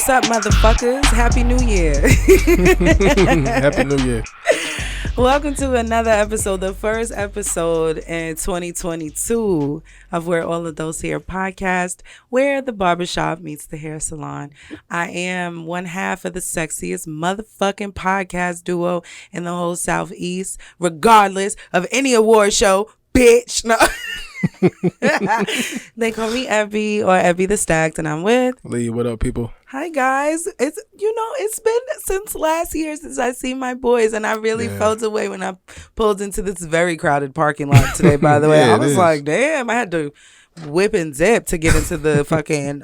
What's up, motherfuckers? Happy New Year. Happy New Year. Welcome to another episode, the first episode in 2022 of Where All Adults Hair podcast, where the Barber Shop meets the hair salon. I am one half of the sexiest motherfucking podcast duo in the whole Southeast, regardless of any award show, bitch. No. They call me Ebby or Ebby the Stacked, and I'm with Lee. What up, people? Hi guys. It's been since last year since I seen my boys, and I really felt away when I pulled into this very crowded parking lot today, by the way. I was like, damn, I had to whip and zip to get into the fucking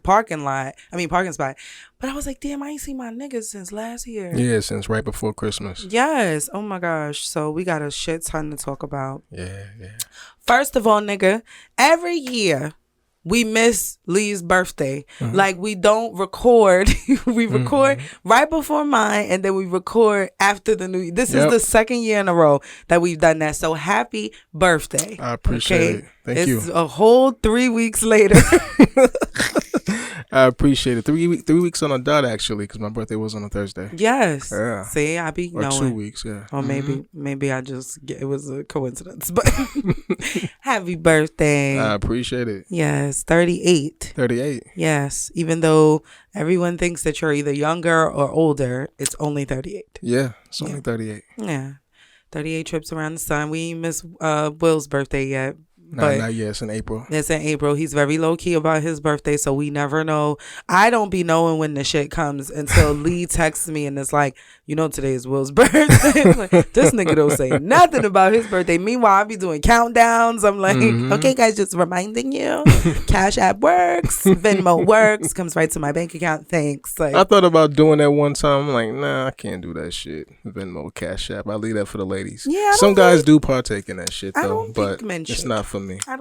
parking spot. But I was like, damn, I ain't seen my niggas since last year. Yeah, since right before Christmas. Yes. Oh my gosh. So we got a shit ton to talk about. Yeah. First of all, nigga, every year we miss Lee's birthday. Mm-hmm. Like, we don't record. We record right before mine, and then we record after the new year. This is the second year in a row that we've done that. So happy birthday. I appreciate it. Thank you. It's a whole 3 weeks later. I appreciate it. 3 weeks on a dot, actually, because my birthday was on a Thursday. Yes. Yeah. See, I be knowing. 2 weeks, yeah. Or maybe I just it was a coincidence. But happy birthday. I appreciate it. Yes, 38. 38. Yes, even though everyone thinks that you're either younger or older, it's only 38. Yeah, it's only 38. Yeah, 38 trips around the sun. We ain't missed Will's birthday yet. But not yet. It's in April. It's in April. He's very low key about his birthday, so we never know. I don't be knowing when the shit comes until Lee texts me and it's like, today is Will's birthday. Like, this nigga don't say nothing about his birthday. Meanwhile, I be doing countdowns. I'm like, okay, guys, just reminding you, Cash App works, Venmo works, comes right to my bank account. Thanks. Like, I thought about doing that one time. I'm like, nah, I can't do that shit. Venmo, Cash App. I leave that for the ladies. Yeah, some guys do partake in that shit though, but it's it's not for me. I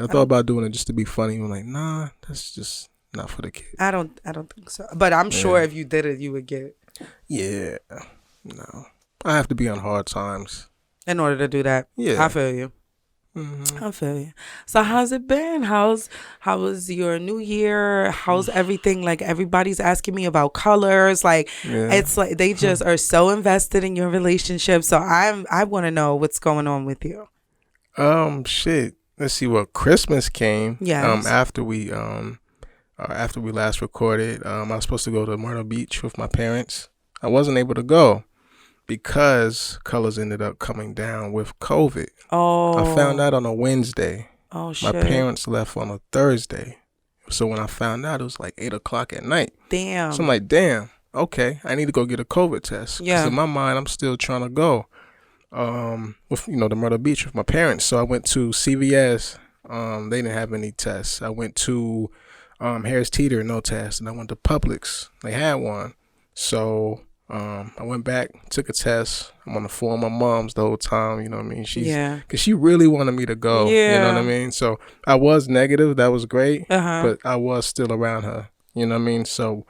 thought about doing it just to be funny. I'm like, nah, that's just not for the kid. I don't think so. But I'm sure if you did it, you would get it. Yeah. No. I have to be on hard times in order to do that. Yeah. I feel you. I feel you. So how's it been? How was your new year? How's everything? Like, everybody's asking me about colors. Like, it's like they just are so invested in your relationship. So I want to know what's going on with you. Shit. Let's see. Well, Christmas came. Yes. After we last recorded. I was supposed to go to Myrtle Beach with my parents. I wasn't able to go because colors ended up coming down with COVID. Oh. I found out on a Wednesday. Oh shit. My parents left on a Thursday. So when I found out, it was like 8:00 at night. Damn. So I'm like, damn. Okay, I need to go get a COVID test. Yeah. 'Cause in my mind, I'm still trying to go. With the Myrtle Beach with my parents. So I went to CVS. They didn't have any tests. I went to Harris Teeter, no test, and I went to Publix. They had one. So I went back, took a test. I'm on the phone with my mom's the whole time. You know what I mean? Because she really wanted me to go. Yeah. You know what I mean? So I was negative. That was great. But I was still around her. You know what I mean? So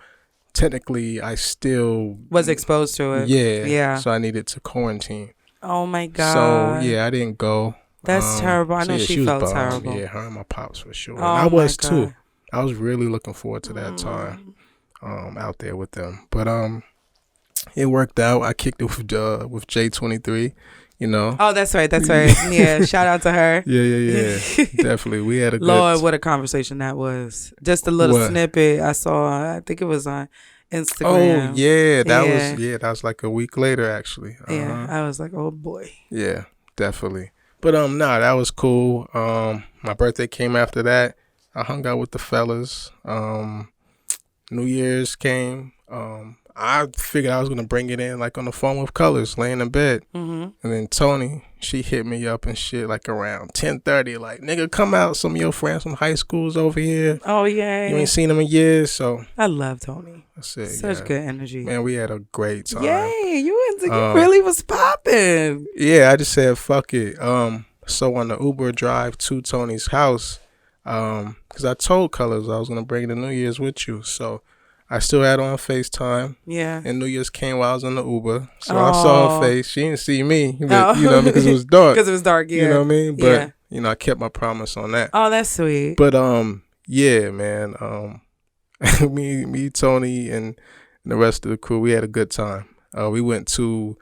technically, I still was exposed to it. Yeah. So I needed to quarantine. Oh my God. So yeah, I didn't go. That's terrible. I know she felt was terrible. Yeah, her and my pops for sure. Oh, and I was God. too. I was really looking forward to that time out there with them. But it worked out. I kicked it with J23, Oh, that's right. Yeah, shout out to her. Yeah. Definitely. We had a Lord, what a conversation that was. Just a little snippet I saw. I think it was on Instagram. Oh, yeah. That was like a week later, actually. Yeah, I was like, oh boy. Yeah, definitely. But that was cool. My birthday came after that. I hung out with the fellas. New Year's came. I figured I was going to bring it in like on the phone with colors, laying in bed. And then Tony, she hit me up and shit like around 10:30. Like, nigga, come out. Some of your friends from high school's over here. Oh, yeah. You ain't seen them in years, so. I love Tony. That's it. Such good energy. Man, we had a great time. Yay, you really was popping. Yeah, I just said, fuck it. So on the Uber drive to Tony's house, because I told Colors I was going to bring the New Year's with you, so I still had on FaceTime. Yeah. And New Year's came while I was on the Uber. So I saw her face. She didn't see me. But, because it was dark. Because it was dark, yeah. You know what I mean? But, I kept my promise on that. Oh, that's sweet. But, yeah, man. me, Tony, and the rest of the crew, we had a good time. We went to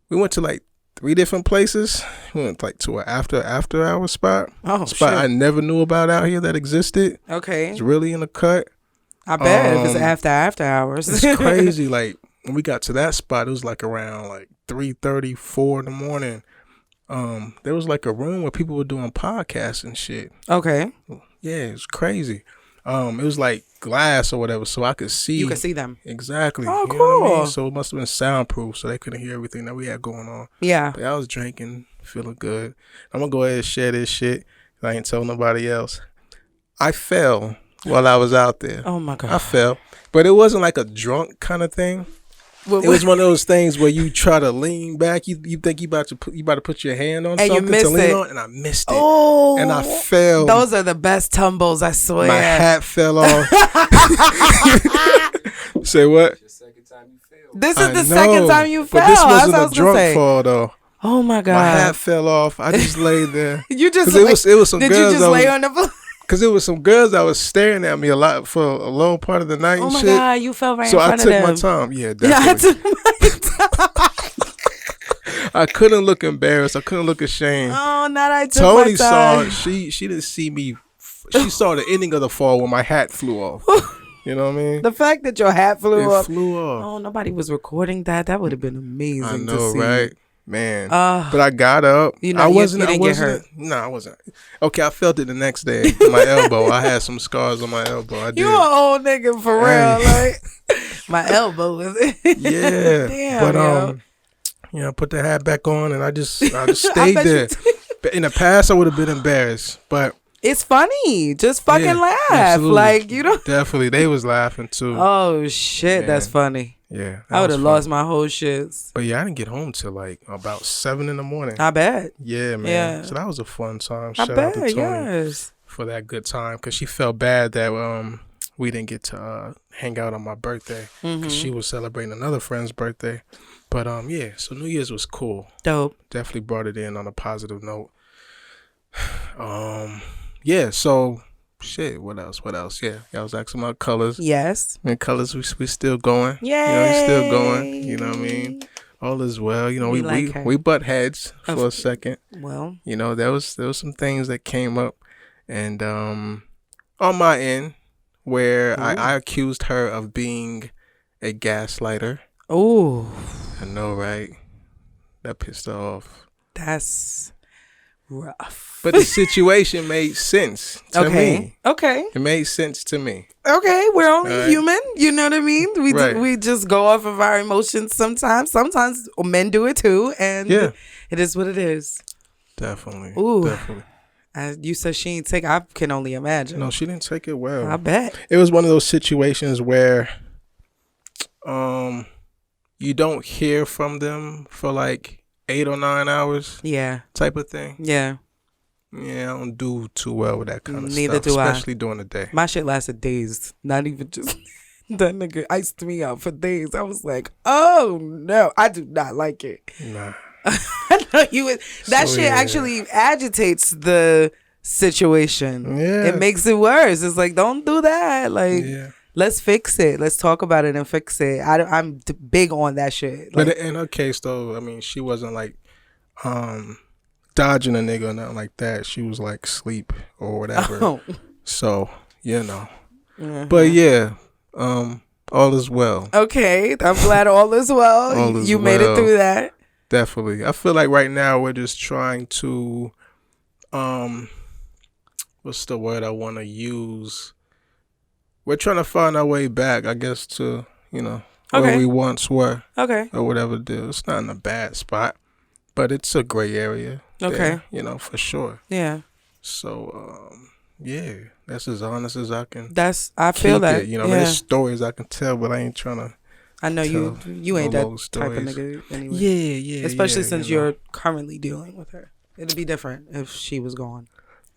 like 3 different places. We went like to an after hour spot. Oh, spot shit. I never knew about out here that existed. Okay. It's really in the cut. I bet if it's after hours. It's crazy. Like when we got to that spot, it was like around like 3:30, 4 in the morning. There was like a room where people were doing podcasts and shit. Okay. Yeah, it was crazy. It was like glass or whatever, so I could see. You could see them. Exactly. Oh, you cool. know what I mean? So it must have been soundproof, so they couldn't hear everything that we had going on. Yeah. But I was drinking, feeling good. I'm gonna go ahead and share this shit. I ain't tell nobody else. I fell while I was out there. Oh my God. I fell, but it wasn't like a drunk kind of thing. It was one of those things where you try to lean back. You think you about to put your hand on and something to lean on, and I missed it. Oh, and I fell. Those are the best tumbles, I swear. My hat fell off. Say what? This is the second time you fell. But this wasn't a drunk fall though. Oh my God. My hat fell off. I just laid there. You just it was some did girls you just lay on the floor? Because it was some girls that was staring at me a lot for a long part of the night and shit. Oh my God, you fell right in so front of them. I took my time. Yeah, Yeah, I definitely. took my time. I couldn't look embarrassed. I couldn't look ashamed. Oh, not I took Tony my saw time. it. She didn't see me. She saw the ending of the fall when my hat flew off. You know what I mean? The fact that your hat flew off. It flew off. Oh, nobody was recording that. That would have been amazing I know, to see. right? Man. But I got up. You know, I you didn't get wasn't hurt. No, I wasn't. Okay, I felt it the next day. My elbow. I had some scars on my elbow. I did. You an old nigga for real. Like, my elbow was Yeah. Damn, but yo. you know, put the hat back on and I just stayed there. In the past I would have been embarrassed. But it's funny. Just fucking laugh. Absolutely. Like, you know. Definitely. They was laughing too. Oh shit, Man. that's funny. Yeah. I would have lost my whole shits. But yeah, I didn't get home till like about 7 in the morning. I bet. Yeah, man. Yeah. So that was a fun time. I Shout out bet, to Tony yes. for that good time because she felt bad that we didn't get to hang out on my birthday because she was celebrating another friend's birthday. But yeah, so New Year's was cool. Dope. Definitely brought it in on a positive note. Yeah, so shit, what else? Yeah, I was asking about colors. Yes. And colors, we still going. Yay. You know, we still going. You know what I mean? All is well. You know, we butt heads for a second. Well, you know, there was some things that came up, and on my end, where I accused her of being a gaslighter. Oh, I know, right? That pissed her off. That's rough. But the situation made sense to me. Okay. It made sense to me. Okay, we're only human. You know what I mean? We just go off of our emotions sometimes. Sometimes men do it too, and it is what it is. Definitely. Ooh. Definitely. You said she didn't take. I can only imagine. No, she didn't take it well. I bet. It was one of those situations where you don't hear from them for like 8 or 9 hours. Yeah. Type of thing. Yeah. Yeah, I don't do too well with that kind of Neither stuff. do I. Especially during the day. My shit lasted days. Not even just that nigga iced me out for days. I was like, oh no, I do not like it. Nah. I know you would. That shit actually agitates the situation. Yeah. It makes it worse. It's like, don't do that. Like, let's fix it. Let's talk about it and fix it. I'm big on that shit. Like, but in her case, though, I mean, she wasn't like dodging a nigga or nothing like that. She was like asleep or whatever. Oh. So, you know. Mm-hmm. But yeah, all is well. Okay. I'm glad all is well. You made it through that. Definitely. I feel like right now we're just trying to, what's the word I want to use? We're trying to find our way back, I guess, to, you know, where we once were. Okay. Or whatever it is. It's not in a bad spot, but it's a gray area. Okay. There, you know, for sure. Yeah. So, yeah, that's as honest as I can. I feel that. You know, there's stories I can tell, but I ain't trying to. I know you ain't that type of nigga anyway. Yeah. Especially since you're currently dealing with her. It'd be different if she was gone.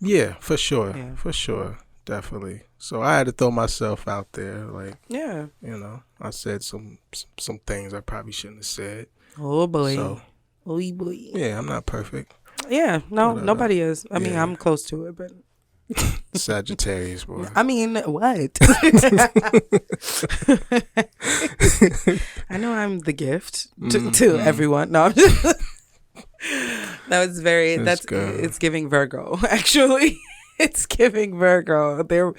Yeah, for sure. Yeah. For sure. Definitely. So I had to throw myself out there. Like, you know, I said some things I probably shouldn't have said. Oh, boy. So, boy. Yeah, I'm not perfect. Yeah, no, nobody is. I mean, I'm close to it, but Sagittarius, boy. I mean, what? I know I'm the gift to everyone. No, I'm just that was very. That's good. It's giving Virgo. Actually, it's giving Virgo. They're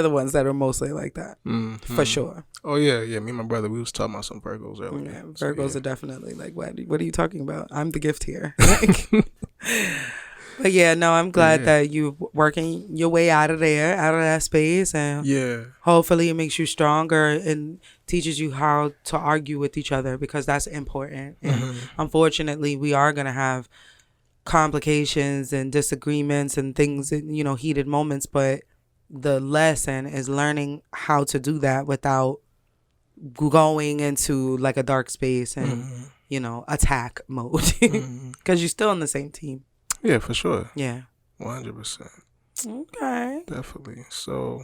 the ones that are mostly like that for sure. Oh yeah. Me and my brother, we was talking about some Virgos earlier. Yeah, Virgos are definitely like, what are you talking about? I'm the gift here. Like, but yeah, no, I'm glad that you're working your way out of that space, and hopefully it makes you stronger and teaches you how to argue with each other, because that's important. And unfortunately, we are gonna have complications and disagreements and things, heated moments. But the lesson is learning how to do that without going into like a dark space and attack mode, because you're still on the same team. Yeah, for sure. Yeah, 100%. Okay, definitely. So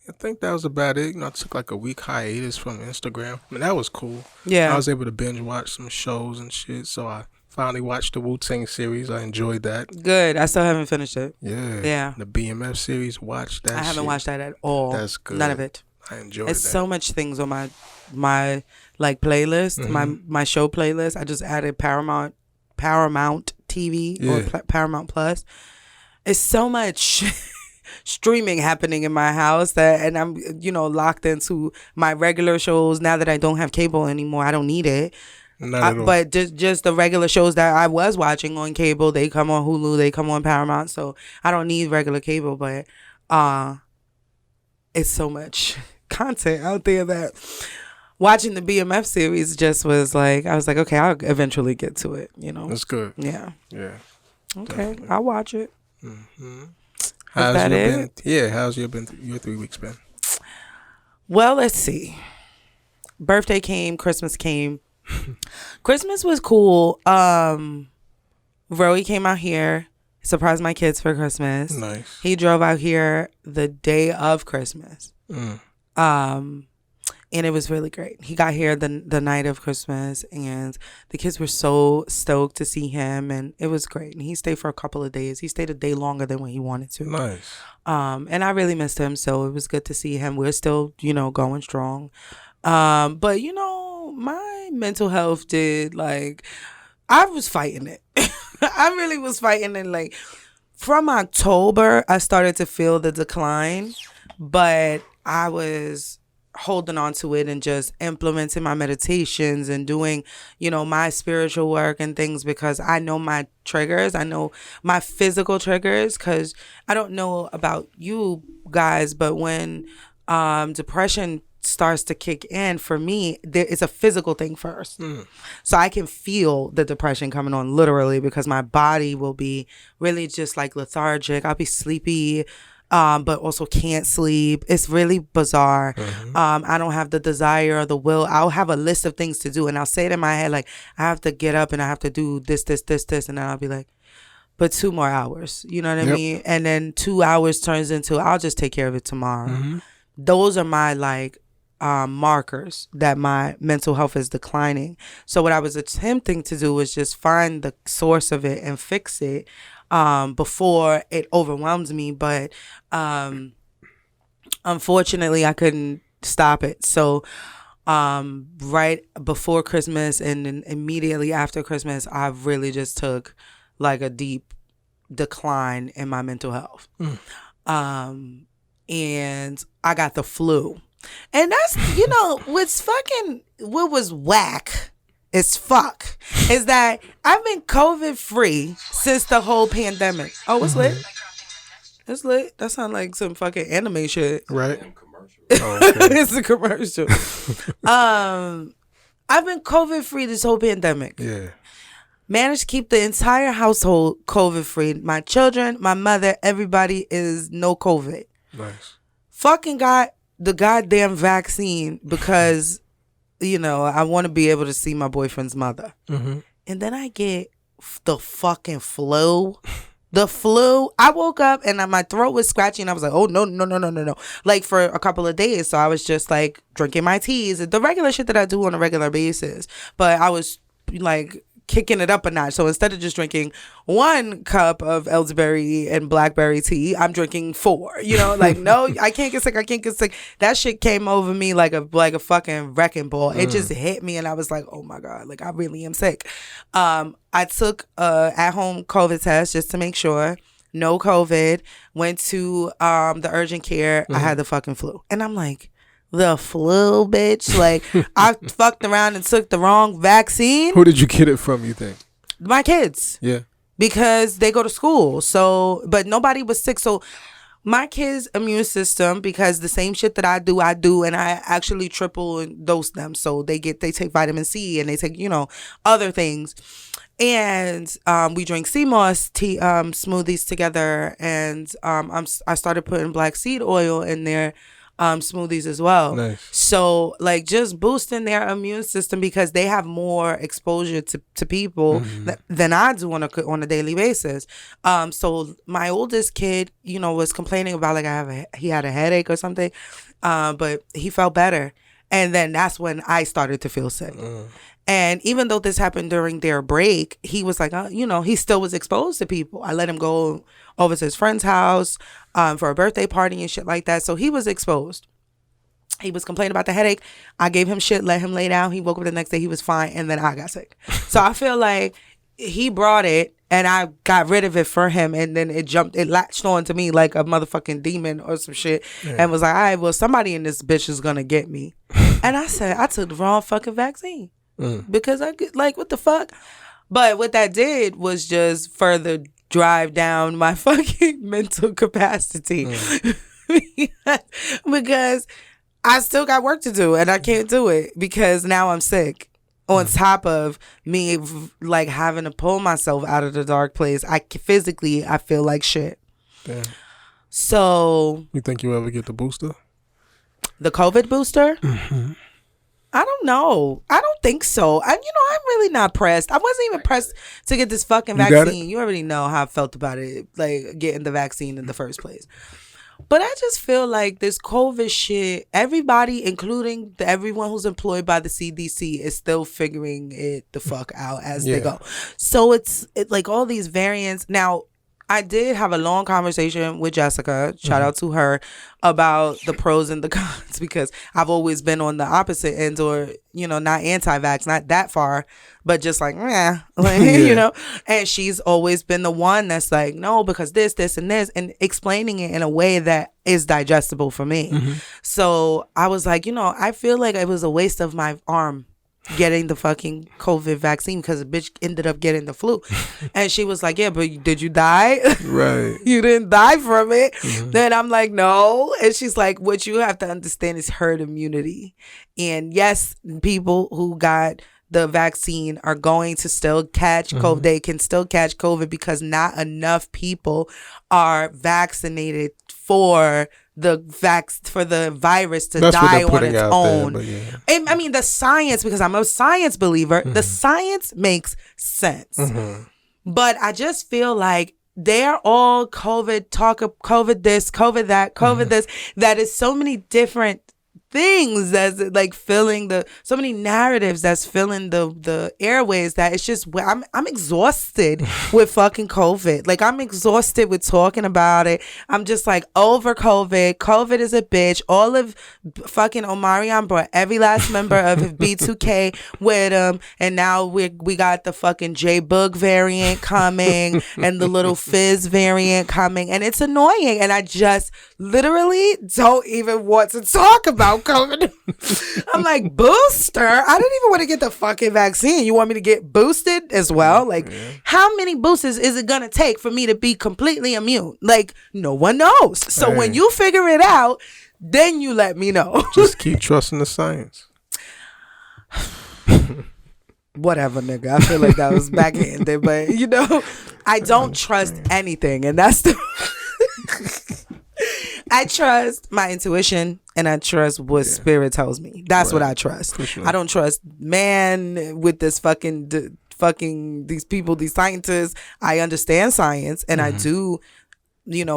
I think that was about it. I took like a week hiatus from Instagram. I mean, that was cool. Yeah, I was able to binge watch some shows and shit. So I finally watched the Wu-Tang series. I enjoyed that. Good. I still haven't finished it. Yeah. The BMF series. Watch that. I haven't watched that at all. That's good. None of it. I enjoyed It's that. so much things on my like playlist, my show playlist. I just added Paramount TV or Paramount Plus. It's so much streaming happening in my house and I'm locked into my regular shows now that I don't have cable anymore. I don't need it. Not at all. But just the regular shows that I was watching on cable, they come on Hulu, they come on Paramount, so I don't need regular cable. But it's so much content out there that watching the BMF series just was like, I was like, okay, I'll eventually get to it. That's good. Yeah. Okay, definitely. I'll watch it. How's your 3 weeks been? Well, let's see. Birthday came, Christmas came. Christmas was cool. Roey came out here, surprised my kids for Christmas. Nice. He drove out here the day of Christmas. And it was really great. He got here the night of Christmas, and the kids were so stoked to see him, and it was great. And he stayed for a couple of days. He stayed a day longer than what he wanted to. Nice. And I really missed him, so it was good to see him. We're still, going strong. But my mental health did, like, I was fighting it. I really was fighting it. Like, from October, I started to feel the decline, but I was holding on to it and just implementing my meditations and doing, my spiritual work and things, because I know my triggers. I know my physical triggers, because I don't know about you guys, but when depression starts to kick in, for me, it's a physical thing first. So I can feel the depression coming on literally, because my body will be really just like lethargic. I'll be sleepy, but also can't sleep. It's really bizarre. I don't have the desire or the will. I'll have a list of things to do, and I'll say it in my head, like, I have to get up and I have to do this, and then I'll be like, but 2 more hours. You know what I mean? And then 2 hours turns into, I'll just take care of it tomorrow. Those are my markers that my mental health is declining. So what I was attempting to do was just find the source of it and fix it before it overwhelms me. But unfortunately, I couldn't stop it. So right before Christmas and then immediately after Christmas, I really just took like a deep decline in my mental health. And I got the flu. And that's, what was whack as fuck is that I've been COVID free since the whole pandemic. Oh, it's lit. It's lit. That sounds like some fucking anime shit. Right. Oh, okay. It's a commercial. I've been COVID free this whole pandemic. Yeah. Managed to keep the entire household COVID free. My children, my mother, everybody is no COVID. Nice. Fucking got the goddamn vaccine because, I want to be able to see my boyfriend's mother. And then I get the fucking flu. The flu. I woke up and my throat was scratchy and I was like, oh, no. Like for a couple of days. So I was just like drinking my teas, the regular shit that I do on a regular basis. But I was like kicking it up a notch. So instead of just drinking 1 cup of elderberry and blackberry tea, I'm drinking 4. You know, like, no, I can't get sick. I can't get sick. That shit came over me like a fucking wrecking ball. It just hit me, and I was like, oh my God, like I really am sick. I took at home COVID test just to make sure. No COVID. Went to the urgent care. I had the fucking flu, and I'm like, the flu, bitch. Like, I fucked around and took the wrong vaccine. Who did you get it from, you think? My kids. Yeah. Because they go to school. So, but nobody was sick. So my kids' immune system, because the same shit that I do, and I actually triple dose them. So they take vitamin C and they take, other things. And we drink sea moss tea smoothies together, and I started putting black seed oil in their smoothies as well. Nice. So like just boosting their immune system, because they have more exposure to people than I do on a daily basis. So my oldest kid, was complaining about like he had a headache or something, but he felt better, and then that's when I started to feel sick. And even though this happened during their break, he was like, he still was exposed to people. I let him go over to his friend's house for a birthday party and shit like that. So he was exposed. He was complaining about the headache. I gave him shit, let him lay down. He woke up the next day, he was fine, and then I got sick. So I feel like he brought it, and I got rid of it for him, and then it latched on to me like a motherfucking demon or some shit, and was like, all right, well, somebody in this bitch is gonna get me. And I said, I took the wrong fucking vaccine. Because I get like, what the fuck? But what that did was just further drive down my fucking mental capacity. Because I still got work to do, and I can't do it because now I'm sick. On top of me like having to pull myself out of the dark place, I feel like shit. Damn. So you think you'll ever get the booster? The COVID booster? I don't know. I don't think so. I'm really not pressed. I wasn't even pressed to get this fucking vaccine. You already know how I felt about it, like getting the vaccine in the first place. But I just feel like this COVID shit, everybody, including everyone who's employed by the CDC, is still figuring it the fuck out as they go. So it's like all these variants. Now, I did have a long conversation with Jessica, shout out to her, about the pros and the cons, because I've always been on the opposite end, or, not anti-vax, not that far, but just like, and she's always been the one that's like, no, because this, and this, and explaining it in a way that is digestible for me. So I was like, I feel like it was a waste of my arm getting the fucking COVID vaccine, because the bitch ended up getting the flu. And she was like, yeah, but did you die? Right. You didn't die from it. Then I'm like, no. And she's like, what you have to understand is herd immunity. And yes, people who got the vaccine are going to still catch COVID. They can still catch COVID because not enough people are vaccinated for the virus to die on its own. I mean, the science, because I'm a science believer, the science makes sense. But I just feel like they're all COVID, talk of COVID this, COVID that, COVID this. That is so many different things that's like filling so many narratives that's filling the airways, that it's just, I'm exhausted with fucking COVID. Like, I'm exhausted with talking about it. I'm just like over COVID. COVID is a bitch. All of fucking Omarion brought every last member of his B2K with him, and now we got the fucking J-Bug variant coming and the little Fizz variant coming, and it's annoying, and I just literally don't even want to talk about COVID. I'm like, booster? I didn't even want to get the fucking vaccine. You want me to get boosted as well? Like, how many boosters is it gonna take for me to be completely immune? Like, no one knows. So when you figure it out, then you let me know. Just keep trusting the science. Whatever, nigga. I feel like that was backhanded, but I don't trust anything, and that's the I trust my intuition, and I trust what spirit tells me. That's what I trust. Sure. I don't trust man with this fucking these people, these scientists. I understand science, and I do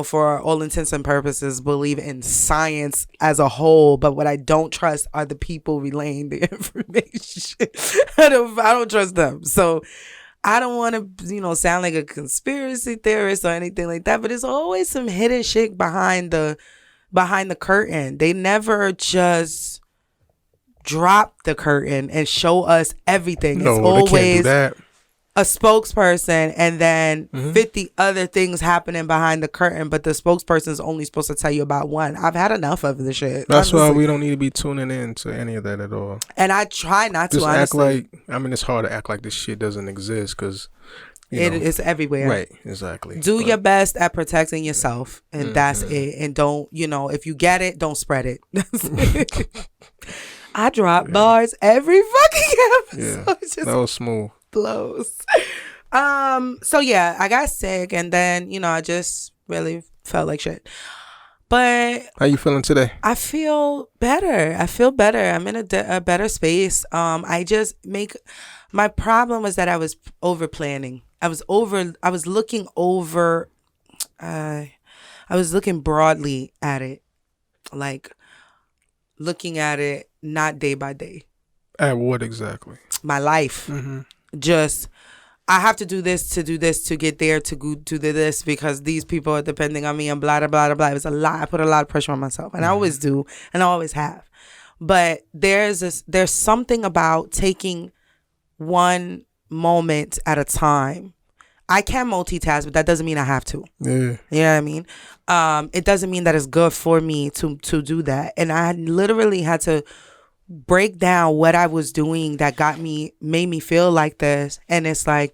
for all intents and purposes, believe in science as a whole. But what I don't trust are the people relaying the information. I don't trust them. So I don't want to, sound like a conspiracy theorist or anything like that. But there's always some hidden shit behind the curtain. They never just drop the curtain and show us everything. No, it's always they can't do that. A spokesperson and then 50 other things happening behind the curtain, but the spokesperson is only supposed to tell you about one. I've had enough of the shit. That's why we don't need to be tuning in to any of that at all. And I try not just to, honestly. it's hard to act like this shit doesn't exist because it's everywhere. Right, exactly. Do your best at protecting yourself, and that's it. And don't, if you get it, don't spread it. I drop bars every fucking episode. Yeah, that was smooth. Blows. So yeah, I got sick, and then I just really felt like shit. But how you feeling today? I feel better. I'm in a better space. My problem was that I was over planning. I was looking broadly at it, like looking at it not day by day. At what exactly? My life. Just, I have to do this to get there, to go do this because these people are depending on me and blah, blah, blah, blah. It was a lot. I put a lot of pressure on myself, and I always do, and I always have. But there's something about taking one moment at a time. I can multitask, but that doesn't mean I have to. Yeah. You know what I mean? It doesn't mean that it's good for me to do that. And I literally had to break down what I was doing that made me feel like this. And it's like,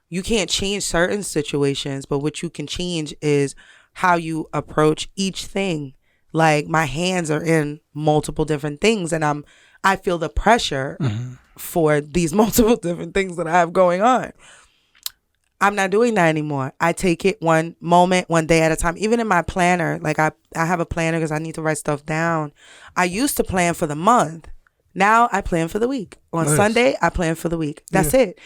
you can't change certain situations, but what you can change is how you approach each thing. Like, my hands are in multiple different things, and I feel the pressure for these multiple different things that I have going on. I'm not doing that anymore. I take it one moment, one day at a time. Even in my planner, like I have a planner because I need to write stuff down. I used to plan for the month. Now I plan for the week. On Sunday, I plan for the week. That's it.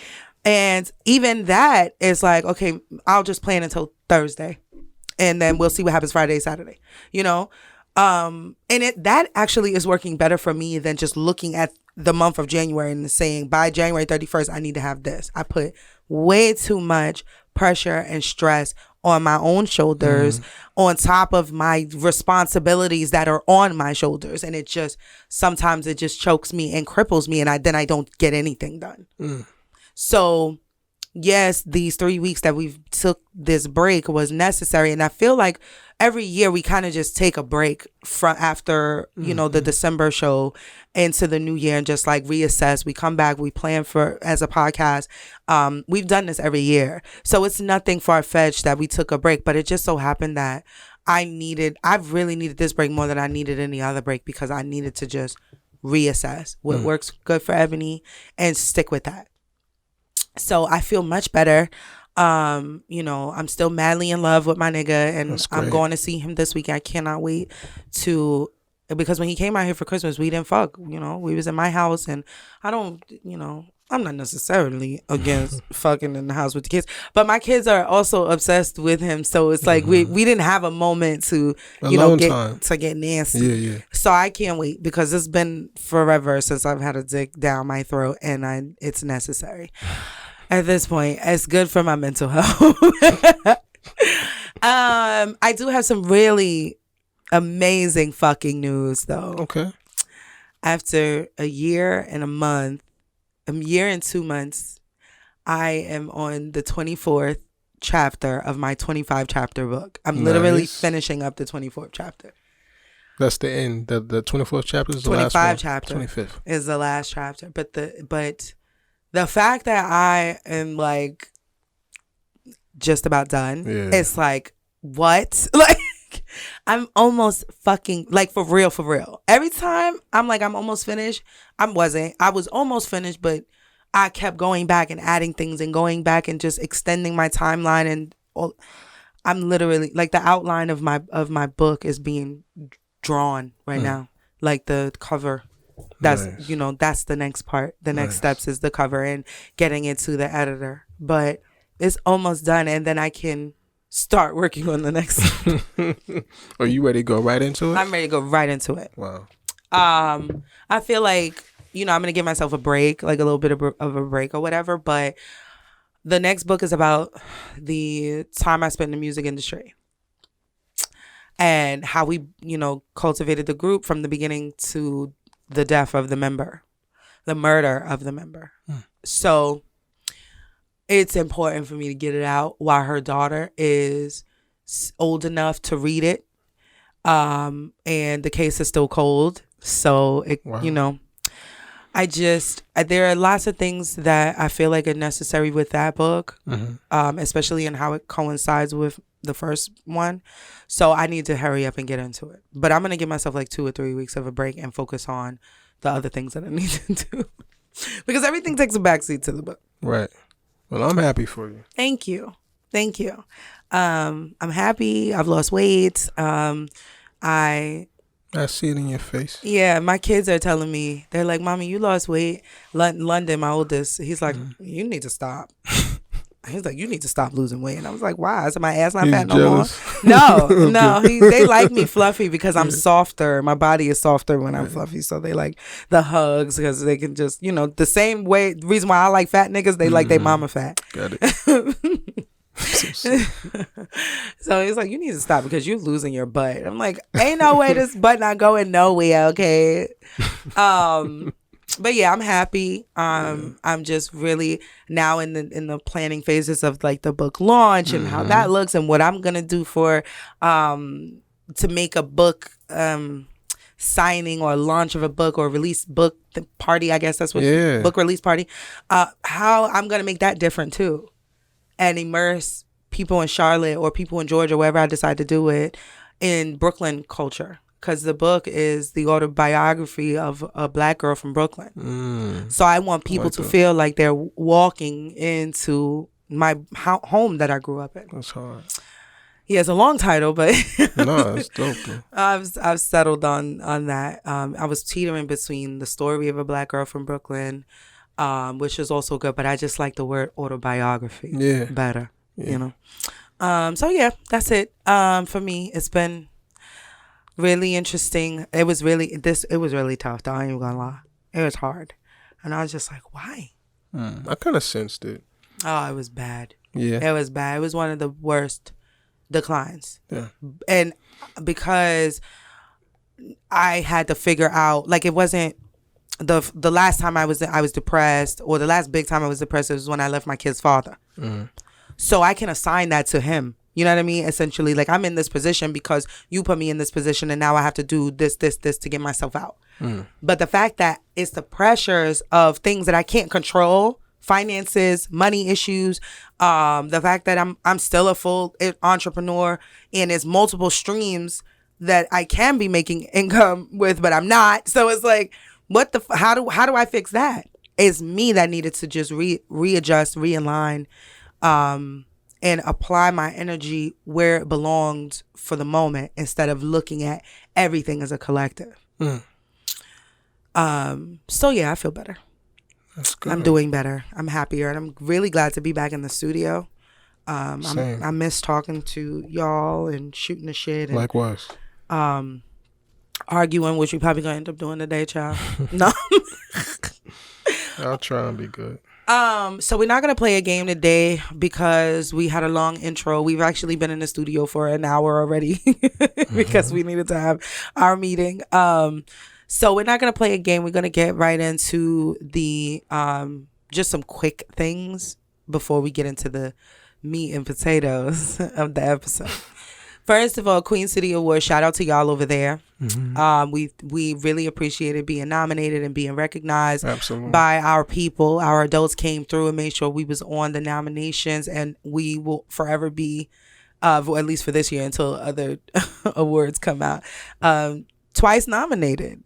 And even that is like, okay, I'll just plan until Thursday, and then we'll see what happens Friday, Saturday, and that actually is working better for me than just looking at the month of January and saying by January 31st, I need to have this. I put way too much pressure and stress on my own shoulders on top of my responsibilities that are on my shoulders. And sometimes it just chokes me and cripples me, and then I don't get anything done. So yes, these 3 weeks that we took this break was necessary. And I feel like every year we kind of just take a break from after, the December show into the new year and just like reassess. We come back, we plan as a podcast. We've done this every year. So it's nothing far-fetched that we took a break, but it just so happened that I really needed this break more than I needed any other break, because I needed to just reassess what works good for Ebony and stick with that. So I feel much better. I'm still madly in love with my nigga, and I'm going to see him this week. I cannot wait because when he came out here for Christmas, we didn't fuck. We was in my house, and I'm not necessarily against fucking in the house with the kids, but my kids are also obsessed with him. So it's like we didn't have a moment to get nasty. Yeah. So I can't wait, because it's been forever since I've had a dick down my throat, and it's necessary. At this point, it's good for my mental health. I do have some really amazing fucking news, though. Okay. After a year and 2 months, I am on the 24th chapter of my 25 chapter book. I'm literally finishing up the 24th chapter. That's the end. The 24th chapter is the last one. 25 chapter 25th is the last chapter. But the fact that I am like just about done, it's like, what? Like, I'm almost fucking, like, for real. Every time I'm like, I'm almost finished. I was almost finished, but I kept going back and adding things and going back and just extending my timeline. And I'm literally, like, the outline of my book is being drawn right now. Like, the cover. That's that's the next part. The next steps is the cover and getting it to the editor. But it's almost done, and then I can start working on the next. Are you ready to go right into it? I'm ready to go right into it. Wow. I feel like, I'm going to give myself a break, like a little bit of a break or whatever. But the next book is about the time I spent in the music industry and how we, cultivated the group from the beginning to the death of the member, the murder of the member. So it's important for me to get it out while her daughter is old enough to read it. And the case is still cold. So, Wow. there are lots of things that I feel like are necessary with that book, especially in how it coincides with the first one. So I need to hurry up and get into it. But I'm going to give myself like 2 or 3 weeks of a break and focus on the other things that I need to do. Because everything takes a backseat to the book. Right. Well, I'm happy for you. Thank you. I'm happy. I've lost weight. I see it in your face. Yeah, my kids are telling me, they're like, Mommy, you lost weight. London, my oldest, he's like, you need to stop. He's like, you need to stop losing weight. And I was like, why? Is my ass not fat no more? No. They like me fluffy because I'm softer. My body is softer when I'm fluffy. So they like the hugs because they can just, the same way. The reason why I like fat niggas, they like their mama fat. Got it. So he's like, you need to stop because you're losing your butt. I'm like, ain't no way this butt not going nowhere, okay? But yeah, I'm happy. I'm just really now in the planning phases of like the book launch and how that looks and what I'm gonna do for to make a book signing or launch of a book or release book party. I guess that's what book release party. How I'm gonna make that different too. And immerse people in Charlotte or people in Georgia, wherever I decide to do it, in Brooklyn culture. Because the book is the autobiography of a Black girl from Brooklyn. So I want people to feel like they're walking into my home that I grew up in. That's hard. Yeah, it's a long title, but no, it's dope. I've settled on that. I was teetering between the story of a Black girl from Brooklyn, which is also good, but I just like the word autobiography better, So yeah, that's it. For me, it's been really interesting. It was really tough though. I ain't even gonna lie. It was hard. And I was just like, why? I kind of sensed it. Oh, it was bad. Yeah. It was bad. It was one of the worst declines. Yeah. And because I had to figure out, like, it wasn't the last time I was depressed, or the last big time I was depressed, was when I left my kid's father. So I can assign that to him. You know what I mean? Essentially, like, I'm in this position because you put me in this position, and now I have to do this to get myself out. But the fact that it's the pressures of things that I can't control, finances, money issues, the fact that I'm still a full entrepreneur, and there's multiple streams that I can be making income with, but I'm not. So it's like, how do I fix that? It's me that needed to just readjust, realign, and apply my energy where it belonged for the moment, instead of looking at everything as a collective. So yeah, I feel better. That's good. I'm doing better. I'm happier, and I'm really glad to be back in the studio. I miss talking to y'all and shooting the shit. And, likewise. Arguing, which we probably gonna end up doing today, child. No. I'll try and be good. So we're not gonna play a game today because we had a long intro. We've actually been in the studio for an hour already because we needed to have our meeting. So we're not gonna play a game. We're gonna get right into the just some quick things before we get into the meat and potatoes of the episode. First of all, Queen City Awards, shout out to y'all over there. We really appreciated being nominated and being recognized by our people. Our adults came through and made sure we was on the nominations, and we will forever be, at least for this year until other awards come out, twice nominated.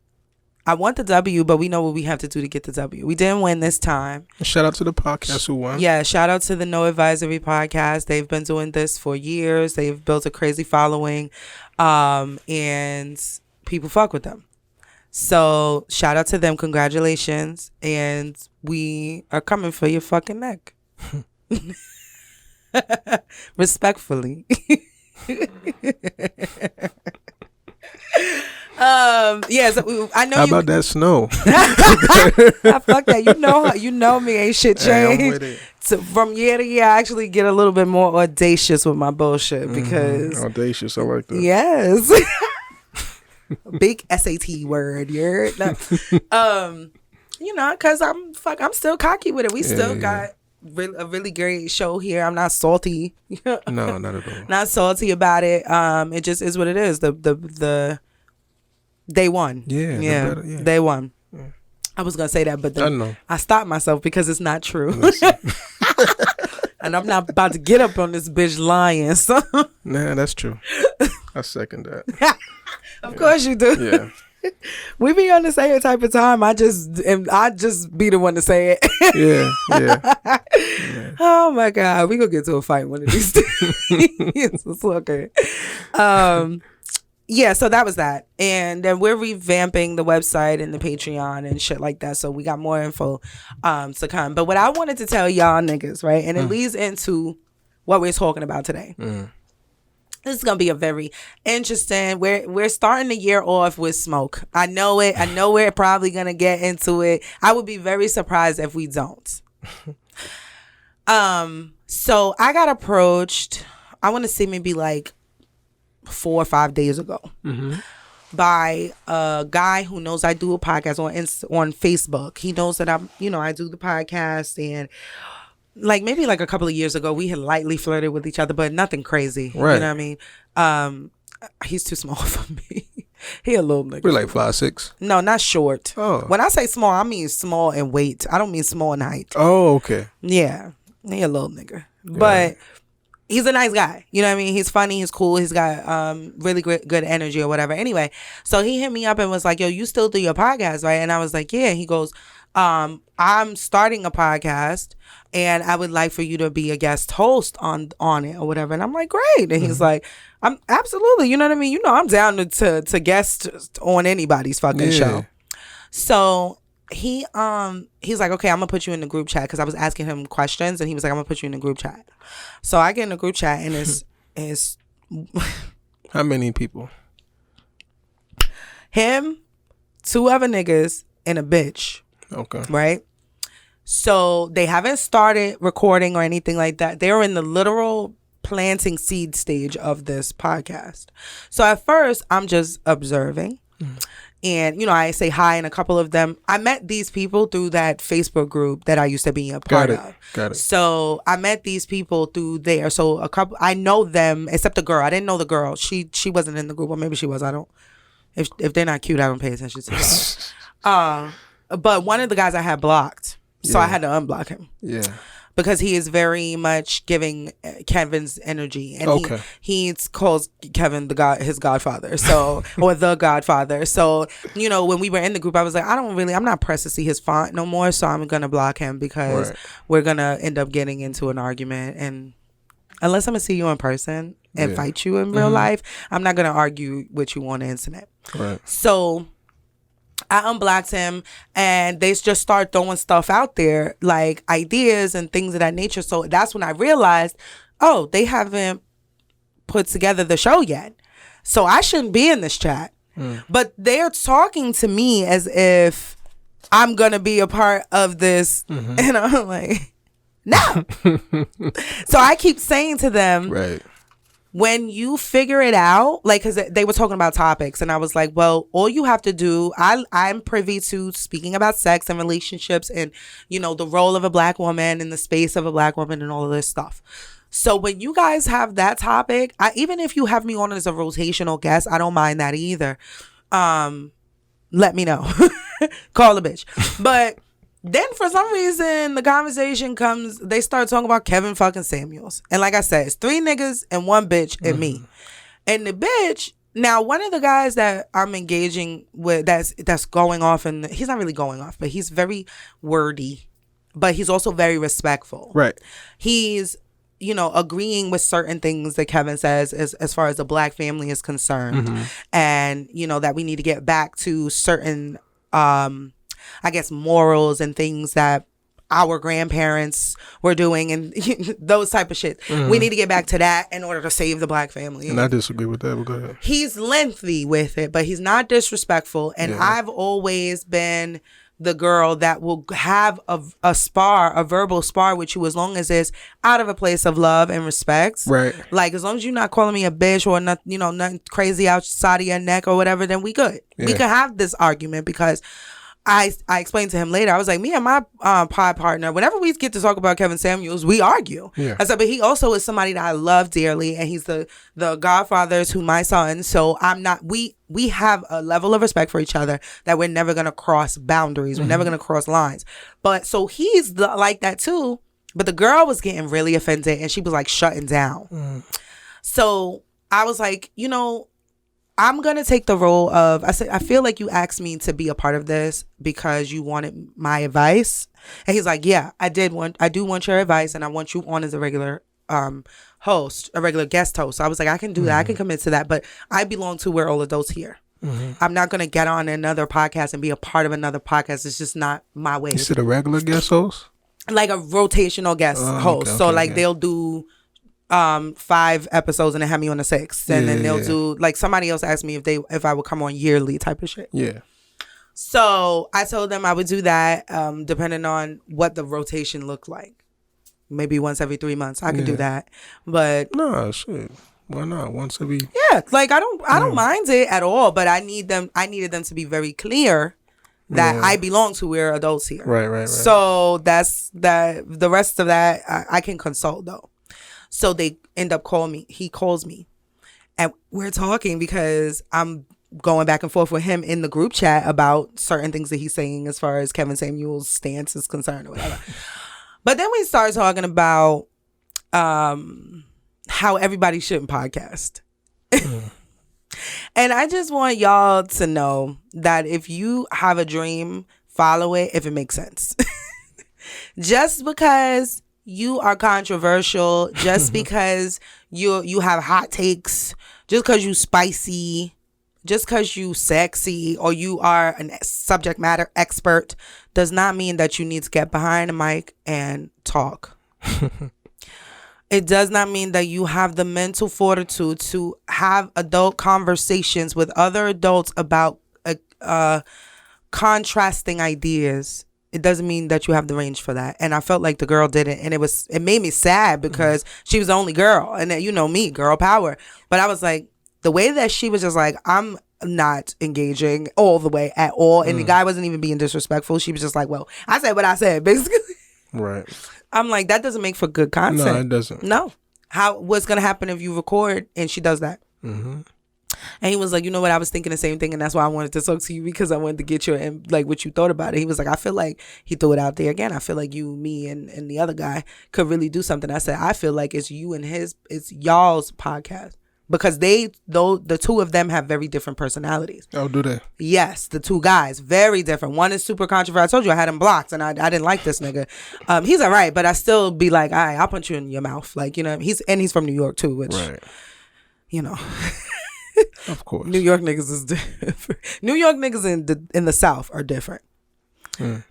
I want the W, but we know what we have to do to get the W. We didn't win this time. Shout out to the podcast who won. Yeah, shout out to the No Advisory podcast. They've been doing this for years. They've built a crazy following, and people fuck with them. So shout out to them. Congratulations. And we are coming for your fucking neck. Respectfully. Yeah, so I know How you. about that snow? Fuck that. You know me. Ain't shit Hey, I'm changed. with it. So from year to year, I actually get a little bit more audacious with my bullshit because Audacious, I like that. yes, big SAT word. You're because I'm still cocky with it. We still got a really great show here. I'm not salty. No, not at all. Not salty about it. It just is what it is. The day one. Yeah. Day one. Yeah. I was gonna say that, but then I stopped myself because it's not true. And I'm not about to get up on this bitch lying. So. Nah, that's true. I second that. Of course you do. Yeah. We be on the same type of time. I just be the one to say it. Yeah. Oh my God, we gonna get to a fight one of these days. It's okay. Yeah, so that was that. And then we're revamping the website and the Patreon and shit like that. So we got more info to come. But what I wanted to tell y'all niggas, right? And it leads into what we're talking about today. This is gonna be a very interesting. We're starting the year off with smoke. I know it. I know we're probably gonna get into it. I would be very surprised if we don't. So I got approached. I want to say maybe like 4 or 5 days ago by a guy who knows I do a podcast on Facebook. He knows that I do the podcast, and like maybe like a couple of years ago we had lightly flirted with each other, but nothing crazy. Right. You know what I mean? He's too small for me. He a little nigga. We're like 5'6". No, not short. Oh. When I say small, I mean small in weight. I don't mean small in height. Oh, okay. Yeah. He a little nigga. But he's a nice guy. You know what I mean? He's funny. He's cool. He's got really good energy or whatever. Anyway, so he hit me up and was like, yo, you still do your podcast, right? And I was like, yeah. He goes, I'm starting a podcast and I would like for you to be a guest host on it or whatever. And I'm like, great. And he's like, I'm absolutely, you know what I mean? You know, I'm down to guest on anybody's fucking show. So he's like, okay, I'm gonna put you in the group chat, because I was asking him questions and he was like, I'm gonna put you in the group chat. So I get in the group chat and it's How many people? him, 2 other niggas, and a bitch. Okay. Right? So they haven't started recording or anything like that. They're in the literal planting seed stage of this podcast. So at first, I'm just observing. And, I say hi, and a couple of them, I met these people through that Facebook group that I used to be a part of. Got it. So I met these people through there. So I know them, except the girl. I didn't know the girl. She wasn't in the group, or maybe she was. I don't. If they're not cute, I don't pay attention to them. But one of the guys I had blocked, so I had to unblock him. Yeah. Because he is very much giving Kevin's energy, and he calls Kevin his godfather, so or the godfather. So when we were in the group, I was like, I'm not pressed to see his font no more, so I'm gonna block him because we're gonna end up getting into an argument, and unless I'm gonna see you in person and fight you in real life, I'm not gonna argue with you on the internet. Right. So I unblocked him, and they just start throwing stuff out there, like ideas and things of that nature. So that's when I realized, oh, they haven't put together the show yet. So I shouldn't be in this chat. But they're talking to me as if I'm going to be a part of this. And I'm like, no. So I keep saying to them, right, when you figure it out, like, because they were talking about topics, and I was like, well, all you have to do, I'm privy to speaking about sex and relationships and, the role of a black woman in the space of a black woman and all of this stuff. So when you guys have that topic, even if you have me on as a rotational guest, I don't mind that either. Let me know. Call the bitch. But then for some reason, the conversation comes, they start talking about Kevin fucking Samuels. And like I said, it's 3 niggas and 1 bitch and me. And the bitch, now one of the guys that I'm engaging with that's going off, and he's not really going off, but he's very wordy, but he's also very respectful. Right. He's, agreeing with certain things that Kevin says as far as the black family is concerned. And, that we need to get back to certain I guess morals and things that our grandparents were doing and those type of shit. We need to get back to that in order to save the black family. And I disagree with that, but go ahead. He's lengthy with it, but he's not disrespectful. And Yeah. I've always been the girl that will have a verbal spar with you as long as it's out of a place of love and respect. Right. Like, as long as you're not calling me a bitch or not, nothing crazy outside of your neck or whatever, then we good. Yeah. We can have this argument because I explained to him later. I was like, me and my pod partner, whenever we get to talk about Kevin Samuels, we argue. Yeah. I said, but he also is somebody that I love dearly, and he's the godfather to my son. So I'm not. We have a level of respect for each other that we're never gonna cross boundaries. We're never gonna cross lines. But so he's like that too. But the girl was getting really offended, and she was like shutting down. So I was like, I'm going to take the role of, I said, I feel like you asked me to be a part of this because you wanted my advice. And he's like, yeah, I do want your advice, and I want you on as a regular host, a regular guest host. So I was like, I can do that. I can commit to that. But I belong to We're All Adults Here. I'm not going to get on another podcast and be a part of another podcast. It's just not my way. Is it a regular guest host? Like a rotational guest host. Okay, So okay, like yeah. they'll do 5 episodes and then have me on the 6th, and then they'll do, like, somebody else asked me if I would come on yearly type of shit. Yeah. So I told them I would do that, depending on what the rotation looked like. Maybe once every 3 months I could do that, but no shit. Why not? Once every. yeah, like I don't mind it at all, but I needed them to be very clear that I belong to We're Adults Here. Right. So that's that. The rest of that I can consult though. So they end up calling me. He calls me, and we're talking because I'm going back and forth with him in the group chat about certain things that he's saying as far as Kevin Samuel's stance is concerned or whatever. But then we start talking about how everybody shouldn't podcast. And I just want y'all to know that if you have a dream, follow it if it makes sense. Just because you are controversial, just because you have hot takes, just because you spicy, just because you sexy, or you are a subject matter expert, does not mean that you need to get behind a mic and talk. It does not mean that you have the mental fortitude to have adult conversations with other adults about contrasting ideas. It doesn't mean that you have the range for that. And I felt like the girl didn't. And it made me sad because she was the only girl. And then, me, girl power. But I was like, the way that she was just like, I'm not engaging all the way at all. And the guy wasn't even being disrespectful. She was just like, well, I said what I said, basically. Right. I'm like, that doesn't make for good content. No, it doesn't. No. What's going to happen if you record and she does that? Mm-hmm. And he was like, you know what? I was thinking the same thing, and that's why I wanted to talk to you, because I wanted to get what you thought about it. He was like, I feel like, he threw it out there again, I feel like you, me, and the other guy could really do something. I said, I feel like it's y'all's podcast, because the two of them have very different personalities. Oh, do they? Yes, the two guys, very different. One is super controversial. I told you I had him blocked, and I didn't like this nigga. He's all right, but I still be like, all right, I'll punch you in your mouth, like, he's from New York too, which, right. Of course. New York niggas is different. New York niggas in the South are different.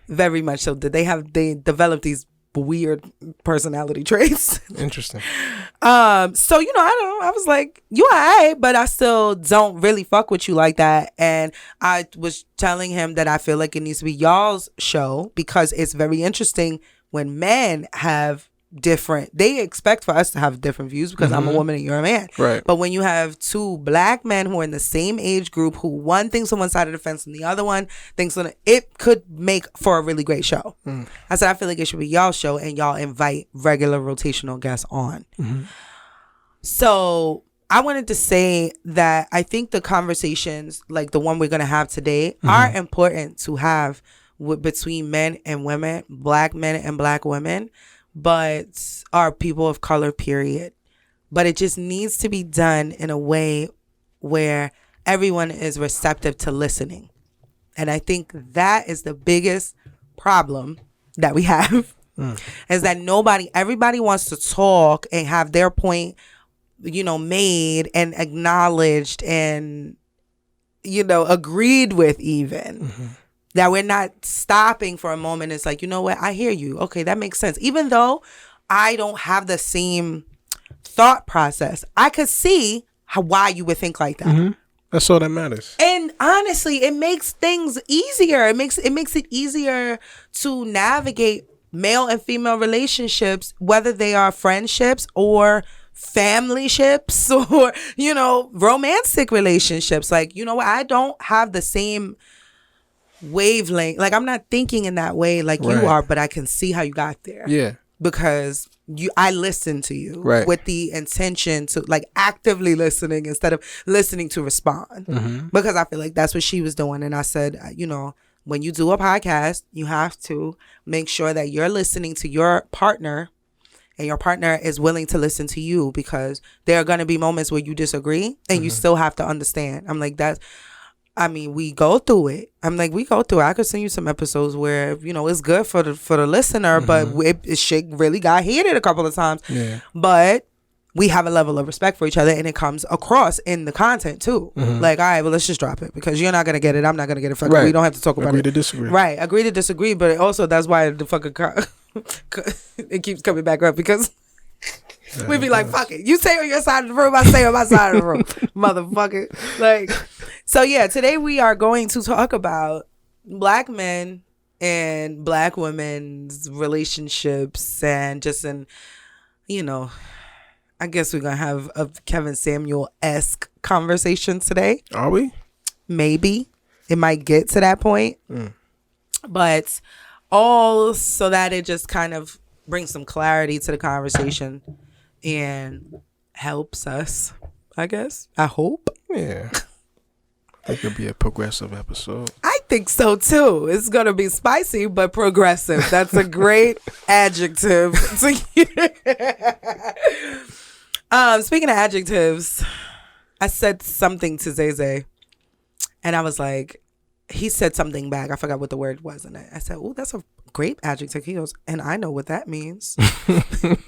Very much so. They develop these weird personality traits. Interesting. So I was like, you alright, but I still don't really fuck with you like that. And I was telling him that I feel like it needs to be y'all's show, because it's very interesting when men have they expect for us to have different views, because I'm a woman and you're a man. Right. But when you have two black men who are in the same age group, who one thinks on one side of the fence and the other one thinks on it, could make for a really great show. I said, I feel like it should be y'all's show, and y'all invite regular rotational guests on. So I wanted to say that I think the conversations like the one we're going to have today are important to have between men and women, black men and black women, but are people of color, period. But it just needs to be done in a way where everyone is receptive to listening. And I think that is the biggest problem that we have, is that everybody wants to talk and have their point, made and acknowledged and, agreed with even. That we're not stopping for a moment. It's like, you know what? I hear you. Okay, that makes sense. Even though I don't have the same thought process, I could see why you would think like that. Mm-hmm. That's all that matters. And honestly, it makes things easier. It makes it easier to navigate male and female relationships, whether they are friendships or family ships or, you know, romantic relationships. Like, you know what? I don't have the same wavelength. Like, I'm not thinking in that way like you are, but I can see how you got there. Yeah. Because I listen to you with the intention to, like, actively listening instead of listening to respond. Mm-hmm. Because I feel like that's what she was doing. And I said, you know, when you do a podcast, you have to make sure that you're listening to your partner and your partner is willing to listen to you, because there are going to be moments where you disagree and you still have to understand. I'm like, we go through it. I'm like, we go through it. I could send you some episodes where, you know, it's good for the listener, but it shit really got heated a couple of times. Yeah. But we have a level of respect for each other, and it comes across in the content too. Mm-hmm. Like, all right, well, let's just drop it because you're not gonna get it. I'm not gonna get it. Fuck, we don't have to talk about it. Agree to disagree. Right. Agree to disagree. But also that's why the fucking it keeps coming back up, because we be like, fuck it. You stay on your side of the room, I stay on my side of the room. Motherfucker. Like, so yeah, today we are going to talk about Black men and Black women's relationships, and just you know, I guess we're going to have a Kevin Samuel-esque conversation today. Are we? Maybe. It might get to that point. But all so that it just kind of brings some clarity to the conversation and helps us, I guess. I hope. Yeah. I think it'll be a progressive episode. I think so too. It's going to be spicy, but progressive. That's a great adjective. Speaking of adjectives, I said something to Zay, and I was like, he said something back. I forgot what the word was in it. I said, oh, that's a great adjective. He goes, and I know what that means.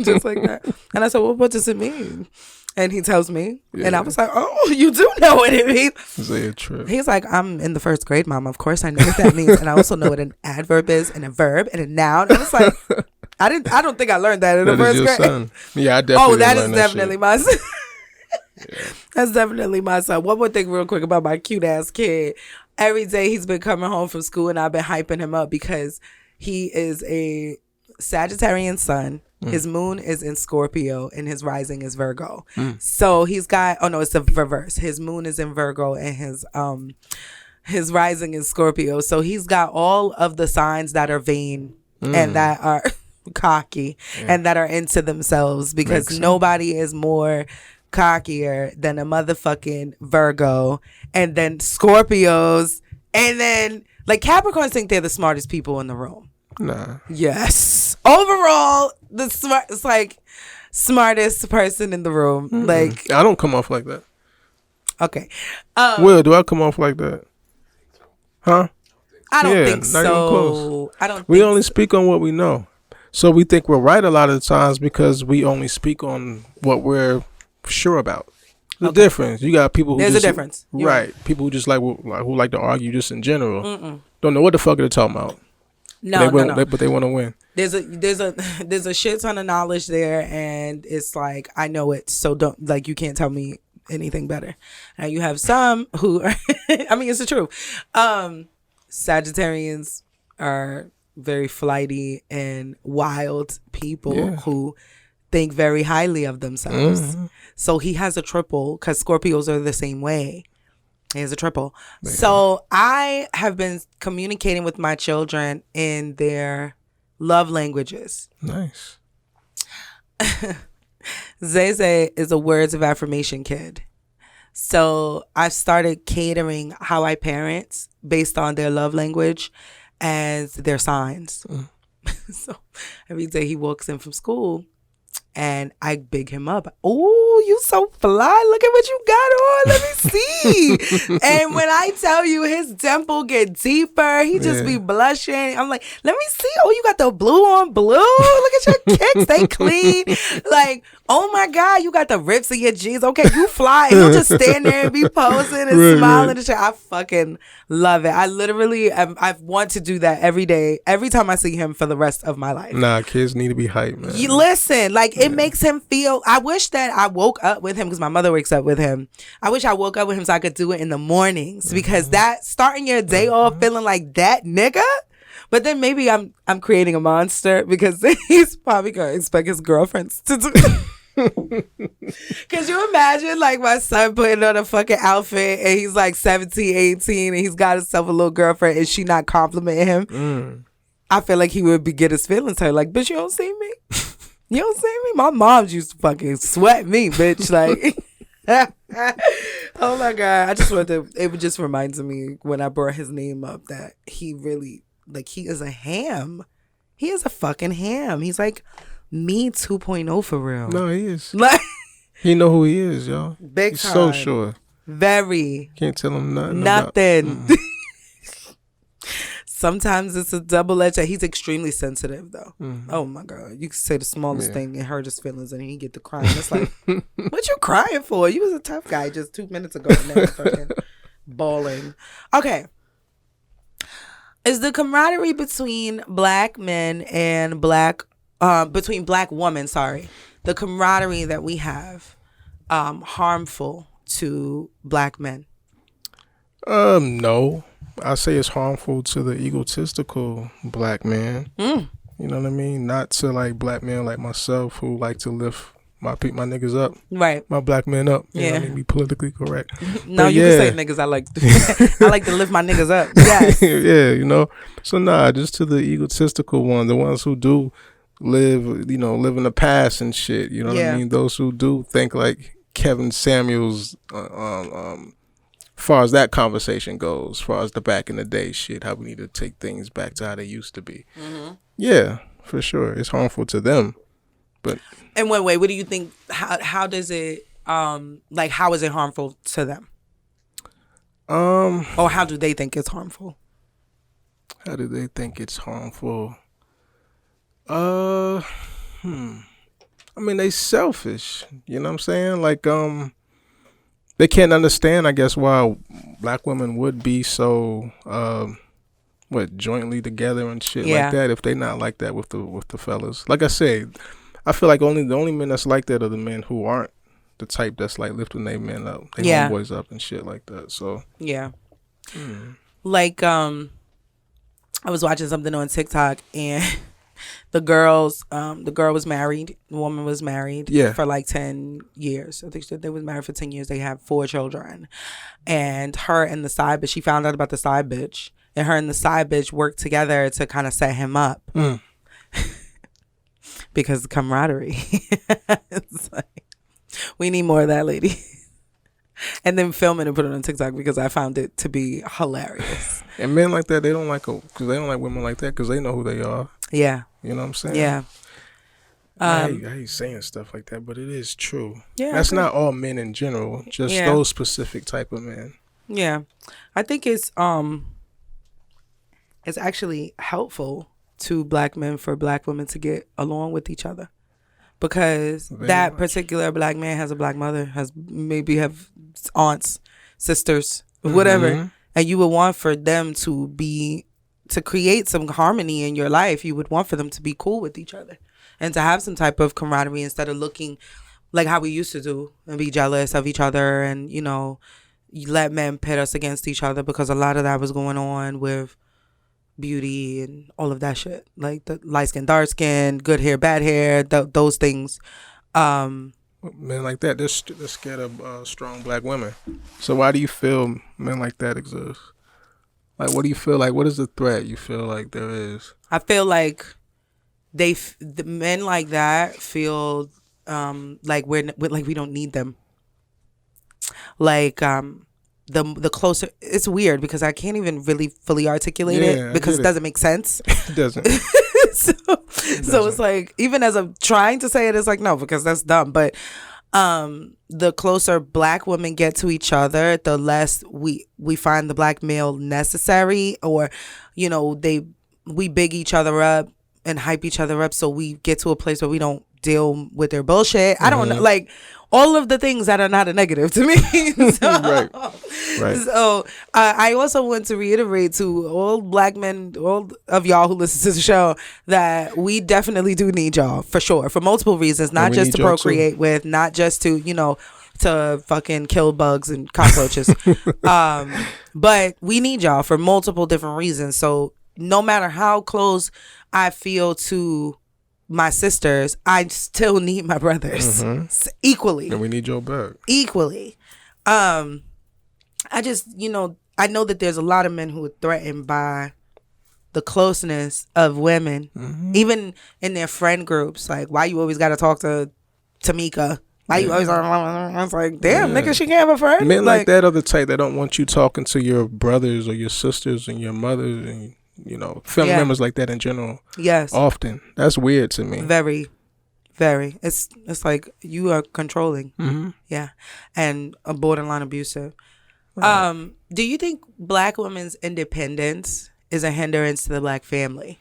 Just like that. And I said, well, what does it mean? And he tells me. Yeah. And I was like, oh, you do know what it means. Say it true. He's like, I'm in the first grade, Mom. Of course I know what that means. And I also know what an adverb is, and a verb, and a noun. And I was like, I don't think I learned that in the first grade. Son. Yeah, I definitely. Oh, that is definitely my son. Yeah. That's definitely my son. One more thing real quick about my cute ass kid. Every day he's been coming home from school, and I've been hyping him up because he is a Sagittarian sun. His moon is in Scorpio and his rising is Virgo. So he's got, oh no, it's the reverse. His moon is in Virgo and his rising is Scorpio. So he's got all of the signs that are vain and that are cocky and that are into themselves, because nobody is more cockier than a motherfucking Virgo, and then Scorpios, and then like Capricorns think they're the smartest people in the room. Nah. Yes. Overall, it's like smartest person in the room. Like, I don't come off like that. Okay. Will, do I come off like that? Huh? I don't think so. Not even close. I don't. We only speak on what we know, so we think we're right a lot of the times because we only speak on what we're sure about. The difference. You got people who there's a difference. You're right. People who just who like to argue just in general. Don't know what the fuck they're talking about. No. But they want to win. There's a shit ton of knowledge there, and it's like, I know it, so don't, like, you can't tell me anything better. Now you have some who are I mean, it's the truth. Sagittarians are very flighty and wild people who think very highly of themselves. So he has a triple, because Scorpios are the same way. He has a triple. Man. So I have been communicating with my children in their love languages. Nice. Zay is a words of affirmation kid. So I've started catering how I parent based on their love language and their signs. So every day he walks in from school and I big him up. Oh, you so fly. Look at what you got on. Let me see. And when I tell you his dimple get deeper, he just be blushing. I'm like, let me see. Oh, you got the blue on blue. Look at your kicks. They clean. Like, oh my God, you got the rips in your jeans. Okay, you fly. And he'll just stand there and be posing and smiling and shit. I fucking love it. I literally, I want to do that every day, every time I see him for the rest of my life. Nah, kids need to be hyped, man. You listen, like it makes him feel. I wish that I woke up with him because my mother wakes up with him. I wish I woke up with him so I could do it in the mornings because that starting your day off feeling like that nigga. But then maybe I'm creating a monster because he's probably gonna expect his girlfriends to do. Could you imagine like my son putting on a fucking outfit and he's like 17, 18 and he's got himself a little girlfriend and she not complimenting him? I feel like he would get his feelings hurt. Like, bitch, you don't see me? You don't see me? My mom's used to fucking sweat me, bitch. Like, oh my God. I just wanted to, it just reminds me when I brought his name up that he really, like, he is a ham. He is a fucking ham. He's like me 2.0 for real. No, he is. Like, he know who he is, yo. Big He's time. so sure. Very. Can't tell him nothing. Nothing. Sometimes it's a double-edged. He's extremely sensitive, though. Oh, my God. You can say the smallest thing and hurt his feelings, and he get to crying. It's like, what you crying for? You was a tough guy just 2 minutes ago, and now you're fucking bawling. Okay. Is the camaraderie between black men and between black women, the camaraderie that we have, harmful to black men? No. I say it's harmful to the egotistical black man. You know what I mean? Not to like black men like myself who like to lift my niggas up. Right. My black men up. You know what I mean? Be politically correct. No, you can say niggas. I like I like to lift my niggas up. Yes. Yeah, you know. So just to the egotistical one, the ones who do live in the past and shit. You know what I mean? Those who do think like Kevin Samuels far as that conversation goes, far as the back in the day shit, how we need to take things back to how they used to be. Yeah, for sure. It's harmful to them. But in what way? What do you think? How does it how is it harmful to them? Or how do they think it's harmful? How do they think it's harmful? I mean, they selfish. You know what I'm saying? Like, they can't understand, I guess, why black women would be so, jointly together and shit like that if they not like that with the fellas. Like I said, I feel like the only men that's like that are the men who aren't the type that's like lifting their men up, their homeboys up and shit like that. So like I was watching something on TikTok and the girl was married. The woman was married for like 10 years. I think they was married for 10 years. They have 4 children. And her and the side bitch, she found out about the side bitch. And her and the side bitch worked together to kind of set him up. Because the camaraderie. It's like, we need more of that, lady. And then film it and put it on TikTok because I found it to be hilarious. And men like that, they don't like women like that because they know who they are. Yeah. You know what I'm saying? Yeah. I hate saying stuff like that, but it is true. Yeah. That's not all men in general, just those specific type of men. Yeah. I think it's actually helpful to black men for black women to get along with each other. Because that particular black man has a black mother, maybe have aunts, sisters, whatever. And you would want for them to create some harmony in your life. You would want for them to be cool with each other and to have some type of camaraderie instead of looking like how we used to do and be jealous of each other and, let men pit us against each other because a lot of that was going on with beauty and all of that shit, like the light skin, dark skin, good hair, bad hair, those things. Men like that, they're scared of strong black women. So why do you feel men like that exist? Like, what do you feel like? What is the threat you feel like there is? I feel like the men like that feel like we don't need them. Like the closer, it's weird because I can't even really fully articulate it because it doesn't make sense. It doesn't. So it's like, even as I'm trying to say it, it's like, no, because that's dumb. But the closer black women get to each other, the less we find the black male necessary, or we big each other up and hype each other up, so we get to a place where we don't deal with their bullshit. I don't know, like all of the things that are not a negative to me. So, right. So I also want to reiterate to all black men, all of y'all who listen to the show, that we definitely do need y'all for sure, for multiple reasons, not just to procreate with, not just to to fucking kill bugs and cockroaches, but we need y'all for multiple different reasons. So no matter how close I feel to my sisters, I still need my brothers equally, and we need your back equally. I just I know that there's a lot of men who are threatened by the closeness of women, even in their friend groups. Like, why you always got to talk to Tamika? Why you always? I was like, damn, nigga, she can't have a friend. Men like that are the type that don't want you talking to your brothers or your sisters and your mothers and family members like that in general. Yes. Often. That's weird to me. Very, very. It's like you are controlling. Yeah. And a borderline abusive. Right. Do you think black women's independence is a hindrance to the black family?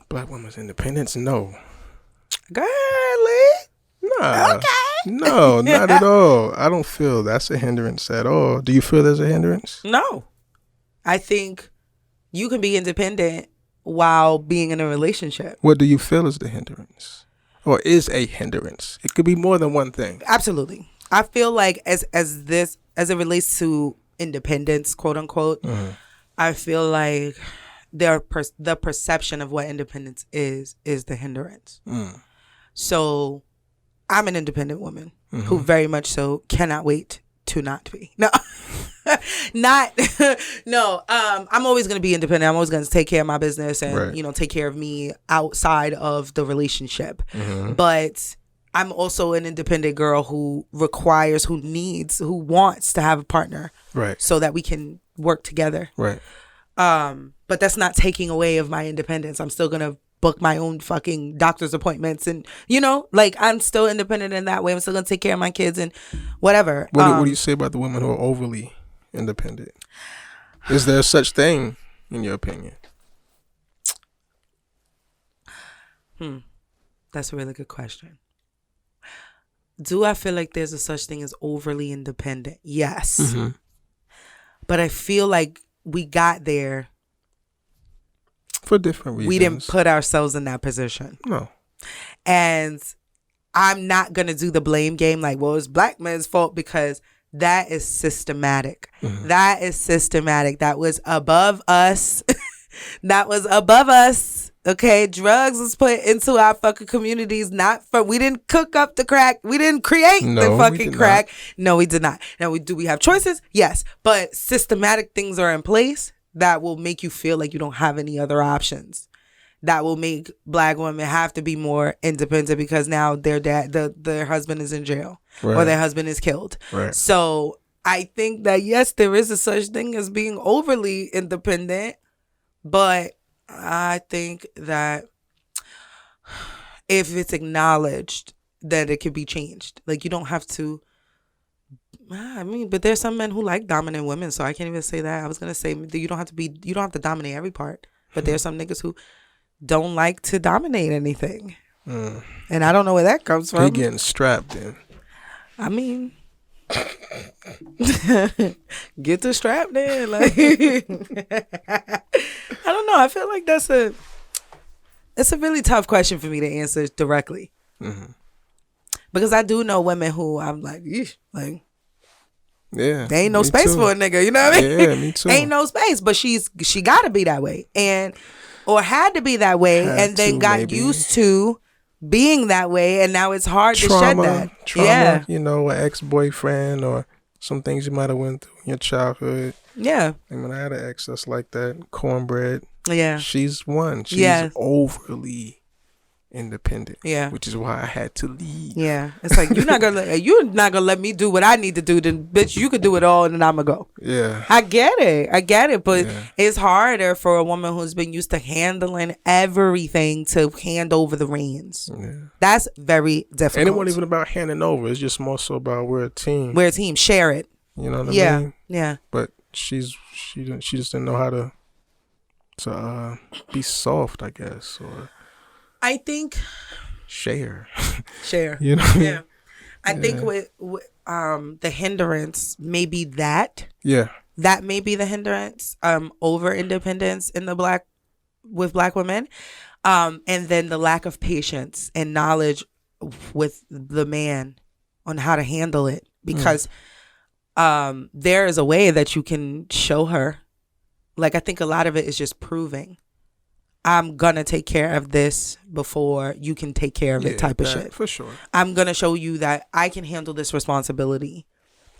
Black women's independence? No. Girly? Nah. Okay. No, not at all. I don't feel that's a hindrance at all. Do you feel there's a hindrance? No. I think you can be independent while being in a relationship. What do you feel is the hindrance? Or is a hindrance? It could be more than one thing. Absolutely. I feel like as it relates to independence, quote unquote, I feel like the perception of what independence is the hindrance. So I'm an independent woman who very much so cannot wait to not be. No. I'm always going to be independent. I'm always going to take care of my business and take care of me outside of the relationship. But I'm also an independent girl who requires, who wants to have a partner, so that we can work together. But that's not taking away of my independence. I'm still going to book my own fucking doctor's appointments, and I'm still independent in that way. I'm still going to take care of my kids and whatever. What do you say about the women who are overly independent? Is there such thing in your opinion? That's a really good question. Do I feel like there's a such thing as overly independent? Yes. But I feel like we got there for different reasons. We didn't put ourselves in that position. No. And I'm not going to do the blame game like, well, it's black men's fault, because that is systematic. That is systematic. That was above us. That was above us. Okay, drugs was put into our fucking communities. We didn't cook up the crack. We didn't create the fucking crack. No, we did not. Now, do we have choices? Yes, but systematic things are in place that will make you feel like you don't have any other options. That will make black women have to be more independent because now their husband is in jail or their husband is killed. So I think that yes, there is a such thing as being overly independent, but I think that if it's acknowledged, that it could be changed. Like, you don't have to. But there's some men who like dominant women, so I can't even say that. I was gonna say you don't have to dominate every part, but there's some niggas who don't like to dominate anything, and I don't know where that comes from. They getting strapped in. I mean, get the strap in. Like, I don't know. I feel like it's a really tough question for me to answer directly, because I do know women who I'm like, eesh, like. Yeah, there ain't no space for a nigga, you know what I mean? Yeah, me too. Ain't no space, but she got to be that way, or had to be that way, and then got used to being that way, and now it's hard to shed that. Trauma, an ex-boyfriend or some things you might have went through in your childhood. Yeah. And when I had an ex that's like that, cornbread. Yeah. She's one. She's overly independent. Yeah. Which is why I had to leave. Yeah. It's like you're not gonna let me do what I need to do. Then bitch, you could do it all and then I'ma go. Yeah. I get it. But it's harder for a woman who's been used to handling everything to hand over the reins. Yeah. That's very difficult. And it wasn't even about handing over. It's just more so about we're a team. Share it. You know what I mean? Yeah. But she just didn't know how to be soft, I guess, or I think share. You know what I mean? Yeah. I think with the hindrance maybe that. Yeah. That may be the hindrance over independence with black women. And then the lack of patience and knowledge with the man on how to handle it, because there is a way that you can show her. Like, I think a lot of it is just proving I'm gonna take care of this before you can take care of it type of shit. For sure. I'm gonna show you that I can handle this responsibility.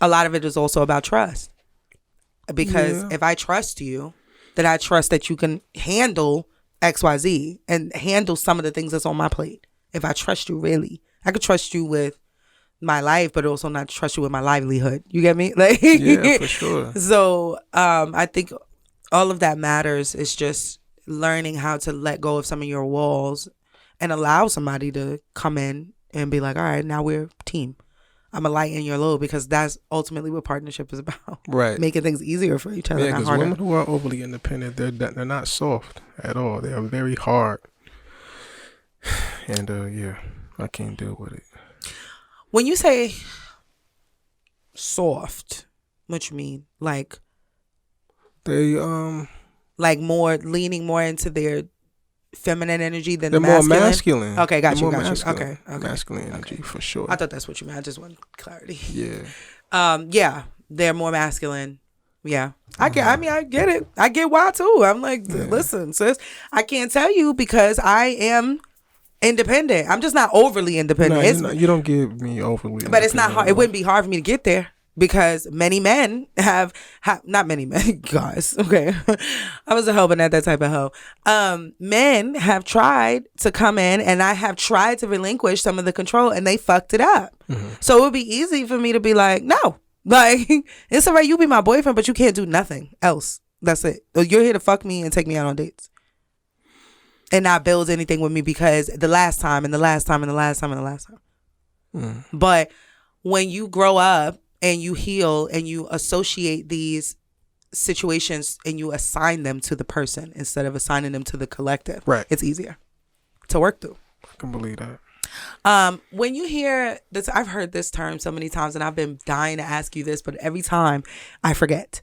A lot of it is also about trust. Because if I trust you, then I trust that you can handle XYZ and handle some of the things that's on my plate. If I trust you, really, I could trust you with my life, but also not trust you with my livelihood. You get me? Like, yeah, for sure. So I think all of that matters. Is just learning how to let go of some of your walls and allow somebody to come in and be like, all right, now we're a team. I'm a lighten your load, because that's ultimately what partnership is about. Right. Making things easier for each other. Yeah, because women who are overly independent, they're not soft at all. They are very hard. And I can't deal with it. When you say soft, what you mean? Like they like more leaning more into their feminine energy than they're masculine? more masculine. Okay, got you. Okay. Masculine energy for sure. I thought that's what you meant. I just wanted clarity. Yeah. They're more masculine. Yeah. I get it. I get why too. I'm like, listen, sis, I can't tell you because I am independent. I'm just not overly independent. No, you don't give me overly. But it's not hard. It wouldn't be hard for me to get there. Because many men have not many men, guys. Okay, I was a hoe, but not that type of hoe. Men have tried to come in, and I have tried to relinquish some of the control, and they fucked it up. Mm-hmm. So it would be easy for me to be like, no, like it's alright. You be my boyfriend, but you can't do nothing else. That's it. You're here to fuck me and take me out on dates, and not build anything with me because the last time. But when you grow up and you heal and you associate these situations and you assign them to the person instead of assigning them to the collective, right? It's easier to work through. I can believe that. When you hear this, I've heard this term so many times and I've been dying to ask you this, but every time I forget.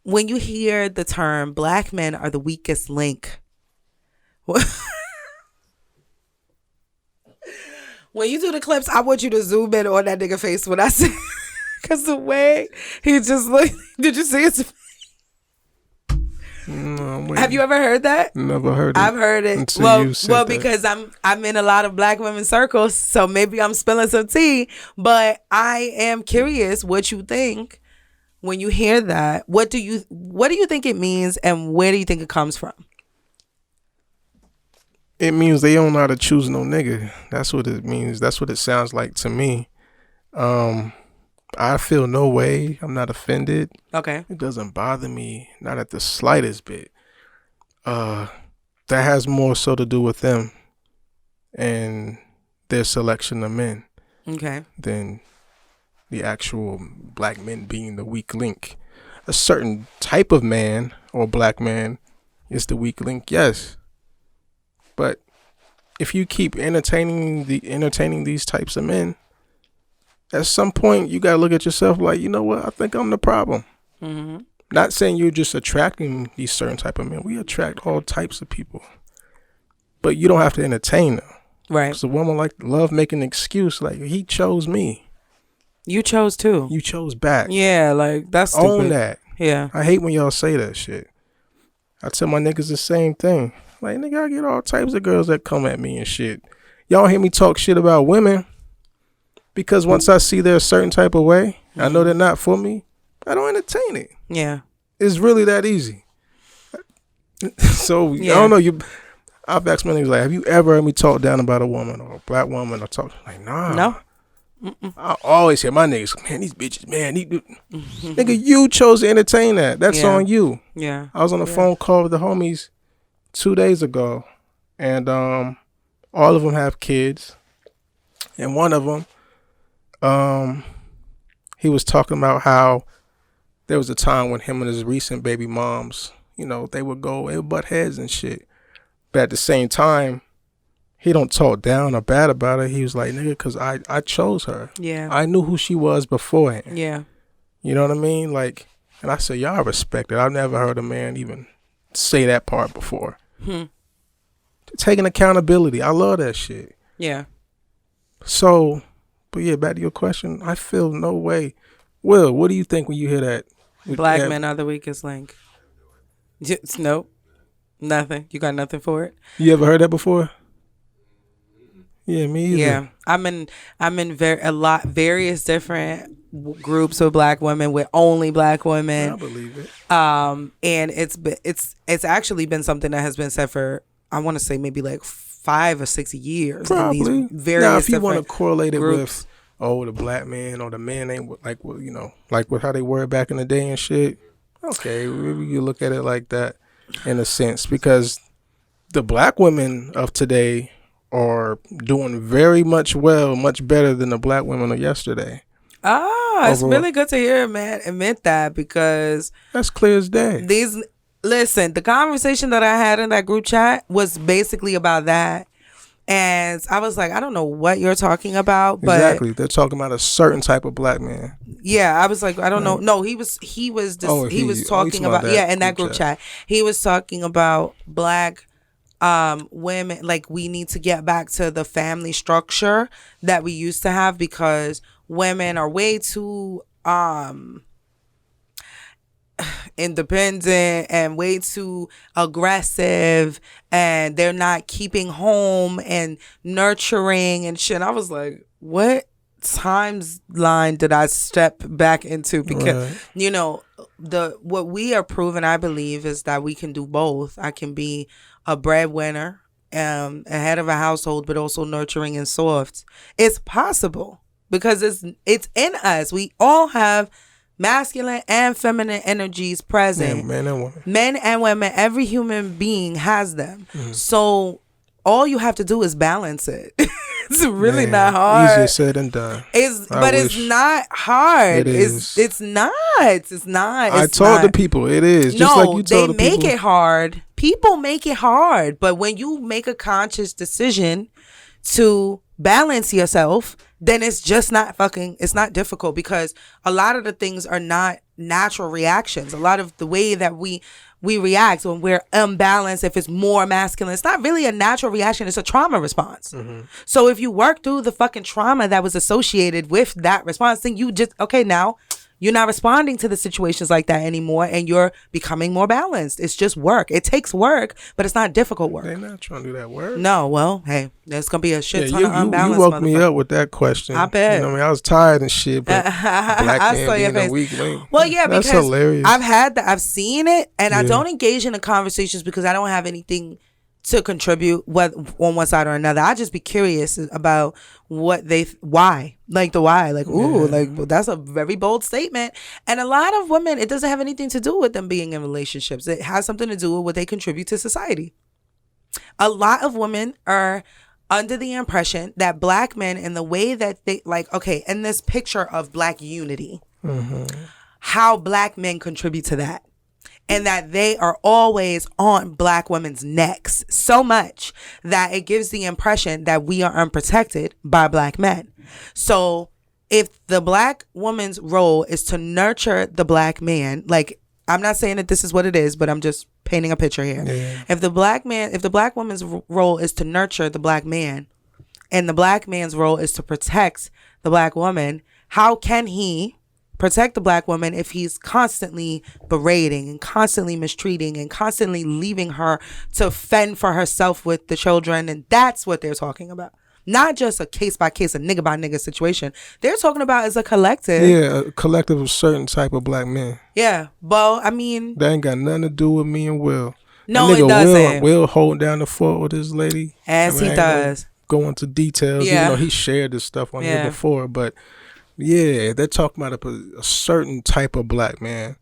When you hear the term black men are the weakest link, when you do the clips, I want you to zoom in on that nigga face when I say, because the way he just looked, did you see his? No, have you ever heard that? Never heard it. I've heard it. Well, because I'm in a lot of black women circles, so maybe I'm spilling some tea. But I am curious what you think when you hear that. What do you think it means, and where do you think it comes from? It means they don't know how to choose no nigga. That's what it means. That's what it sounds like to me. I feel no way. I'm not offended. Okay. It doesn't bother me, not at the slightest bit. That has more so to do with them and their selection of men. Okay. Than the actual black men being the weak link. A certain type of man or black man is the weak link, yes. But if you keep entertaining these types of men, at some point, you got to look at yourself like, you know what? I think I'm the problem. Mm-hmm. Not saying you're just attracting these certain type of men. We attract all types of people. But you don't have to entertain them. Right. So a woman love making an excuse like, he chose me. You chose too. You chose back. Yeah, like, that's stupid. Own that. Yeah. I hate when y'all say that shit. I tell my niggas the same thing. Like, nigga, I get all types of girls that come at me and shit. Y'all hear me talk shit about women. Because once I see they're a certain type of way, I know they're not for me, I don't entertain it. Yeah. It's really that easy. So, yeah. I don't know. I've asked many niggas like, have you ever heard me talk down about a woman or a black woman or talk like, nah. No. I always hear my niggas, man, these bitches, man, nigga, you chose to entertain that. That's on you. Yeah. I was on a phone call with the homies 2 days ago, and all of them have kids, and one of them, he was talking about how there was a time when him and his recent baby moms, you know, they would butt heads and shit, but at the same time, he don't talk down or bad about her. He was like, nigga, because I chose her. Yeah. I knew who she was beforehand. Yeah. You know what I mean? Like, and I said, y'all respect it. I've never heard a man even say that part before. Taking accountability. I love that shit. Yeah. So, but yeah, back to your question. I feel no way. Will, what do you think when you hear that? Black men are the weakest link. Nope. Nothing. You got nothing for it? You ever heard that before? Yeah, me either. Yeah, I'm in various different groups of black women with only black women. I believe it. And it's actually been something that has been said for, I want to say maybe like 5 or 6 years. Probably. In these various now, if you want to correlate groups. it with, the black man or the man ain't like, you know, like with how they were back in the day and shit. Okay, maybe you look at it like that in a sense, because the black women of today are doing very much better than the black women of yesterday. It's really good to hear a man admit that, because that's clear as day. Listen, the conversation that I had in that group chat was basically about that. And I was like, I don't know what you're talking about, but exactly, they're talking about a certain type of black man. Yeah, I was like, I don't know. No, he was talking about in that group chat. He was talking about black women, like, we need to get back to the family structure that we used to have, because women are way too independent and way too aggressive, and they're not keeping home and nurturing and shit. And I was like, what timeline did I step back into? Because you know, what we are proving, I believe, is that we can do both. I can be a breadwinner, head of a household, but also nurturing and soft. It's possible, because it's in us. We all have masculine and feminine energies present. Men and women. Men and women. Every human being has them. So all you have to do is balance it. It's really not hard. Easier said than done. It's not hard. It is. It's not. I told the people it is. Just like you told the people. They make it hard. People make it hard. But when you make a conscious decision to balance yourself, then it's just not it's not difficult, because a lot of the things are not natural reactions. A lot of the way that we react when we're unbalanced, if it's more masculine, it's not really a natural reaction. It's a trauma response. So if you work through the fucking trauma that was associated with that response, then you just, now you're not responding to the situations like that anymore, and you're becoming more balanced. It's just work. It takes work, but it's not difficult work. They're not trying to do that work. No, well, hey, there's gonna be a shit ton of unbalanced. You woke me up with that question. I bet. You know what I mean? I was tired and shit, but black man being a weak link. Well, yeah, that's because hilarious. I've had that. I've seen it, and I don't engage in the conversations because I don't have anything to contribute, whether on one side or another. I just be curious about why, well, that's a very bold statement. And a lot of women, it doesn't have anything to do with them being in relationships. It has something to do with what they contribute to society. A lot of women are under the impression that black men, in the way that they in this picture of black unity, how black men contribute to that. And that they are always on black women's necks so much that it gives the impression that we are unprotected by black men. So if the black woman's role is to nurture the black man, like, I'm not saying that this is what it is, but I'm just painting a picture here. Yeah. If the black woman's role is to nurture the black man, and the black man's role is to protect the black woman, how can he protect the black woman if he's constantly berating and constantly mistreating and constantly leaving her to fend for herself with the children? And that's what they're talking about. Not just a case by case, a nigga by nigga situation. They're talking about as a collective. Yeah, a collective of certain type of black men. Yeah. Well, I mean, that ain't got nothing to do with me and Will. No, that nigga it doesn't. Will holding down the fort with his lady. As he does. Go into details, Yeah. even though he shared this stuff on here before. But yeah, they're talking about a certain type of black man.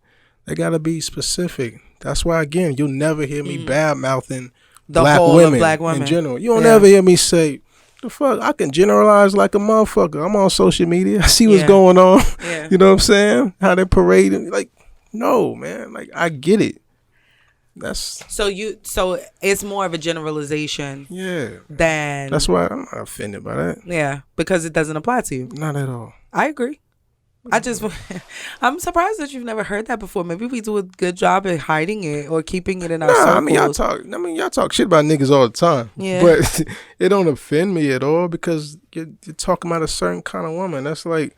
They gotta be specific. That's why, again, you'll never hear me bad mouthing black women in general. You don't ever hear me say, the fuck, I can generalize like a motherfucker. I'm on social media. I see what's going on. Yeah. You know what I'm saying? How they're parading. Like, no, man. Like, I get it. That's so it's more of a generalization. Yeah. Than that's why I'm not offended by that. Yeah, because it doesn't apply to you. Not at all. I agree. I'm surprised that you've never heard that before. Maybe we do a good job at hiding it or keeping it in our circles. I mean, y'all talk shit about niggas all the time. Yeah. But it don't offend me at all because you're talking about a certain kind of woman. That's like,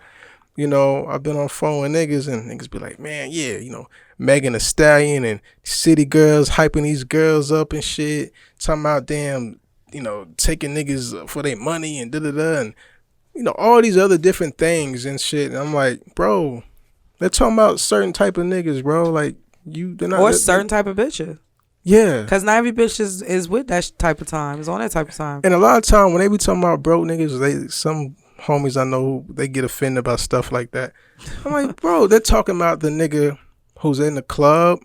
you know, I've been on phone with niggas and niggas be like, man, yeah, you know, Megan Thee Stallion and city girls hyping these girls up and shit. Talking about damn, you know, taking niggas for their money and da-da-da and, you know, all these other different things and shit. And I'm like, bro, they're talking about certain type of niggas, bro. Like, they're not. Or certain type of bitches. Yeah. Because not every bitch is with that type of time. Is on that type of time. And a lot of time when they be talking about broke niggas, some homies I know, they get offended about stuff like that. I'm like, bro, they're talking about the nigga who's in the club,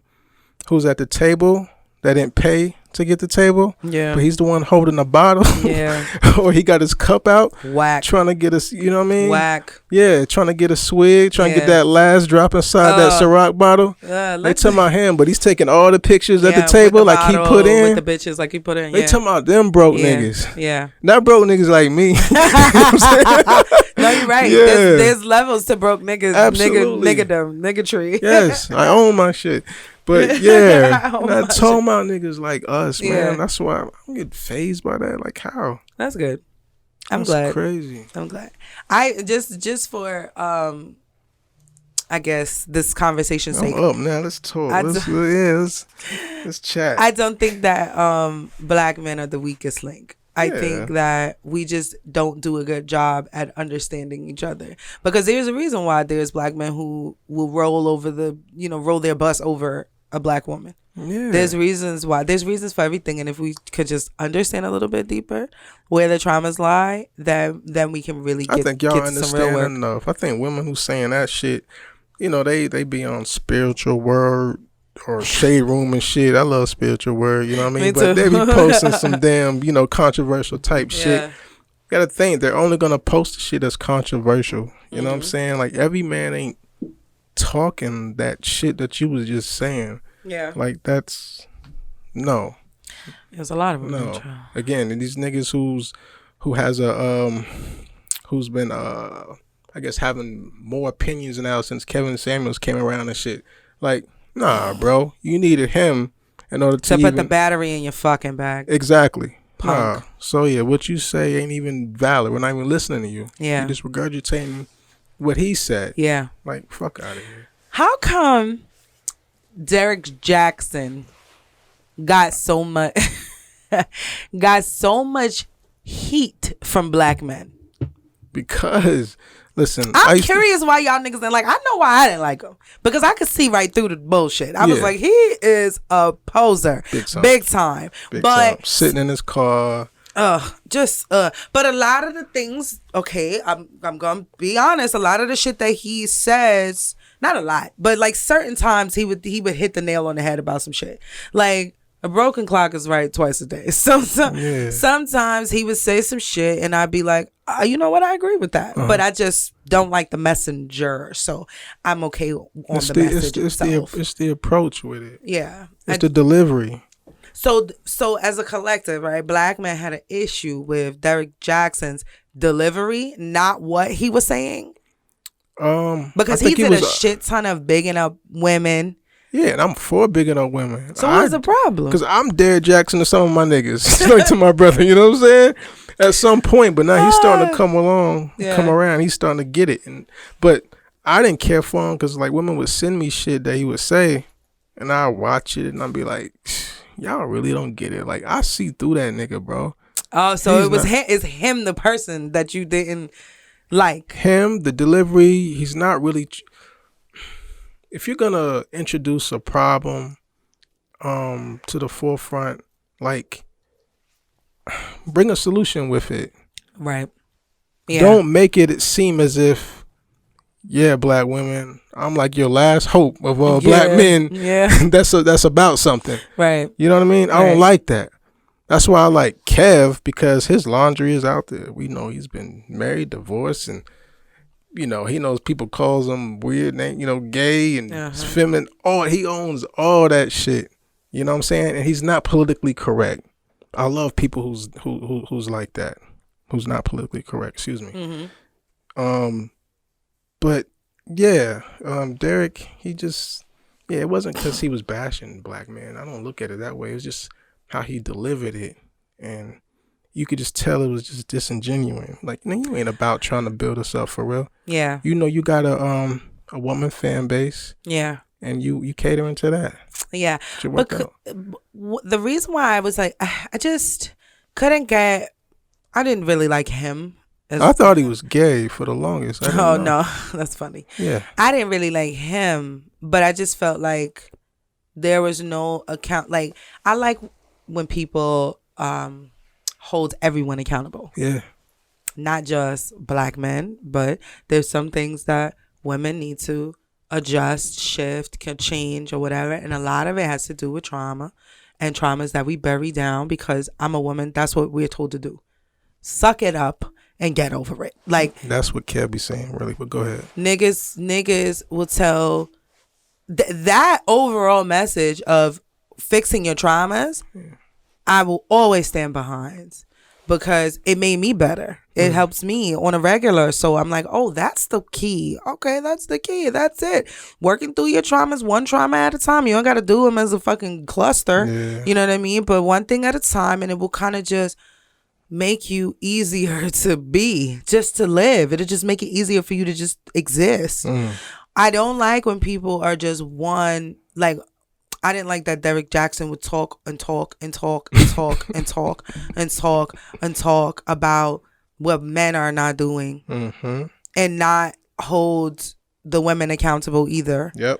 who's at the table, that didn't pay to get the table. Yeah. But he's the one holding the bottle. Yeah. Or he got his cup out. Whack. Trying to get us, you know what I mean? Whack. Yeah, trying to get a swig, trying to get that last drop inside that Ciroc bottle. They talking about him, but he's taking all the pictures at the table like he put in. With the bitches like he put in. They talking about them broke niggas. Yeah. Not broke niggas like me. You know what I'm saying? No, you're right. Yeah. There's levels to broke niggas. Absolutely. Niggatry. Yes, I own my shit. But yeah, not talking about niggas like us, man. Yeah. That's why I get fazed by that. Like, how? That's good. I'm That's glad. Crazy. I'm glad. I just for I guess this conversation's sake. I'm up now. Let's talk. Let's chat. I don't think that black men are the weakest link. I think that we just don't do a good job at understanding each other, because there's a reason why there's black men who will roll their bus over a black woman. Yeah. There's reasons why. There's reasons for everything, and if we could just understand a little bit deeper where the traumas lie, then we can really get. I think y'all get to some real work. understand enough. I think women who saying that shit, you know, they be on spiritual word or shade room and shit. I love spiritual word, you know what I mean? Me But too. they be posting some damn, you know, controversial type shit. Gotta think they're only gonna post the shit that's controversial. You know what I'm saying? Like, every man ain't talking that shit that you was just saying. Yeah. Like, that's no. There's a lot of them. No. Again, and these niggas who's been I guess having more opinions now since Kevin Samuels came around and shit. Like, nah, bro. You needed him in order to put the battery in your fucking bag. Exactly. Punk. Nah. So yeah, what you say ain't even valid. We're not even listening to you. Yeah. You're just regurgitating what he said. Yeah. Like, fuck out of here. How come Derek Jackson got so much heat from black men? Because listen, I'm curious why y'all niggas didn't like. I know why I didn't like him, because I could see right through the bullshit. I was like, he is a poser, big time. But sitting in his car. But a lot of the things, okay, I'm gonna be honest. A lot of the shit that he says, not a lot, but like certain times he would hit the nail on the head about some shit. Like, a broken clock is right twice a day. Sometimes he would say some shit and I'd be like, you know what? I agree with that. But I just don't like the messenger. So I'm okay on the message itself. It's the approach with it. Yeah. It's the delivery. So as a collective, right, black men had an issue with Derek Jackson's delivery, not what he was saying. Because he did a shit ton of bigging up women. Yeah, and I'm for bigging up women. So what's the problem? Because I'm Derek Jackson to some of my niggas, like to my brother. You know what I'm saying? At some point, but now he's starting to come around. He's starting to get it. But I didn't care for him because like women would send me shit that he would say, and I watch it and I'd be like, y'all really don't get it. Like, I see through that nigga, bro. Oh, so it's him, the person that you didn't like. Him, the delivery. He's not really. If you're gonna introduce a problem, to the forefront, like bring a solution with it. Right. Yeah. Don't make it seem as if, yeah, black women, I'm like your last hope of all black men. Yeah. that's about something. Right. You know what I mean? I don't like that. That's why I like Kev, because his laundry is out there. We know he's been married, divorced, and he knows people calls him weird name, gay and feminine. He owns all that shit. You know what I'm saying? And he's not politically correct. I love people who's like that, who's not politically correct. Excuse me. Mm-hmm. But yeah, Derek, it wasn't because he was bashing black men. I don't look at it that way. It was just how he delivered it, and you could just tell it was just disingenuous. Like, you ain't about trying to build us up for real. Yeah. You got a woman fan base. Yeah. And you catering to that. Yeah. But the reason why I was like, I just couldn't get. I didn't really like him. I thought he was gay for the longest. Oh no, that's funny. Yeah. I didn't really like him, but I just felt like there was no account. Like, I like when people hold everyone accountable. Yeah. Not just black men, but there's some things that women need to adjust, shift, can change or whatever. And a lot of it has to do with trauma and traumas that we bury down because I'm a woman. That's what we're told to do. Suck it up and get over it. Like, that's what Kev be saying, really. But go ahead. Niggas will tell that overall message of fixing your traumas. Yeah. I will always stand behind because it made me better. It helps me on a regular. So I'm like, oh, that's the key. Okay, that's the key. That's it. Working through your traumas, one trauma at a time. You don't got to do them as a fucking cluster. Yeah. You know what I mean? But one thing at a time, and it will kind of just make you easier to be, just to live. It'll just make it easier for you to just exist. I don't like when people are just one, like, I didn't like that Derek Jackson would talk and talk and talk and talk and talk and talk and talk about what men are not doing and not hold the women accountable either. Yep.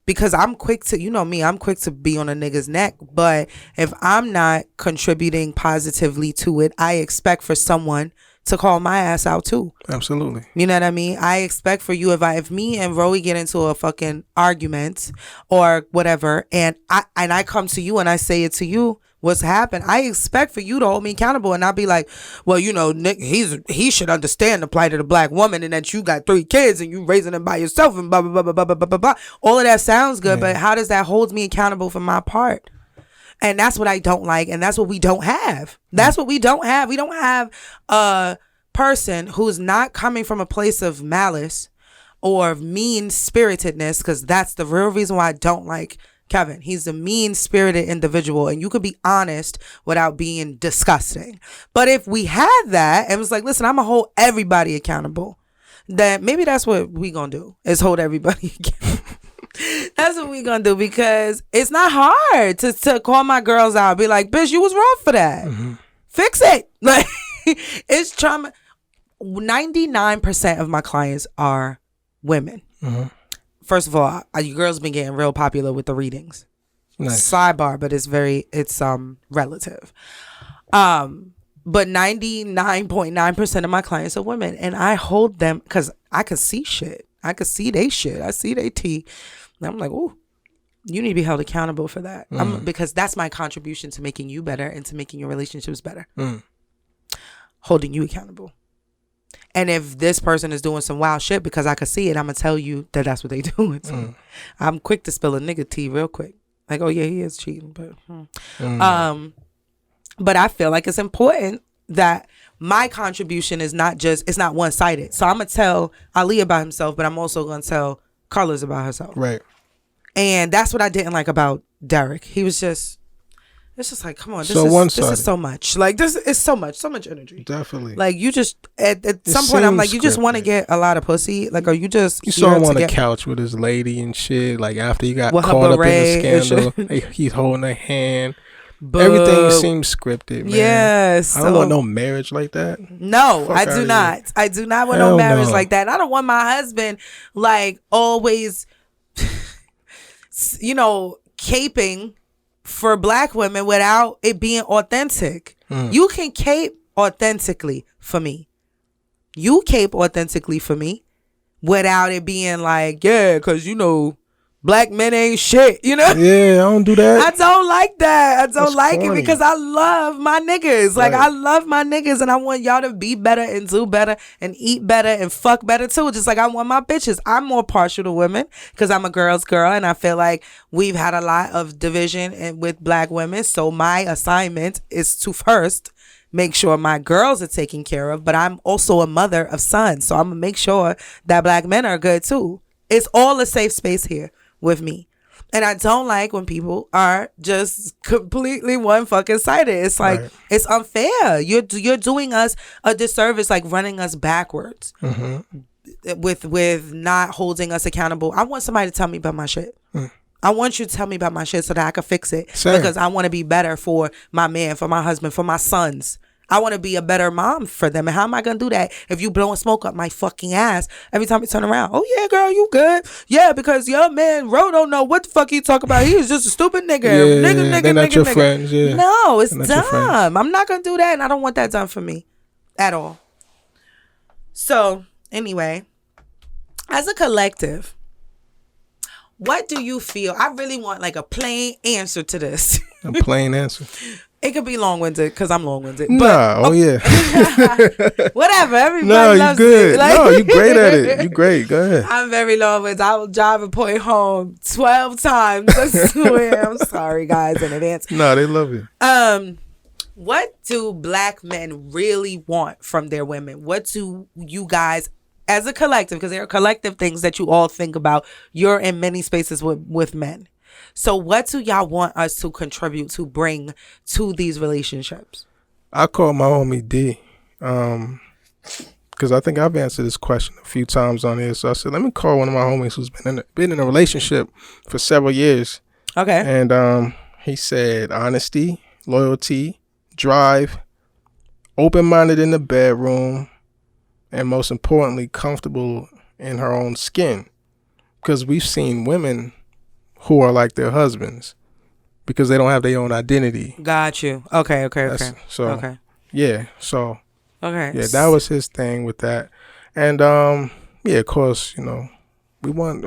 Because I'm quick to, me, I'm quick to be on a nigga's neck. But if I'm not contributing positively to it, I expect for someone to call my ass out too. Absolutely. You know what I mean? I expect for you, if me and Roey get into a fucking argument or whatever, and I come to you and I say it to you, what's happened, I expect for you to hold me accountable and not be like, well, Nick, he should understand the plight of the black woman and that you got 3 kids and you raising them by yourself and blah, blah, blah, blah, blah, blah, blah, blah. All of that sounds good, but how does that hold me accountable for my part? And that's what I don't like. And that's what we don't have. That's what we don't have. We don't have a person who's not coming from a place of malice or mean-spiritedness, because that's the real reason why I don't like Kevin. He's a mean-spirited individual, and you could be honest without being disgusting. But if we had that and was like, listen, I'm going to hold everybody accountable, then maybe that's what we going to do, is hold everybody accountable. That's what we gonna do, because it's not hard to call my girls out, be like, bitch, you was wrong for that. Fix it. Like, it's trauma. 99% of my clients are women. First of all, you girls been getting real popular with the readings. Nice. Sidebar, but it's relative. But 99.9% of my clients are women, and I hold them because I can see shit. I can see they shit. I see they tea. And I'm like, oh, you need to be held accountable for that. Because that's my contribution to making you better and to making your relationships better. Holding you accountable. And if this person is doing some wild shit because I can see it, I'm going to tell you that that's what they doing. So I'm quick to spill a nigga tea real quick. Like, oh yeah, he is cheating. But I feel like it's important that my contribution is it's not one-sided. So I'm going to tell Ali about himself, but I'm also going to tell Carlos about herself. Right. And that's what I didn't like about Derek. He was it's just like, come on, this is so much. Like, this is so much energy. Definitely. Like, you just, at some point, I'm like, you just want to get a lot a like, or you just. You saw him on the couch with his lady and shit. Like, after he got caught up in the scandal, he's holding her hand. But everything seems scripted, man. Yes. I don't want no marriage like that. No, I do not. I do not want no marriage like that. I don't want my husband, like, always, caping for black women without it being authentic. You can cape authentically for me. You cape authentically for me without it being like, yeah, because, you know, black men ain't shit, you know? Yeah, I don't do that. I don't like that. I don't That's like corny. it because I love my niggas. Like, Right. I love my niggas and I want y'all to be better and do better and eat better and fuck better too. Just like I want my bitches. I'm more partial to women because I'm a girl's girl and I feel like we've had a lot of division with black women. So my assignment is to first make sure my girls are taken care of, but I'm also a mother of sons. So I'm going to make sure that black men are good too. It's all a safe space here with me. And I don't like when people are just completely one fucking sided. It's like, Right. It's unfair. You're doing us a disservice, like running us backwards with not holding us accountable. I want somebody to tell me about my shit. I want you to tell me about my shit so that I can fix it. Same. Because I want to be better for my man, for my husband, for my sons. I want to be a better mom for them. And how am I going to do that if you blowing smoke up my fucking ass every time you turn around? Oh, yeah, girl, you good? Yeah, because your man, Ro, don't know what the fuck he talk about. He was just a stupid nigga. Yeah, Nigga, they're not nigga, your nigga. friends, yeah. No, it's They're not your friends. dumb. I'm not going to do that, and I don't want that done for me at all. So, anyway, as a collective, what do you feel? I really want like a plain answer to this. A plain answer. It could be long-winded because I'm long-winded. Nah, yeah. Whatever. Everybody No, you loves good. it. Like, No, you great at it. You great. Go ahead. I'm very long-winded. I will drive a point home 12 times. I swear. I'm sorry, guys, in advance. No, they love you. What do black men really want from their women? What do you guys, as a collective, because there are collective things that you all think about. You're in many spaces with men. So what do y'all want us to contribute, to bring to these relationships? I call my homie D, because I think I've answered this question a few times on here. So I said, let me call one of my homies who's been in a relationship for several years. Okay. And he said honesty, loyalty, drive, open-minded in the bedroom, and most importantly, comfortable in her own skin. Because we've seen women who are like their husbands because they don't have their own identity. Got you. Okay. So, okay. yeah. So, Okay. yeah, that was his thing with that. And, yeah, of course, you know, we want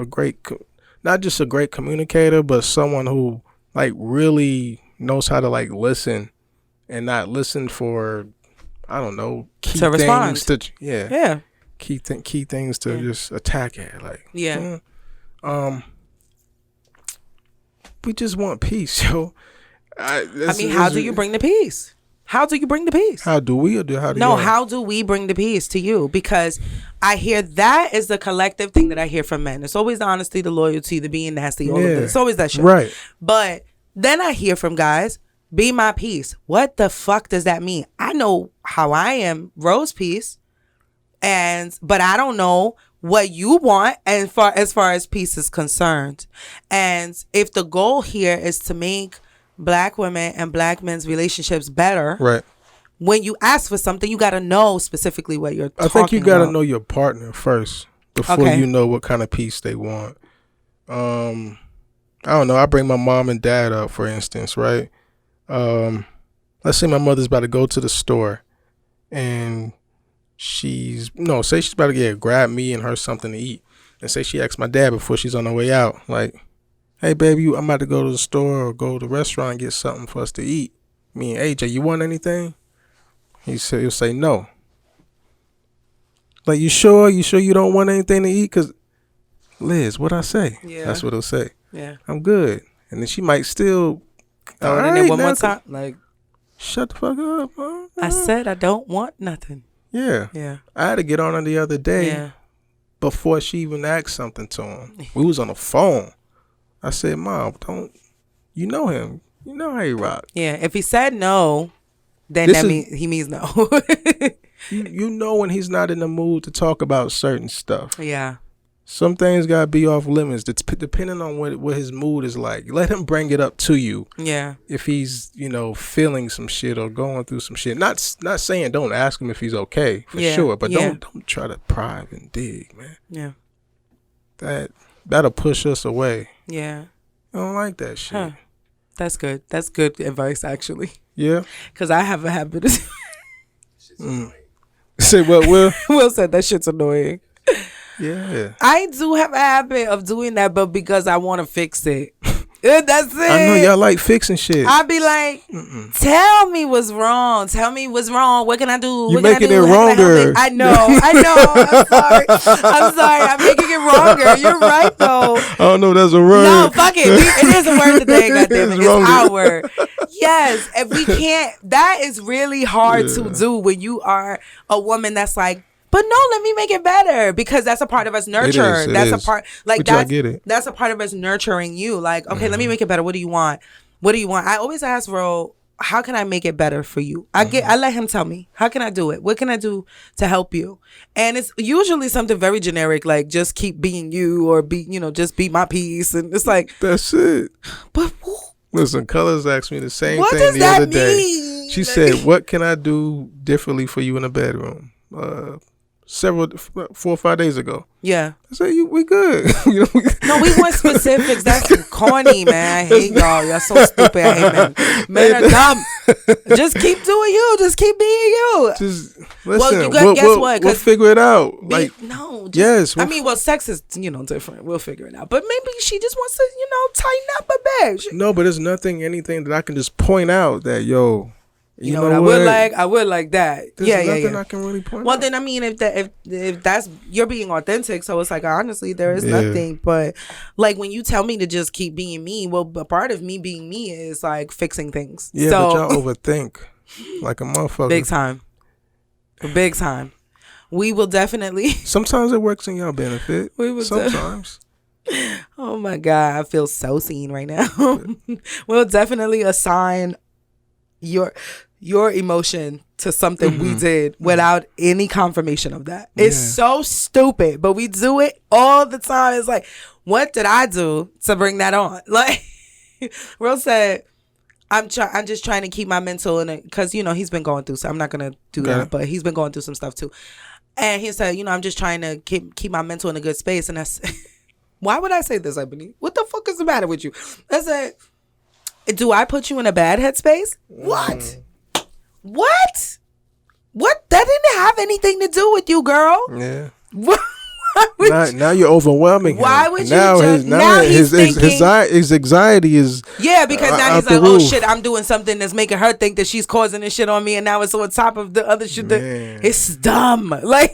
not just a great communicator, but someone who, like, really knows how to, like, listen and not listen for, I don't know, key to respond. things to, Yeah. key things to just attack at. Like, Yeah. we just want peace, yo. How do you bring the peace? How do you bring the peace? How do we, or how do No, y'all? how do we bring the peace to you? Because I hear that is the collective thing that I hear from men. It's always the honesty, the loyalty, the being nasty, all of this. It's always that shit. Right. But then I hear from guys, be my peace. What the fuck does that mean? I know how I am, Rose peace, but I don't know what you want and as far as peace is concerned. And if the goal here is to make black women and black men's relationships better, Right. when you ask for something, you got to know specifically what you're talking about. I think you got to know your partner first before you know what kind of peace they want. I don't know. I bring my mom and dad up, for instance, right? Let's say my mother's about to go to the store and say she's about to grab me and her something to eat. And say she asks my dad before she's on her way out, like, hey, baby, I'm about to go to the store or go to the restaurant and get something for us to eat. Me and AJ, you want anything? He'll say no. Like, you sure you don't want anything to eat? Because, Liz, what'd I say? Yeah. That's what he'll say. Yeah. I'm good. And then she might still Throw it in there one more time. Like, shut the fuck up. I said I don't want nothing. Yeah. Yeah. I had to get on her the other day before she even asked something to him. We was on the phone. I said, Mom, you know him. You know how he rock. Yeah. If he said no, then he means no. You know when he's not in the mood to talk about certain stuff. Yeah. Some things gotta be off limits. Depending on what his mood is like. Let him bring it up to you. Yeah. If he's, feeling some shit or going through some shit. Not saying don't ask him if he's okay, for sure. But don't try to pry and dig, man. Yeah. That'll push us away. Yeah. I don't like that shit. Huh. That's good. That's good advice, actually. Yeah. Because I have a habit of... Say what, Will? Will said that shit's annoying. Yeah. I do have a habit of doing that, but because I want to fix it. That's it. I know y'all like fixing shit. I be like, tell me what's wrong. Tell me what's wrong. What can I do? You're what can making I do? it wronger. I know. I'm sorry. I'm making it wronger. You're right, though. I don't know if that's a word. No, fuck it. It is a word today, goddammit. It's wronger. our word. Yes. If we can't, that is really hard to do when you are a woman that's like, but no, let me make it better, because that's a part of us nurture. It That's is. a part, like, But I get it. that's a part of us nurturing you. Like, okay, let me make it better. What do you want? What do you want? I always ask Ro, how can I make it better for you? I let him tell me, how can I do it? What can I do to help you? And it's usually something very generic, like just keep being you, or just be my peace. And it's like, That's it. but Listen, Colors asked me the same what thing does the that other day. mean? She said, "What can I do differently for you in the bedroom?" 4 or 5 days ago. Yeah. I said, "We good." No, we want specifics. That's corny, man. I hate y'all. Y'all so stupid. I hate men. Men are dumb. Just keep doing you. Just keep being you. Just listen. Guess what? We'll figure it out. Yes. Sex is different. We'll figure it out. But maybe she just wants to tighten up a bit. No, but there's anything that I can just point out that You know what? I would like that. There's nothing I can really point out. Then I mean, if that's you're being authentic, so it's like honestly there is nothing. But like when you tell me to just keep being me, well, a part of me being me is like fixing things. Yeah, so, but y'all overthink like a motherfucker. Big time. We will definitely. Sometimes it works in your benefit. Sometimes. Oh my God, I feel so seen right now. We'll definitely assign your emotion to something we did without any confirmation of that. It's so stupid, but we do it all the time. It's like, what did I do to bring that on? Like, Will said, I'm just trying to keep my mental in it, because he's been going through, so I'm not gonna do that, but he's been going through some stuff too. And he said, I'm just trying to keep my mental in a good space. And I said, why would I say this, Ebony? What the fuck is the matter with you? I said, do I put you in a bad headspace? What? What? That didn't have anything to do with you, girl. Yeah. Now you're overwhelming him. Why would you his anxiety is because now he's like, oh shit, I'm doing something that's making her think that she's causing this shit on me, and now it's on top of the other shit. It's dumb. Like,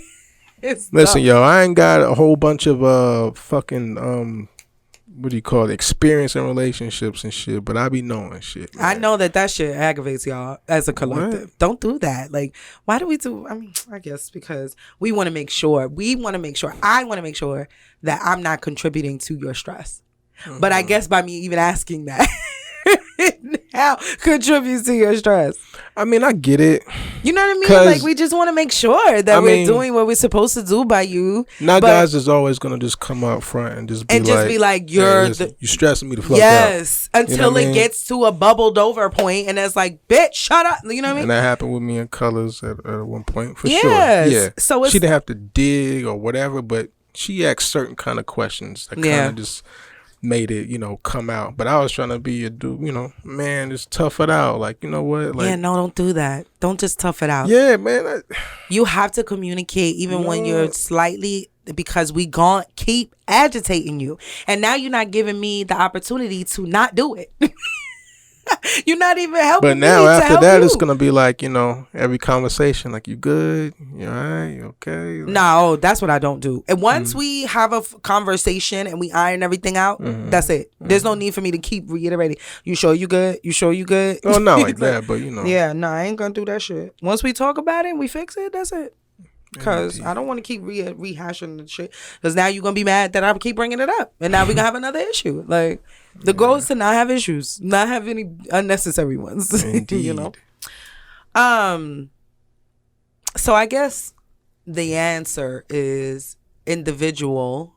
listen, yo, I ain't got a whole bunch of fucking what do you call it, experience in relationships and shit, but I be knowing shit, man. I know that shit aggravates y'all as a collective. What? Don't do that. Like, why do we do? I mean, I guess because we want to make sure. I want to make sure that I'm not contributing to your stress. But I guess by me even asking that now contributes to your stress. I mean, I get it. You know what I mean? Like, we just want to make sure that we're doing what we're supposed to do by you. Guys is always gonna just come out front and just be like, you're you stressing me the fuck out. Yes, until it gets to a bubbled over point, and it's like, bitch, shut up. You know what I mean? And that happened with me in Colors at one point for sure. Yeah. So she didn't have to dig or whatever, but she asked certain kind of questions that kind of just made it, come out. But I was trying to be a dude, man, just tough it out. Like, you know what? Like, no, don't do that. Don't just tough it out. Yeah, man. You have to communicate even when you're slightly, because we gon' keep agitating you. And now you're not giving me the opportunity to not do it. You're not even helping me. But now after that, it's gonna be like, every conversation, like, you good? You all right? You okay? Like, no, that's what I don't do. And once we have a conversation and we iron everything out, that's it. There's no need for me to keep reiterating. You sure you good? You sure you good? Oh, not like that, but Yeah, no, I ain't gonna do that shit. Once we talk about it and we fix it, that's it. Because I don't want to keep rehashing the shit. Because now you're going to be mad that I keep bringing it up. And now we're going to have another issue. Like, the goal is to not have issues. Not have any unnecessary ones. Indeed. So I guess the answer is individual.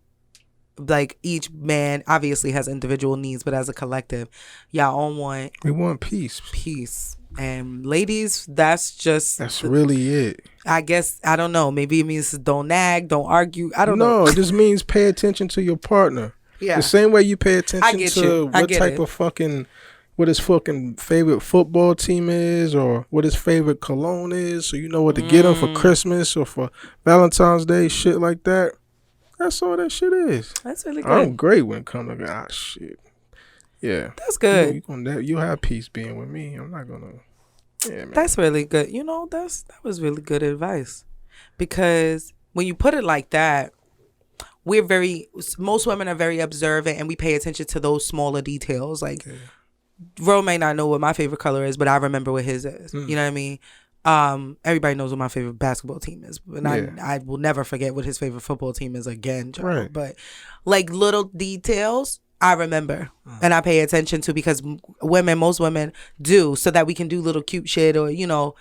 Like, each man obviously has individual needs. But as a collective, y'all all want... We want peace. Peace. And ladies, that's really it. I guess, I don't know. Maybe it means don't nag, don't argue. I don't know. No, it just means pay attention to your partner. Yeah. The same way you pay attention get to you. what type of fucking, what his fucking favorite football team is, or what his favorite cologne is, so you know what to get him for Christmas or for Valentine's Day, shit like that. That's all that shit is. That's really good. I'm great when it comes to shit. Yeah. That's good. You have peace being with me. I'm not gonna. Yeah, man. That's really good. You know, that was really good advice, because when you put it like that, most women are very observant, and we pay attention to those smaller details. Like, Ro may not know what my favorite color is, but I remember what his is. You know what I mean? Everybody knows what my favorite basketball team is, and I will never forget what his favorite football team is again. Right. But like little details, I remember and I pay attention to, because most women do, so that we can do little cute shit or, you know,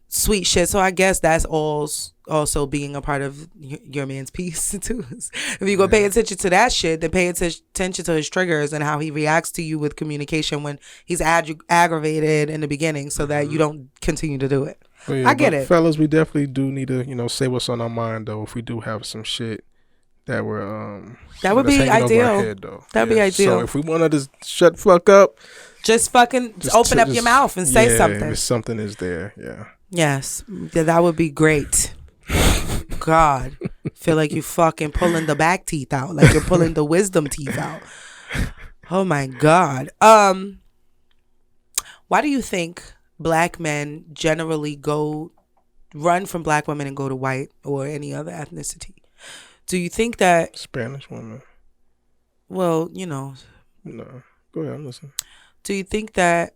sweet shit. So I guess that's also being a part of your man's piece too. If you go pay attention to that shit, then pay attention to his triggers and how he reacts to you with communication when he's aggravated in the beginning, so that you don't continue to do it. I get it. Fellas, we definitely do need to, you know, say what's on our mind, though, if we do have some shit that we're that would be ideal. That'd be ideal. So if we wanted to shut fuck up, just open up your mouth and say something. If something is there, yeah. Yes, that would be great. God, feel like you fucking pulling the back teeth out, like you're pulling the wisdom teeth out. Oh my God. Why do you think black men generally run from black women and go to white or any other ethnicity? Do you think that Spanish women? Well, you know. No, go ahead. I'm listening. Do you think that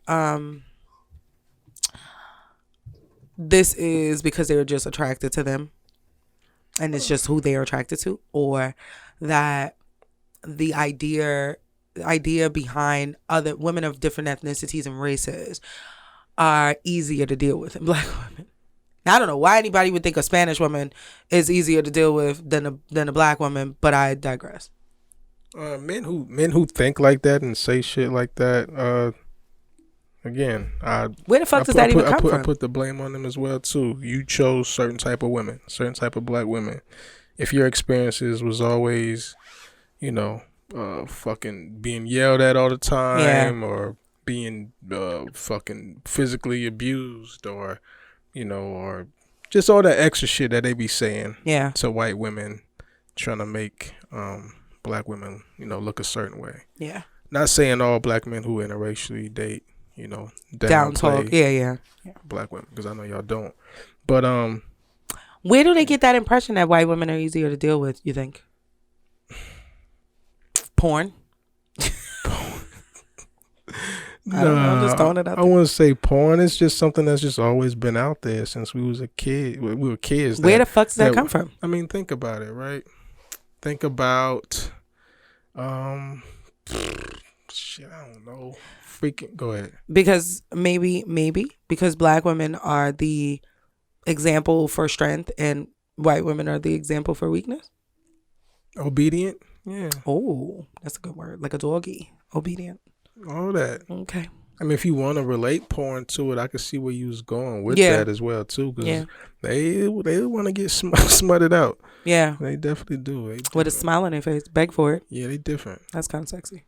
this is because they're just attracted to them, and it's just who they are attracted to, or that the idea behind other women of different ethnicities and races are easier to deal with than black women? I don't know why anybody would think a Spanish woman is easier to deal with than a black woman, but I digress. Men who think like that and say shit like that, again, where the fuck does that even come from? I put the blame on them as well too. You chose certain type of women, certain type of black women. If your experiences was always, you know, fucking being yelled at all the time, or being fucking physically abused, or, you know, or just all that extra shit that they be saying to white women, trying to make black women, you know, look a certain way. Yeah. Not saying all black men who interracially date, you know, down talk. Yeah. Black women, because I know y'all don't. But where do they get that impression that white women are easier to deal with, you think? Porn? I don't know, I'm just throwing it out there. I wouldn't say porn. It's just something that's just always been out there since we was a kid. We were kids. Where the fuck does that come from? I mean, think about it, right? Think about shit, I don't know. Freaking go ahead. Because maybe because black women are the example for strength and white women are the example for weakness. Obedient. Yeah. Oh, that's a good word. Like a doggy. Obedient. All that. Okay. I mean, if you want to relate porn to it, I could see where you was going with that as well too. Because they want to get smutted out. Yeah, they definitely do. With a smile on their face, beg for it. Yeah, they different. That's kind of sexy.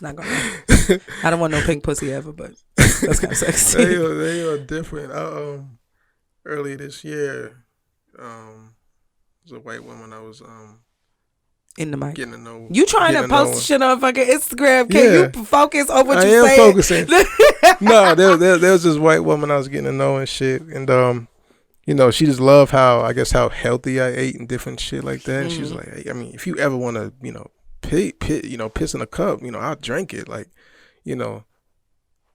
Not gonna. I don't want no pink pussy ever, but that's kind of sexy. They are different. Earlier this year, was a white woman I was in the mic. Getting to know. You trying to post shit on fucking Instagram? Can you focus on what you saying? I am focusing. No, there was this white woman I was getting to know and shit, and you know, she just loved how healthy I ate and different shit like that. And she was like, hey, I mean, if you ever want to, you know, piss in a cup, you know, I'll drink it. Like, you know,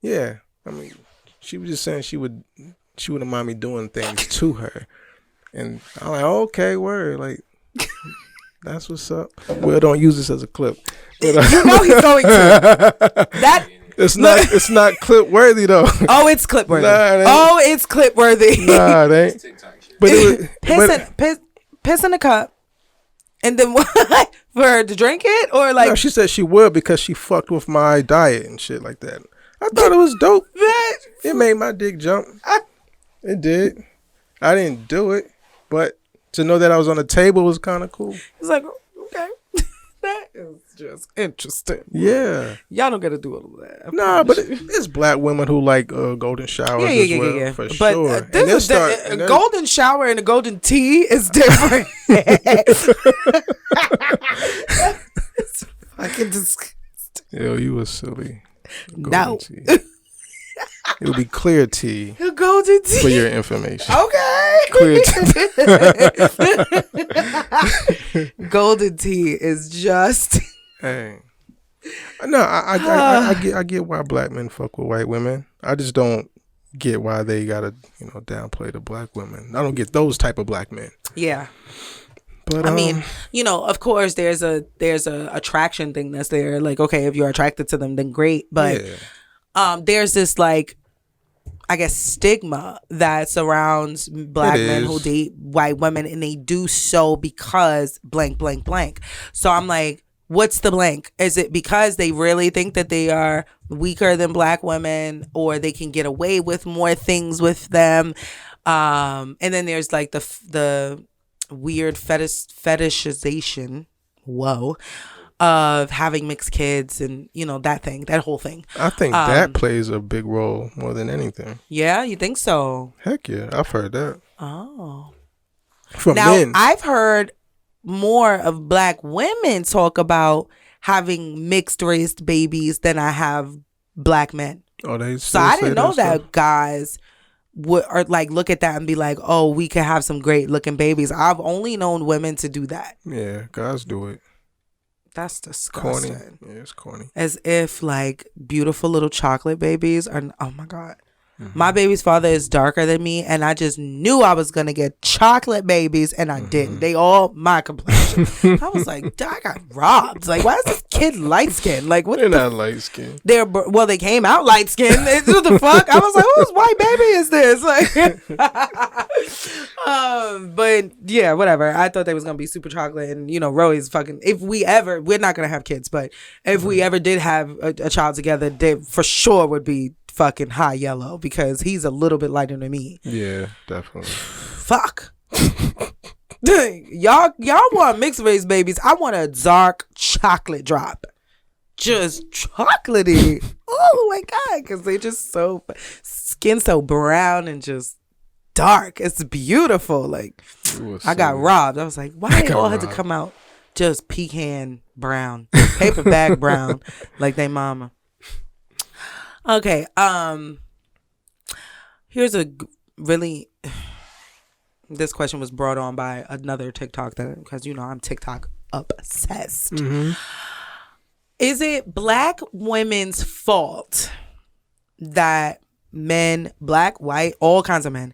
yeah. I mean, she was just saying she wouldn't mind me doing things to her, and I'm like, okay, word, like. That's what's up. Well, don't use this as a clip. But, you know he's going to. That it's not clip worthy though. Oh, it's clip worthy. It's clip worthy. Nah, it ain't. But piss in the cup, and then what? For her to drink it, or like? No, she said she would because she fucked with my diet and shit like that. I thought it was dope. It made my dick jump. It did. I didn't do it, but To know that I was on the table was kind of cool. He's like, okay. That is just interesting. Yeah. Y'all don't got to do all of that. Nah, but it's black women who like golden showers as well. Yeah. For but, sure. This a golden shower and a golden tea is different. It's fucking disgusting. Yo, you was silly. No. Tea. It'll be clear tea. Golden tea. For your information. Okay. Clear tea. Golden tea is just. Hey. No, I get why black men fuck with white women. I just don't get why they gotta, downplay the black women. I don't get those type of black men. Yeah. But I mean, of course there's a attraction thing that's there. Like, okay, if you're attracted to them, then great. But there's this like, I guess, stigma that surrounds black men who date white women, and they do so because blank, blank, blank. So I'm like, what's the blank? Is it because they really think that they are weaker than black women, or they can get away with more things with them? And then there's like the weird fetishization, of having mixed kids, and that whole thing. I think that plays a big role more than anything. Yeah, you think so? Heck yeah, I've heard that. Oh, from now men. I've heard more of black women talk about having mixed race babies than I have black men. Oh, so I didn't know that guys would look at that and be like, oh, we could have some great looking babies. I've only known women to do that. Yeah, guys do it. That's disgusting. Corny. Yeah, it's corny. As if like beautiful little chocolate babies are. Oh my God. My baby's father is darker than me, and I just knew I was gonna get chocolate babies, and I didn't. They all my complexion. I was like, I got robbed. Like, why is this kid light skinned? Like, what? They're not light skinned. They came out light skinned. What the fuck? I was like, whose white baby is this? Like, but yeah, whatever. I thought they was gonna be super chocolate, and Roy's fucking. If we ever, we're not gonna have kids, but if we ever did have a child together, they for sure would be fucking high yellow, because he's a little bit lighter than me. Yeah, definitely. Fuck. y'all want mixed race babies. I want a dark chocolate drop. Just chocolatey. Oh my God. Because they just skin so brown and just dark. It's beautiful. Like, I got robbed. I was like, why they all had to come out just pecan brown, paper bag brown, like they mama. Okay, here's a really, this question was brought on by another TikTok, because I'm TikTok obsessed. Mm-hmm. Is it black women's fault that men, black, white, all kinds of men,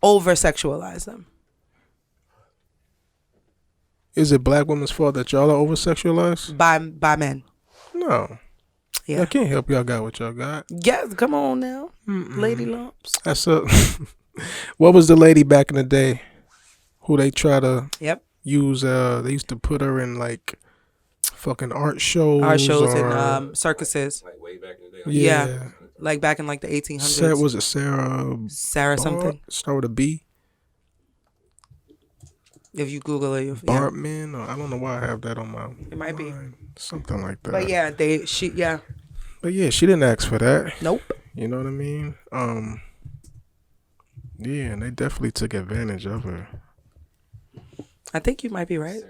over-sexualize them? Is it black women's fault that y'all are over-sexualized? By men. No. Yeah. I can't help y'all got what y'all got. Yes, come on now. Lady lumps. That's what was the lady back in the day who they try to use? They used to put her in like fucking art shows and circuses. Like way back in the day. Yeah. Like back in like the 1800s. Was it Sarah something? Start with a B. If you Google it, Bartman, or I don't know why I have that on my. It might mind. Be something like that. But yeah, But yeah, she didn't ask for that. Nope. You know what I mean? Yeah, and they definitely took advantage of her. I think you might be right.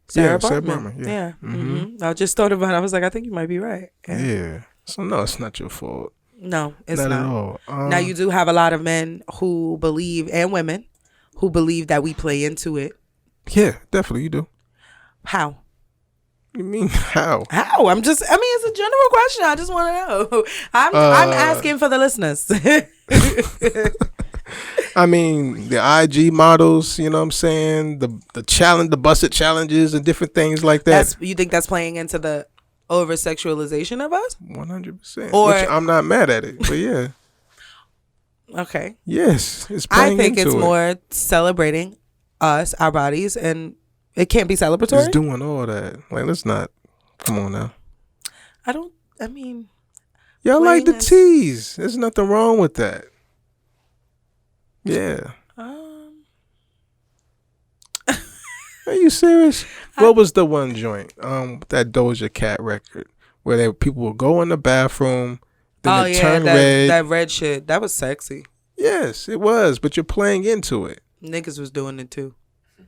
Sarah Bartman. Yeah. Mm-hmm. I just thought about it. I was like, I think you might be right. Yeah. So no, it's not your fault. No, it's not at all. Now you do have a lot of men who believe, and women who believe, that we play into it. Yeah, definitely you do. How? You mean how? How? It's a general question. I just want to know. I'm asking for the listeners. I mean, the IG models, you know what I'm saying? The challenge, the busted challenges and different things like that. You think that's playing into the over-sexualization of us? 100%. Or, which I'm not mad at it, but yeah. Okay. Yes, it's playing I think into it's more celebrating us, our bodies, and it can't be celebratory. It's doing all that. Like, let's not. Come on now. Y'all like the tease. There's nothing wrong with that. Yeah. Are you serious? What was the one joint? That Doja Cat record where people would go in the bathroom, then turn red. That red shit. That was sexy. Yes, it was, but you're playing into it. Niggas was doing it too.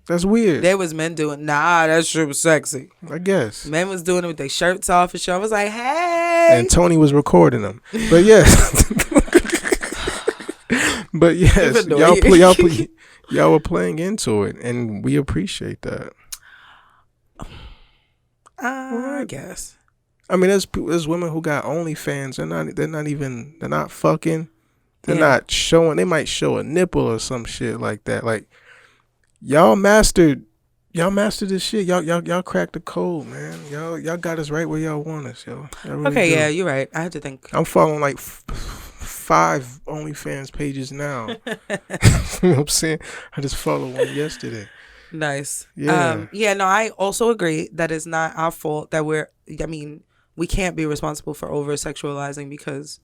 That's weird. There was men doing. Nah, that shit was sexy. I guess men was doing it with their shirts off and shit. I was like, hey. And Tony was recording them. But yes. But yes, y'all were playing into it, and we appreciate that. I guess. I mean, there's women who got OnlyFans. They're not fucking. They're not showing. They might show a nipple or some shit like that. Like, y'all mastered this shit. Y'all cracked the code, man. Y'all got us right where y'all want us, yo. Really okay, do. yeah, you're right. I had to think. I'm following like 5 OnlyFans pages now. You know what I'm saying? I just followed one yesterday. Nice. Yeah. No, I also agree that it's not our fault that we can't be responsible for over sexualizing because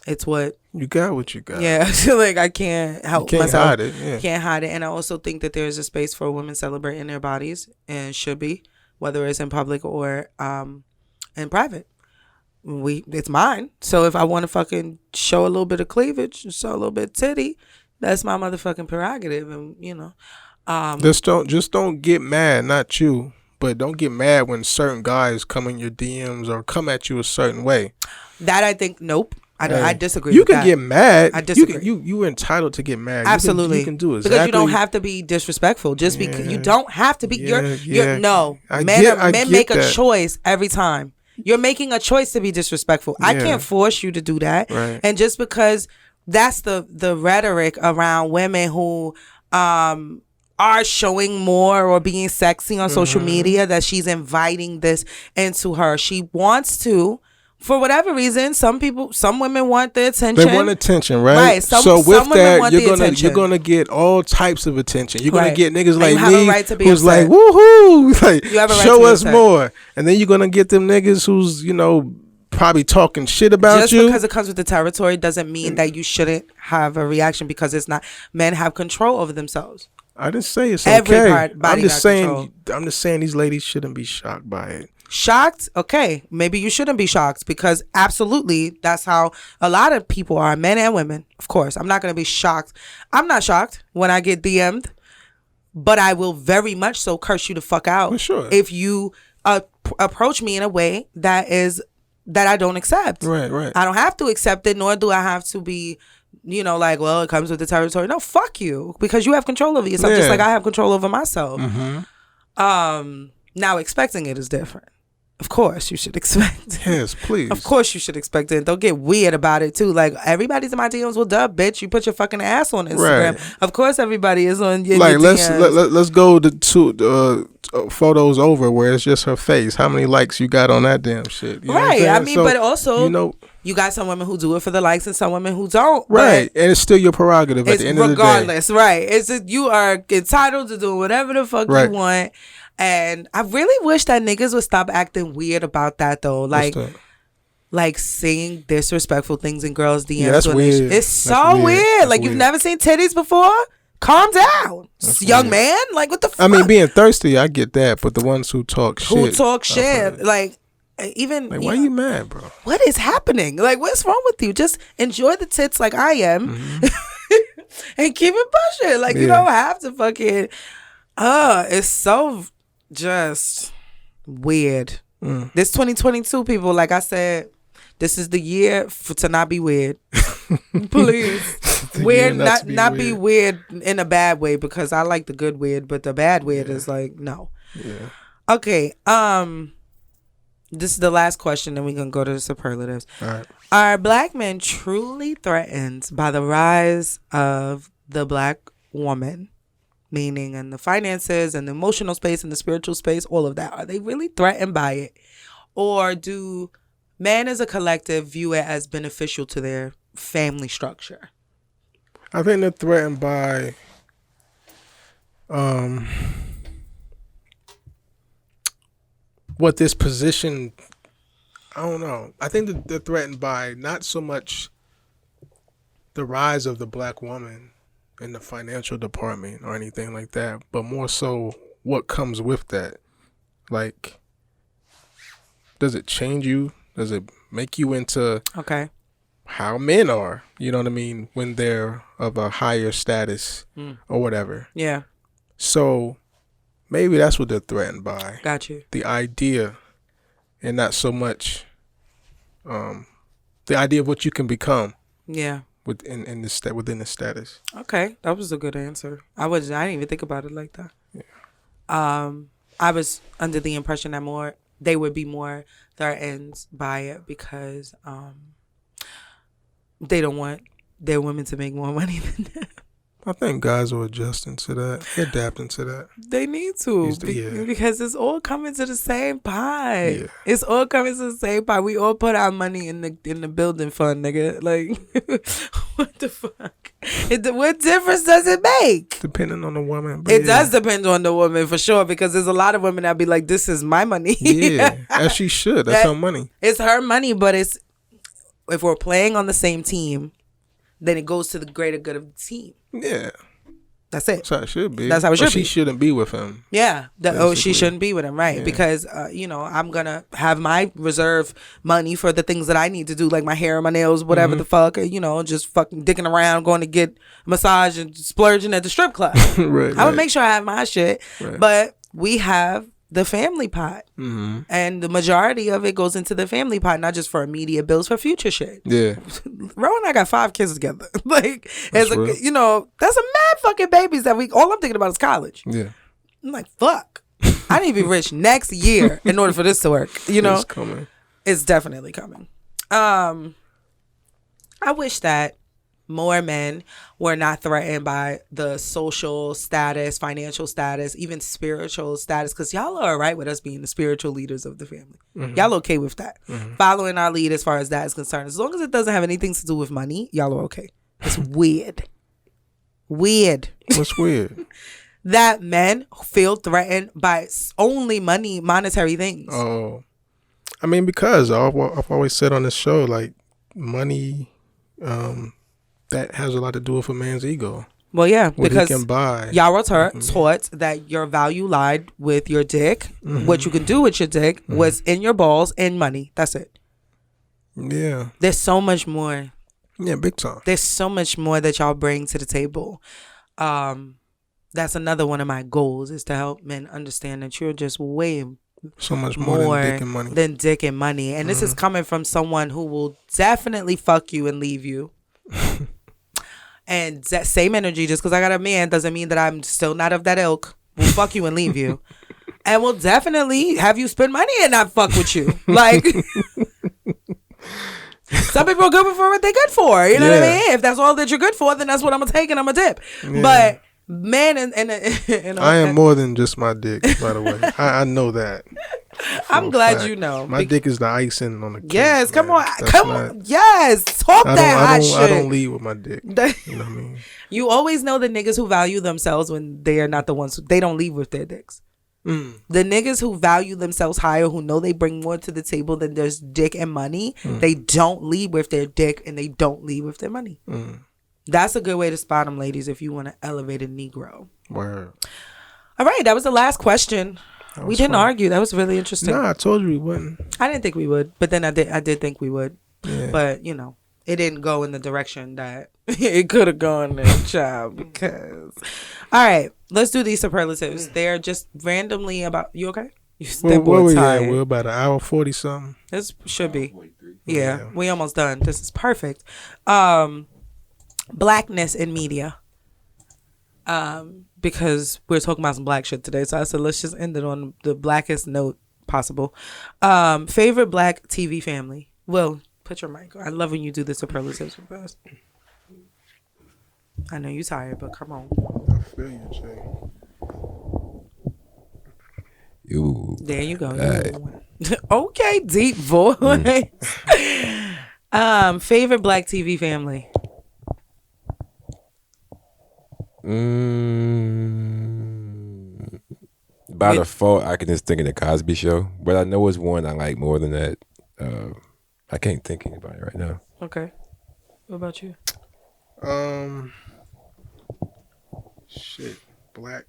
it's what you got. What you got. Yeah, I feel like I can't help myself. Hide it. Yeah. Can't hide it. And I also think that there's a space for women celebrating their bodies and should be, whether it's in public or in private. It's mine. So if I want to fucking show a little bit of cleavage, show a little bit of titty, that's my motherfucking prerogative. And just don't get mad. Not you, but don't get mad when certain guys come in your DMs or come at you a certain way. That I think nope. I disagree. You can get mad. I disagree. You entitled to get mad. Absolutely. You can do it because you don't have to be disrespectful. Just because you don't have to be. Men make a choice every time. You're making a choice to be disrespectful. I can't force you to do that. Right. And just because that's the rhetoric around women who are showing more or being sexy on social media, that she's inviting this into her. She wants to. For whatever reason, some women want the attention. They want attention, right? Right. So with that, you're gonna get all types of attention. You're gonna get niggas like me who's like, woohoo, like show us more. And then you're gonna get them niggas who's probably talking shit about you. Just because it comes with the territory doesn't mean that you shouldn't have a reaction, because it's not. Men have control over themselves. I didn't say it's Every okay. I'm just saying these ladies shouldn't be shocked by it. Shocked? Okay, maybe you shouldn't be shocked, because absolutely that's how a lot of people are, men and women. Of course, I'm not going to be shocked. I'm not shocked when I get DM'd, but I will very much so curse you the fuck out. For sure. If you approach me in a way that I don't accept. Right. I don't have to accept it, nor do I have to be, like, well, it comes with the territory. No, fuck you, because you have control over yourself, just like I have control over myself. Now, expecting it is different. Of course, you should expect it. Yes, please. Of course, you should expect it. Don't get weird about it, too. Like, everybody's in my DMs. Well, duh, bitch. You put your fucking ass on Instagram. Right. Of course, everybody is on your DMs. Let's go to photos over where it's just her face. How many likes you got on that damn shit? You right. I mean, so, but also, you got some women who do it for the likes and some women who don't. Right. And it's still your prerogative at the end of the day. Regardless, right. You are entitled to do whatever the fuck you want. And I really wish that niggas would stop acting weird about that, though. Like saying disrespectful things in girls' DMs. Yeah, that's weird. It's so weird. Like, you've never seen titties before? Calm down, young man. Like, what the fuck? I mean, being thirsty, I get that. But the ones who talk shit. Like, even. Like, why are you mad, bro? What is happening? Like, what's wrong with you? Just enjoy the tits like I am. And keep it pushing. Like, you don't have to fucking. It's so just weird. This 2022, people, like I said, this is the year to not be weird. Please. Weird, not be weird in a bad way, because I like the good weird, but the bad weird is like, no. Yeah. Okay. This is the last question, and we're gonna go to the superlatives. All right. Are black men truly threatened by the rise of the black woman? Meaning in the finances and the emotional space and the spiritual space, all of that. Are they really threatened by it? Or do men as a collective view it as beneficial to their family structure? I think they're threatened by what this position, I don't know. I think that they're threatened by not so much the rise of the black woman in the financial department or anything like that, but more so what comes with that. Like, does it change you? Does it make you into how men are? You know what I mean? When they're of a higher status or whatever. Yeah. So maybe that's what they're threatened by. Got you. The idea, and not so much the idea of what you can become. Yeah. Within the status. Okay, that was a good answer. I didn't even think about it like that. Yeah. I was under the impression that they would be more threatened by it because they don't want their women to make more money than them. I think guys are adjusting to that, adapting to that. They need to, because it's all coming to the same pot. Yeah. It's all coming to the same pot. We all put our money in the building fund, nigga. Like, what the fuck? What difference does it make? Depending on the woman. It does depend on the woman for sure, because there's a lot of women that be like, "This is my money." Yeah, as she should. That's her money. It's her money, but if we're playing on the same team, then it goes to the greater good of the team. Yeah. That's it. That's how it should be. That's how it should be. She shouldn't be with him. Yeah. She shouldn't be with him, right? Yeah. Because, I'm going to have my reserve money for the things that I need to do, like my hair, my nails, whatever the fuck, just fucking dicking around, going to get a massage and splurging at the strip club. Right. I would make sure I have my shit. Right. But we have the family pot. Mm-hmm. And the majority of it goes into the family pot, not just for immediate bills, for future shit. Yeah. Ro and I got 5 kids together. Like, that's a mad fucking babies that all I'm thinking about is college. Yeah. I'm like, fuck. I need to be rich next year in order for this to work. It's coming. It's definitely coming. I wish that more men were not threatened by the social status, financial status, even spiritual status, because y'all are all right with us being the spiritual leaders of the family. Mm-hmm. Y'all okay with that. Mm-hmm. Following our lead as far as that is concerned. As long as it doesn't have anything to do with money, y'all are okay. It's weird. Weird. What's weird? That men feel threatened by only monetary things. Oh. I mean, because I've always said on this show, like, money... that has a lot to do with a man's ego. Well, yeah, what because he can buy. Y'all were taught that your value lied with your dick. Mm-hmm. What you can do with your dick was in your balls and money. That's it. Yeah. There's so much more. Yeah, big time. There's so much more that y'all bring to the table. That's another one of my goals, is to help men understand that you're just way so much more than dick and money. And this is coming from someone who will definitely fuck you and leave you. And that same energy, just because I got a man doesn't mean that I'm still not of that ilk. Will fuck you and leave you. And will definitely have you spend money and not fuck with you. Like, some people are good for what they're good for. You know what I mean? If that's all that you're good for, then that's what I'm going to take and I'm going to dip. Yeah. But man, and I am more than just my dick, by the way. I know that. I'm glad you know. My dick is the icing on the cake. Yes, come on. Yes, talk that hot shit. I don't lead with my dick. You know what I mean? You always know the niggas who value themselves when they are not the ones they don't leave with their dicks. The niggas who value themselves higher, who know they bring more to the table than there's dick and money, they don't lead with their dick and they don't lead with their money. That's a good way to spot them, ladies, if you want to elevate a Negro. Word. All right, that was the last question. We didn't argue. That was really interesting. No, I told you we wouldn't. I didn't think we would, but then I did think we would. Yeah. But, it didn't go in the direction that it could have gone in, child, because... All right, let's do these superlatives. They're just randomly about... You okay? We're about an hour 40 something. This should be. Yeah, we almost done. This is perfect. Blackness in media. Because we're talking about some black shit today. So I said, let's just end it on the blackest note possible. Favorite black TV family? Will, put your mic on. I love when you do the superlatives with us. I know you're tired, but come on. I feel you, Jay. There you go. Okay, deep voice. Favorite black TV family? By default, I can just think of the Cosby Show, but I know it's one I like more than that. I can't think of anybody right now. Okay. What about you? Shit, black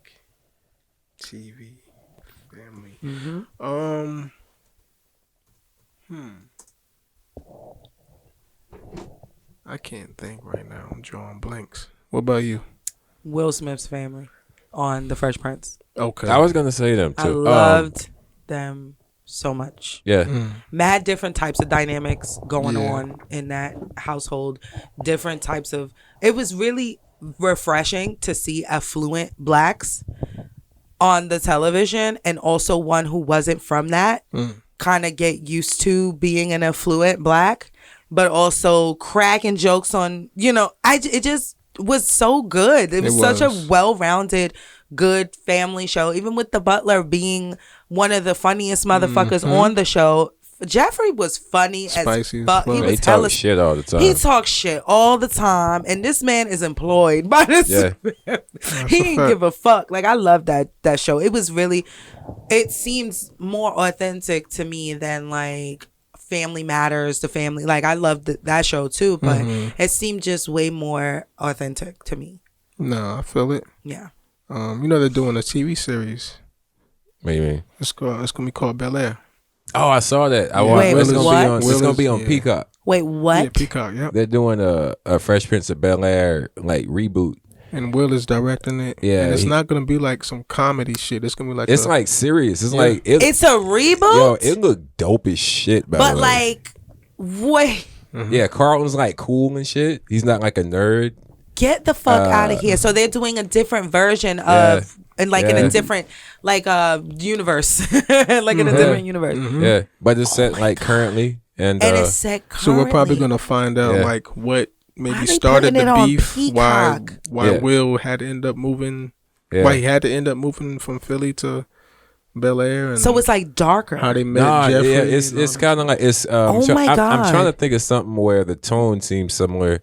TV family. Mm-hmm. I can't think right now. I'm drawing blanks. What about you? Will Smith's family on The Fresh Prince. Okay. I was gonna say them too. I loved them so much. Yeah. Mad different types of dynamics going on in that household. Different types of. It was really refreshing to see affluent blacks on the television, and also one who wasn't from that kind of get used to being an affluent black, but also cracking jokes on, it just was so good. It was such a well-rounded, good family show. Even with the butler being one of the funniest motherfuckers on the show, Jeffrey was funny Spicy as fuck. He was He talk shit all the time. He talks shit all the time, and this man is employed by this. Yeah. He didn't give a fuck. Like, I love that show. It was really, it seems more authentic to me than like Family Matters, the family. Like, I loved that show too, but it seemed just way more authentic to me. No, I feel it. Yeah. They're doing a TV series. What do you mean? It's gonna be called Bel Air. Oh, I saw that. Wait, it's what? gonna be on Peacock. Wait, what? Yeah, Peacock. Yep. They're doing a Fresh Prince of Bel Air like reboot. And Will is directing it. Yeah, and it's not gonna be like some comedy shit. It's gonna be like like serious. It's like it's a reboot. Yo, it looked dope as shit. By but the way. like, wait. Yeah, Carlton's like cool and shit. He's not like a nerd. Get the fuck out of here. So they're doing a different version of, and like in a different, like universe, like in a different universe. Yeah, but it's set like currently, and it's set currently. So we're probably gonna find out like what maybe Why they started putting it the on beef, Peacock? why Will had to end up moving, why he had to end up moving from Philly to Bel Air, and so it's like darker. how they met Jeffrey. Yeah, it's kind of like it's. Oh so my I'm God. trying to think of something where the tone seems similar,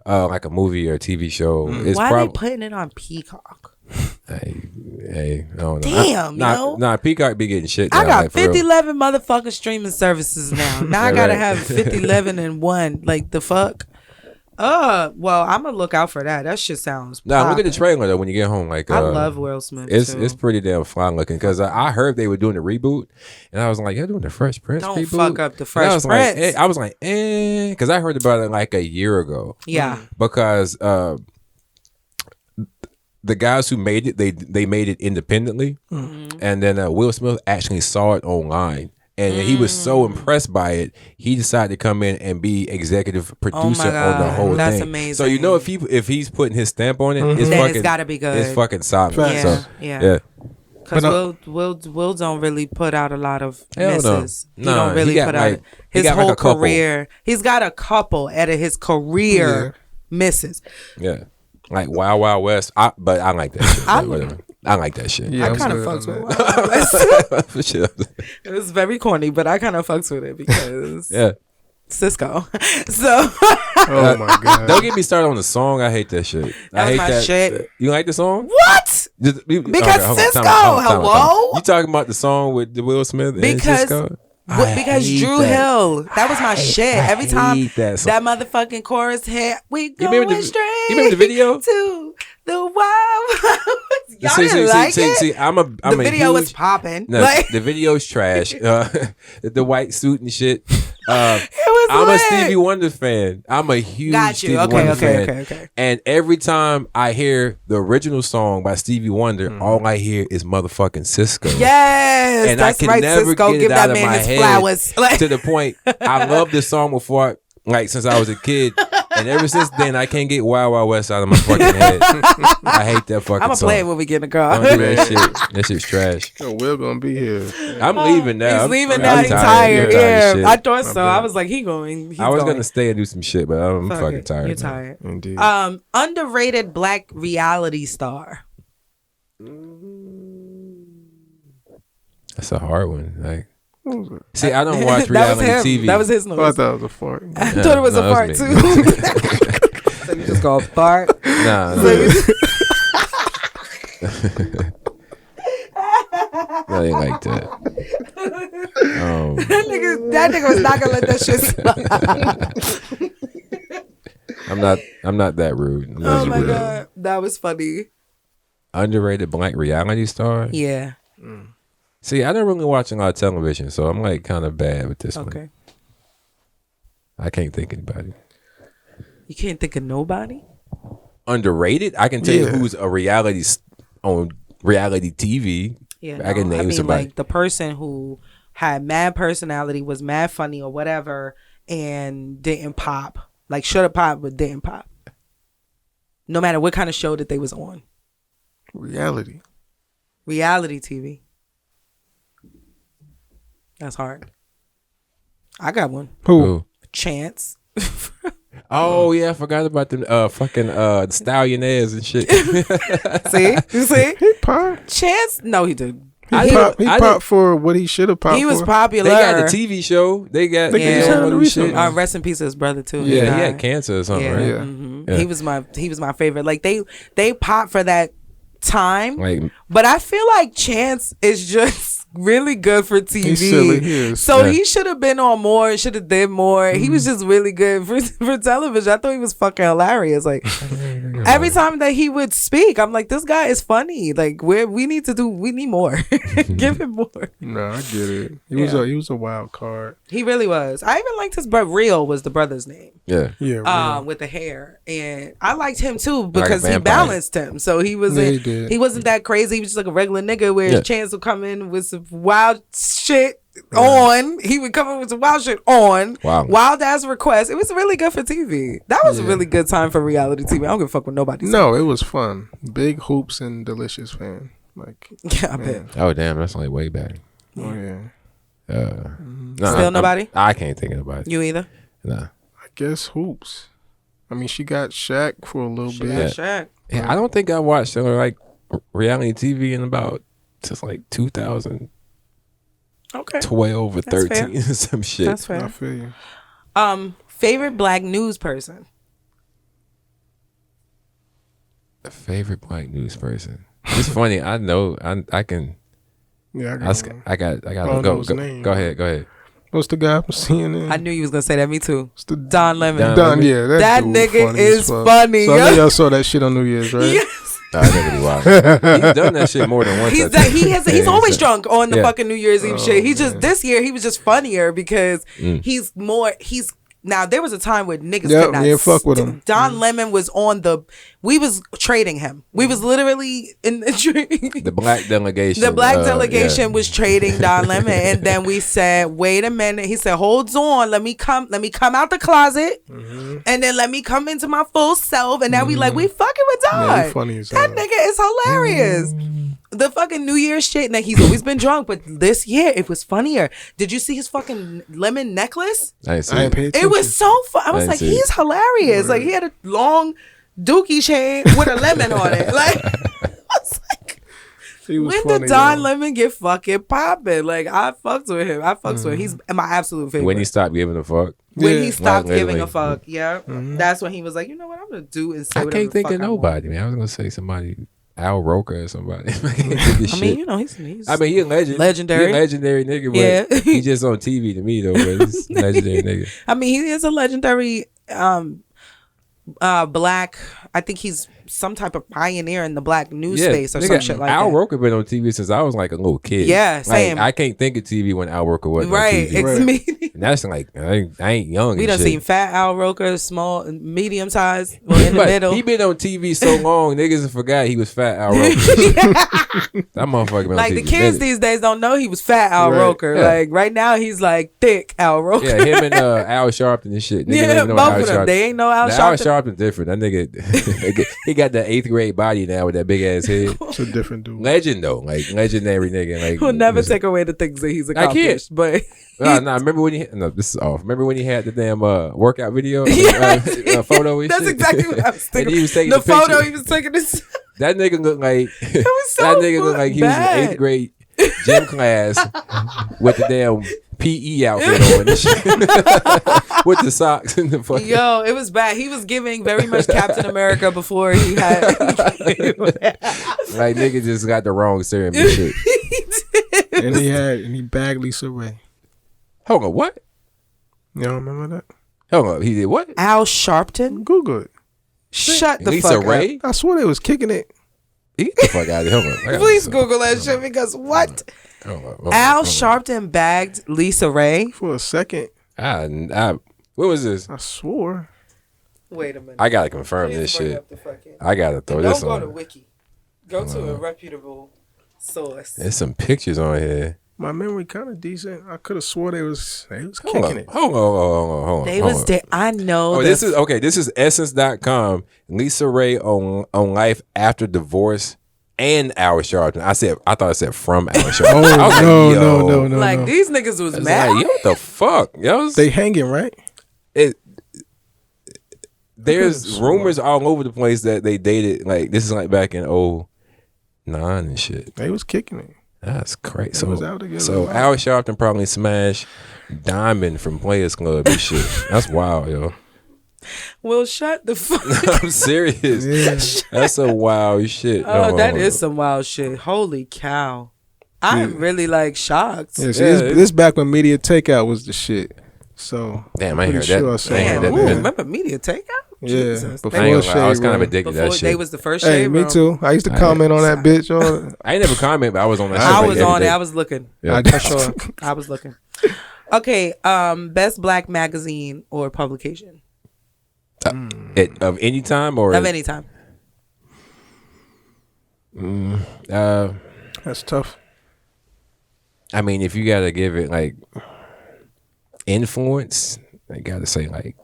like a movie or a TV show. It's Why are they putting it on Peacock? Hey, I don't know. Damn, yo. Nah, Peacock be getting shit. I down, got like, for real. 5011 motherfucking streaming services now. Now I gotta have 5011 and one. Like, the fuck? Well, I'm gonna look out for that. That shit sounds. Nah, look at the poppin'. trailer though when you get home. Like, I love Will Smith. It's pretty damn fun looking because I heard they were doing the reboot, and I was like, "You're doing the Fresh Prince Don't reboot?" fuck up the Fresh I was Prince. I was like, because I heard about it like a year ago. Yeah. Because the guys who made it, they made it independently, and then Will Smith actually saw it online. And he was so impressed by it, he decided to come in and be executive producer on the whole That's thing. amazing. So if he's putting his stamp on it, Then it's gotta be good. It's fucking solid. Facts. So, Yeah. Because But, Will don't really put out a lot of Hell no. misses. He Nah, don't really he got put like- out he his got like whole a couple. career. He's got a couple out of his career misses. Yeah. Like Wild Wild West. But I like that shit. But whatever. I like that shit. Yeah, I I'm kind of good fucks on with that. Wild Wild West. For sure. It was very corny, but I kind of fucks with it because Yeah. Cisco. So Oh my god. Don't get me started on the song. I hate that shit. That I was hate my that shit. You like the song? what? Because Cisco, hello? You talking about the song with the Will Smith and Because- Cisco? Because hate Drew that. Hill, that was my shit. Every time hate that song. that motherfucking chorus hit, we remember going the- straight. you remember the video? To the wild. Y'all See, didn't like it. see, I'm a The video was huge- popping. No, Like, the video's trash. The white suit and shit. it was I'm lit. a Stevie Wonder fan. I'm a huge Got you. Stevie Okay, Wonder okay, fan. okay. And every time I hear the original song by Stevie Wonder, all I hear is motherfucking Cisco. Yes, And I that's can right, never Cisco. get Give it that out of man my his head flowers. Like, to the point I love this song before, since I was a kid. And ever since then, I can't get Wild Wild West out of my fucking head. I hate that fucking I'm going to song. play it when we get in the car. Don't do that shit. That shit's trash. Yo, Will gonna be here. I'm leaving now. He's I'm- leaving I'm now. He's tired. I'm tired of Yeah, shit. I thought so. bad. I was like, he's going. I was gonna stay and do some shit, but I'm Fuck fucking it. tired. You're now. tired. Indeed. Underrated black reality star. That's a hard one. Like, What was it? see, I don't watch That was reality him. TV. That was his Oh, I noise. thought it was a fart. I thought it was no, a it fart was too. me. So you just go fart. Nah, So no, you- no, ain't like that. that nigga was not gonna let that shit slide. I'm not that rude. I'm Oh not my rude. god, that was funny. underrated black reality star. Yeah. See, I don't really watch a lot of television, so I'm like kind of bad with this one. Okay. I can't think of anybody. You can't think of nobody? Underrated? I can tell you who's a on reality TV. Yeah. I can name somebody. Like the person who had mad personality, was mad funny or whatever, and didn't pop. Like should have popped, but didn't pop. No matter what kind of show that they was on. Reality TV. That's hard. I got one. Who? Chance. Oh yeah, I forgot about them fucking stallionaires and shit. See? You see? He popped. Chance? No, he didn't. He popped for what he should have popped for. He was popular. They got the TV show. They got shit. Rest in peace to his brother too. Yeah, he had cancer or something, right? Yeah. Mm-hmm. Yeah. He was my favorite. Like they popped for that time. Like, but I feel like Chance is just really good for TV. He's silly. He is. So he should have been on more, should have did more. He was just really good for television. I thought he was fucking hilarious. Like every time that he would speak, I'm like, this guy is funny. Like we need more. Give him more. No, I get it. He was a wild card. He really was. I even liked his brother. Real was the brother's name. yeah. Yeah. With the hair, and I liked him too because like a he vampire. balanced him. So he wasn't. He wasn't that crazy. He was just like a regular nigga. Where Chance would come in with some wild shit on. He would come in with some wild shit on. Wow. Wild ass requests. It was really good for TV. That was a really good time for reality TV. I don't give a fuck with nobody. No, it was fun. Big Hoops and Delicious fan. Like Yeah, I bet. Oh damn, that's like way back. Oh yeah. Still nobody? I can't think of nobody. You either? Nah. I guess Hoops. I mean, she got Shaq for a little bit. Yeah, Shaq. Yeah, I don't think I watched like reality TV in about just like 2012 Okay. or That's 13 or some shit. That's I fair. feel you. Favorite black news person? A favorite black news person. It's funny. I know. I can. Yeah, I got. don't know his name. Go ahead. What's the guy from CNN? I knew you was gonna say that. Me too. It's the Don Lemon. Don, yeah, That dude nigga funny is as fuck. funny, So I know yo. y'all saw that shit on New Year's, right? Yes. Nah, that nigga wild. He's done that shit more than once. He's always drunk on the fucking New Year's Eve shit. He just man. this year he was just funnier because he's now there was a time where niggas Yep, could not yeah, fuck with him. Don Lemon was we was trading him. We was literally in The black delegation. The black delegation yeah. was trading Don Lemon, and then we said, "Wait a minute." He said, "Hold on, let me come out the closet, and then let me come into my full self." And now we fucking with Don. Yeah, he funny as That hell. nigga is hilarious. The fucking New Year's shit. Now he's always been drunk, but this year it was funnier. Did you see his fucking lemon necklace? I ain't see I ain't it. paid attention. It was so fun. I was I like, didn't see he's hilarious. Like he had a long dookie chain with a lemon on it. Like I was like, He was when funny, did Don yo. Lemon get fucking popping? Like I fucked with him. with him. He's my absolute favorite. When he stopped giving a fuck. When Yeah. he stopped Like, giving a literally. fuck, yeah, that's when he was like, you know what, I'm gonna do and say I whatever can't the think fuck of I want. nobody, man. I was gonna say somebody, Al Roker or somebody. I mean, you know, he's I mean, he a legend. Legendary. He a legendary nigga, but Yeah. he just on TV to me though. But he's a legendary nigga. I mean, he is a legendary black. I think he's some type of pioneer in the black news space or some shit like Al that. Roker been on TV since I was like a little kid. Yeah, same. Like, I can't think of TV when Al Roker wasn't Right, on TV. it's me. And that's like I ain't young. We and done shit. seen fat Al Roker, small, medium size, well, in the But middle. he been on TV so long, niggas forgot he was fat Al Roker. That motherfucker been Like on the TV. kids minute. these days don't know he was fat Al Right. Roker. Yeah. Like right now he's like thick Al Roker. Yeah, him and Al Sharpton and shit. Niggas don't Yeah, even know both Al of them. Sharpton. They ain't know Al Now, Al Sharpton. Sharpton different. That nigga, he got that 8th grade body now with that big ass head. It's a different dude. Legend though, like legendary nigga. Like We'll never listen. take away the things that he's I can't. accomplished. But Nah, remember when this is off. Remember when he had the damn workout video, photo and that's shit? exactly what I was And thinking. he was taking the the picture. photo he was taking this. That nigga looked like was so that nigga looked like he was bad. in 8th grade gym class with the damn PE outfit on and shit. With the socks and the fucking. Yo, it was bad. He was giving very much Captain America before he had. Like nigga just got the wrong serum and shit. And he bagged Lisa Ray. Hold on, what? You don't remember that? Hold on, he did what? Al Sharpton? Google it. Shut the Lisa fuck Ray? I swear they was kicking it. Get the fuck out of here. Hold on. Please Google that shit because what? Al Sharpton bagged Lisa Ray. For a second. What was this? I swore. Wait a minute. I gotta confirm this shit. I gotta throw this on. Don't go to Wiki. Go to a reputable source. There's some pictures on here. My memory kind of decent. I could have swore they was kicking it. Hold on. They was dead. I know. Oh, this is Essence.com. Lisa Ray on life after divorce and Al Sharpton. I thought I said from Al Sharpton. Oh, no. Like these niggas was mad. Like, yo, what the fuck? Yo, they hanging, right? There's rumors all over the place that they dated. Like this is like back in 2009 and shit. They was kicking it. That's crazy. So Al Sharpton probably smashed Diamond from Players Club and shit. That's wild, yo. Well, shut the fuck. I'm serious. Yeah. That's a wild shit. Oh, that is some wild shit. Holy cow. I'm really like shocked. Yeah, this back when Media Takeout was the shit. So damn, I heard that. Damn, remember Media Takeout? Yeah, Jesus. before I was kind of addicted to that shit. They was the first shade. Hey, me too. I used to comment on that bitch. I ain't never comment, but I was on that. I was on it. I was looking. Yeah. For sure. I was looking. Okay, best black magazine or publication of any time or of any time. That's tough. I mean, if you gotta give it like influence, I gotta say like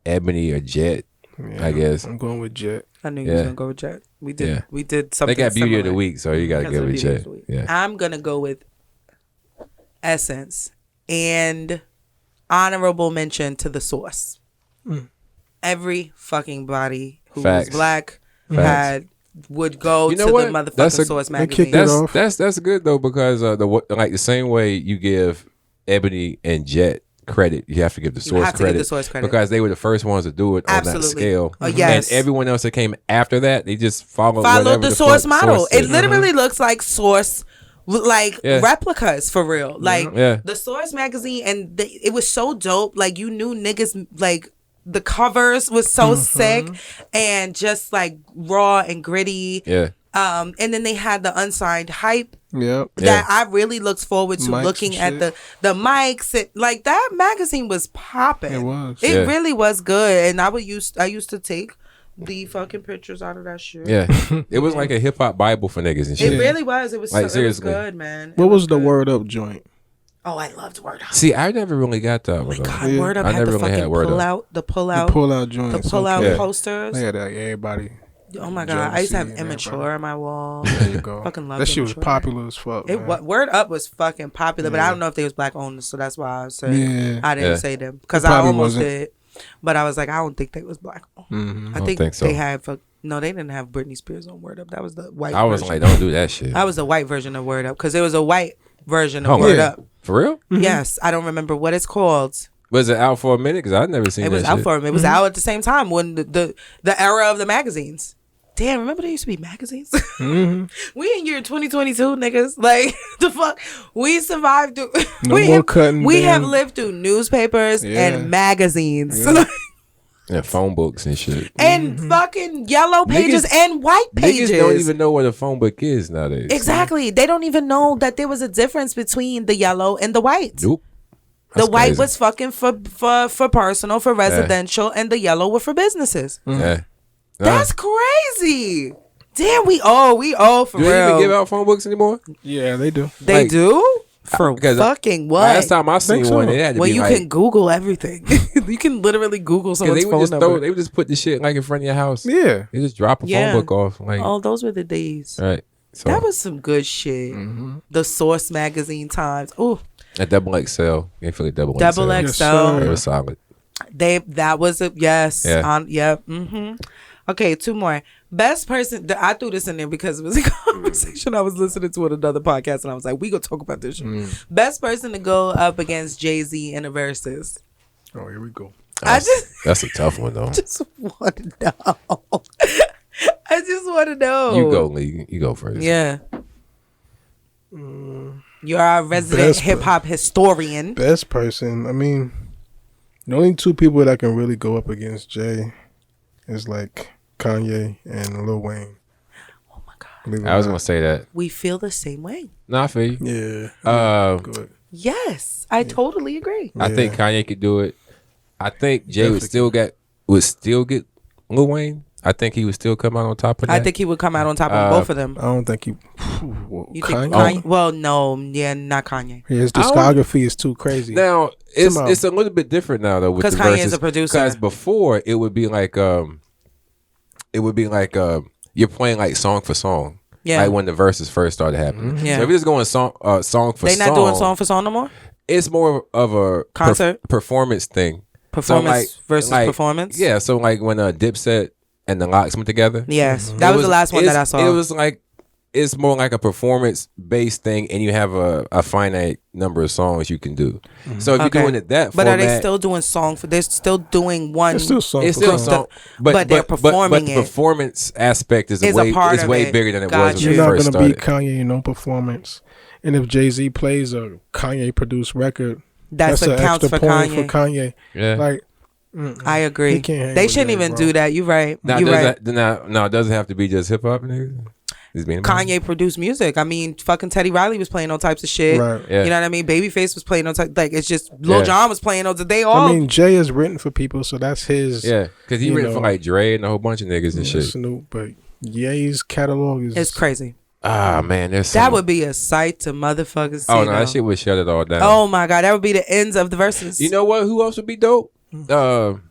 Ebony or Jet. Yeah, I guess I'm going with Jet. I knew you was gonna go with Jet. We did something. They got Beauty similar. of the Week, so you gotta go with Jet. Yeah, I'm gonna go with Essence and honorable mention to the Source. Every fucking body who was black would go to the motherfucking Source magazine. That's good though, because the same way you give Ebony and Jet credit, you have to give the Source credit because they were the first ones to do it on that scale. Yes. And everyone else that came after that, they just followed the Source model. It literally looks like Source. Replicas for real. Like the Source magazine, and it was so dope. Like you knew niggas like. The covers was so sick and just like raw and gritty. Yeah. And then they had the unsigned hype. Yep. That I really looked forward to looking at the mics. Like that magazine was popping. It was. It really was good. And I used to take the fucking pictures out of that shit. Yeah. It was like a hip hop Bible for niggas and shit. It really was. It was like, it was good, man. What was the Word Up joint? Oh, I loved Word Up. See, I never really got that one. Oh my God, Word Up had the fucking pull out joints. The pull out posters. They had everybody. Oh my God, I used to have Immature on my wall. There you go. Fucking love that shit was popular as fuck. Word Up was fucking popular, but I don't know if they was black owned, so that's why I said I didn't say them because I almost did, but I was like, I don't think they was black owned. I think so. They had no, they didn't have Britney Spears on Word Up. That was the white. I was like, don't do that shit. That was the white version of Word Up because it was a white version of Word Up. For real? Yes, I don't remember what it's called. Was it out for a minute? Because I've never seen it. It was out for a minute. It was out at the same time when the era of the magazines. Damn, remember there used to be magazines? We in year 2022, niggas. Like, the fuck? We survived through... We have lived through newspapers and magazines. Yeah, phone books and shit. And fucking yellow pages and white pages. Niggas don't even know what a phone book is nowadays. Exactly. They don't even know that there was a difference between the yellow and the white. Nope. The white was fucking for personal, for residential, and the yellow were for businesses. Yeah. That's crazy. Damn, we owe for real. Do they even give out phone books anymore? Yeah, they do. They do? For fucking what? Last time I seen one, it had to be you can Google everything. You can literally Google someone's phone number. They would just put the shit like in front of your house. Yeah. They just drop a phone book off. Like, oh, those were the days. Right. So that was some good shit. The Source magazine times. Ooh. At Double XL. They feel like Double XL. It was solid. That was a yes. Yeah. Okay, two more. Best person. I threw this in there because it was a conversation I was listening to at another podcast, and I was like, "We gonna talk about this shit." Best person to go up against Jay-Z in a versus. Oh, here we go. That's a tough one though. I just want to know. I just want to know. You go, Lee. You go first. Yeah. You're our resident hip hop historian. Best person. I mean, the only two people that can really go up against Jay is like Kanye and Lil Wayne. Oh my God. I was gonna say that. We feel the same way. No, I feel you. Yeah. Good. Yes, I totally agree. I think Kanye could do it. I think Jay would still get Lil Wayne. I think he would still come out on top of that. I think he would come out on top of both of them. I don't think he. You Kanye? think Kanye? Well, no, not Kanye. His discography is too crazy. Now it's a little bit different now though with the Kanye verses. is a producer. Because before it would be like you're playing like song for song. Yeah. Like when the verses first started happening. Mm-hmm. Yeah. So if you're just going song for song, they not doing song for song no more. It's more of a concert performance thing. Performance versus performance. Yeah. So like when Dipset and the Locks went together. Yes, that was the last one that I saw. It was like it's more like a performance based thing, and you have a finite number of songs you can do. Mm-hmm. So if you're doing it that, but are they still doing song for? They're still doing one. It's still song. It's still song, but they're performing but the performance aspect is way bigger than it was. You're not going to beat Kanye performance. And if Jay-Z plays a Kanye produced record, that's an counts extra for point Kanye. For Kanye. Yeah, like. I agree. They shouldn't even do that. You're right. Now, it doesn't have to be just hip hop. Kanye produced music. I mean, fucking Teddy Riley was playing all types of shit. Right. Yeah. You know what I mean? Babyface was playing all types. Like it's just Lil Jon was playing all. They all. I mean, Jay is written for people, so that's his. Yeah, because he written for like Dre and a whole bunch of niggas and shit. Snoop, but Ye's catalog is. It's crazy. Ah man, that would be a sight to motherfuckers see. Oh no, that shit would shut it all down. Oh my god, that would be the ends of the verses. You know what? Who else would be dope? Don't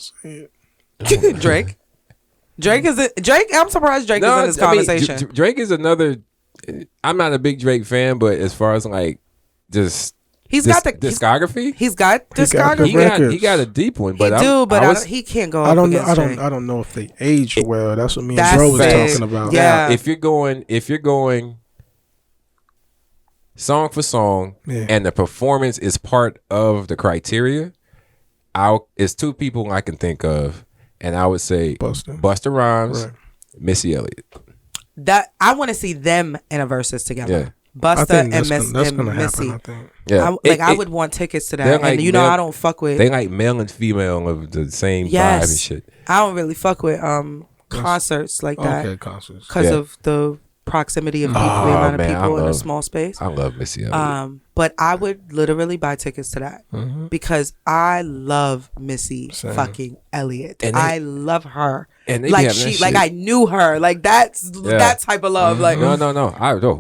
say it. Drake. Drake. I'm surprised Drake is in this conversation. Drake is another. I'm not a big Drake fan, but as far as like just got the discography. He's got discography. He got a deep one, but he can't go. I don't know if they aged well. That's what me and Bro was talking about. Yeah. Now, if you're going song for song, and the performance is part of the criteria, it's two people I can think of, and I would say Busta Rhymes, Missy Elliott. That I want to see them in a versus together. Yeah. Busta and Missy. Happen, yeah, I would want tickets to that. Like and I don't fuck with. They like male and female of the same vibe and shit. I don't really fuck with concerts like that. Okay, concerts because of the proximity of the amount of people in a small space. I love Missy Elliott. But I would literally buy tickets to that because I love Missy fucking Elliott. I love her. And like I knew her. Like that's that type of love. Like no.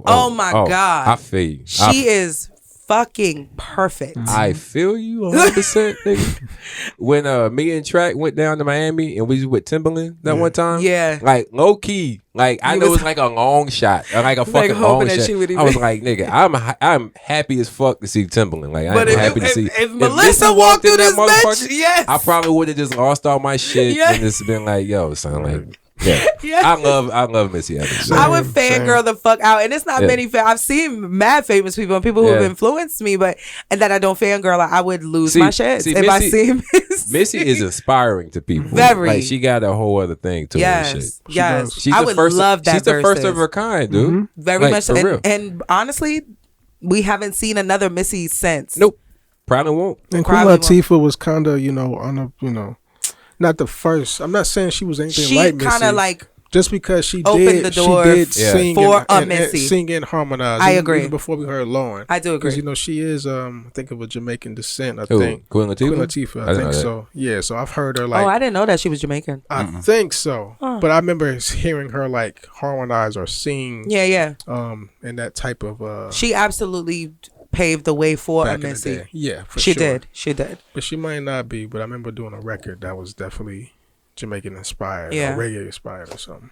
Oh my god, I feel you. She is fucking perfect. I feel you 100%. Nigga. When me and Track went down to Miami and we was with Timberland that one time, like low key, like I know it's like a long shot, like a fucking long shot. I was like, nigga, I'm happy as fuck to see Timberland. Like I'm happy to see. If Melissa walked through this bitch, yes, I probably would have just lost all my shit and just been like, yo, son, like. Yeah. I love Missy Elliott. I would fangirl the fuck out, and it's not many. I've seen mad famous people and people who have influenced me, and that I don't fangirl. I would lose my shit if I see Missy is inspiring to people. Very, like she got a whole other thing to her. Yes, she's I would love that. She's the first of her kind, dude. Very much, and honestly, we haven't seen another Missy since. Nope, probably won't. And Queen Latifah was kind of, not the first. I'm not saying she was anything like Missy. She kind of like just because she opened the door sing for Missy, sing and harmonize. I agree. Even before we heard Lauren, I do agree. Because she is, I think of a Jamaican descent. I think Queen Latifah. Queen Latifah. I think so. Yeah. So I've heard her like. Oh, I didn't know that she was Jamaican. I think so, but I remember hearing her like harmonize or sing. Yeah. And that type of. She absolutely paved the way for a Missy. Yeah, she did. She did. But she might not be. But I remember doing a record that was definitely Jamaican inspired, or reggae inspired, or something.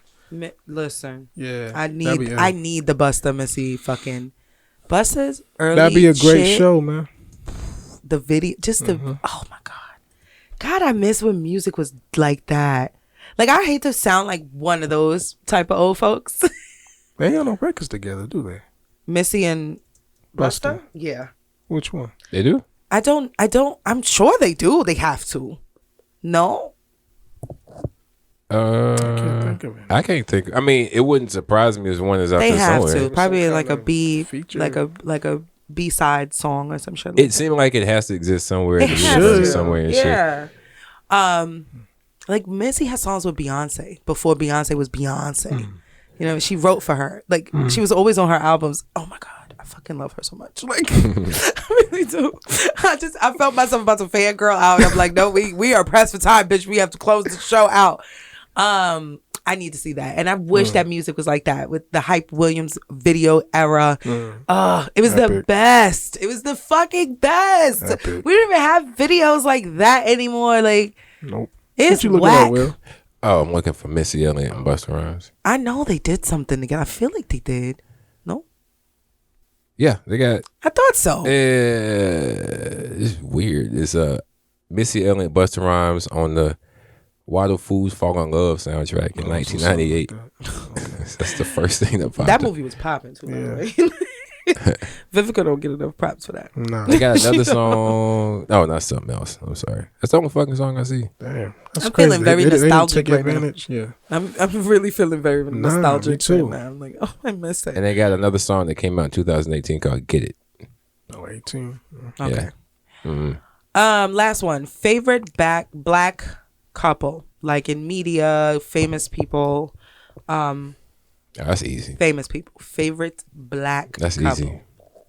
Listen, I need the Busta Missy fucking Busta's early. That'd be a great show, man. The video, just the oh my god, I miss when music was like that. Like I hate to sound like one of those type of old folks. They ain't got no records together, do they? Missy and Busta? Yeah. Which one? They do? I don't. I'm sure they do. They have to. No? I can't think. I mean, it wouldn't surprise me if one is out there somewhere. They have to. Probably like a B feature, like a B-side song or some shit. It seemed like it has to exist somewhere. It should somewhere. Yeah. Shit. Like Missy has songs with Beyonce before Beyonce was Beyonce. You know, she wrote for her. Like she was always on her albums. Oh my God, I fucking love her so much. Like I really do. I felt myself about to fangirl out. I'm like, no, we are pressed for time, bitch. We have to close the show out. I need to see that, and I wish that music was like that with the Hype Williams video era. It was the best. It was the fucking best. We don't even have videos like that anymore. Like, nope. It's what you whack. looking at, Will? Oh, I'm looking for Missy Elliott and Busta Rhymes. I know they did something together. I feel like they did. No? Yeah, they got. I thought so. It's weird. It's Missy Elliott, Busta Rhymes on the Why Do Fools Fall in Love soundtrack in 1998. That's the first thing that popped That up. movie was popping too. Yeah. Vivica don't get enough props for that. Nah. They got another song. Oh, not something else. I'm sorry. That's the only fucking song I see. Damn. That's I'm crazy. feeling very nostalgic right now. Yeah. I'm really feeling very nostalgic me too. right now. I'm like, oh, I miss it. And they got another song that came out in 2018 called Get It. Oh, 18. Okay. Yeah. Mm-hmm. Last one. Favorite black couple, like in media, famous people. That's easy. Famous people. Favorite black That's couple. easy.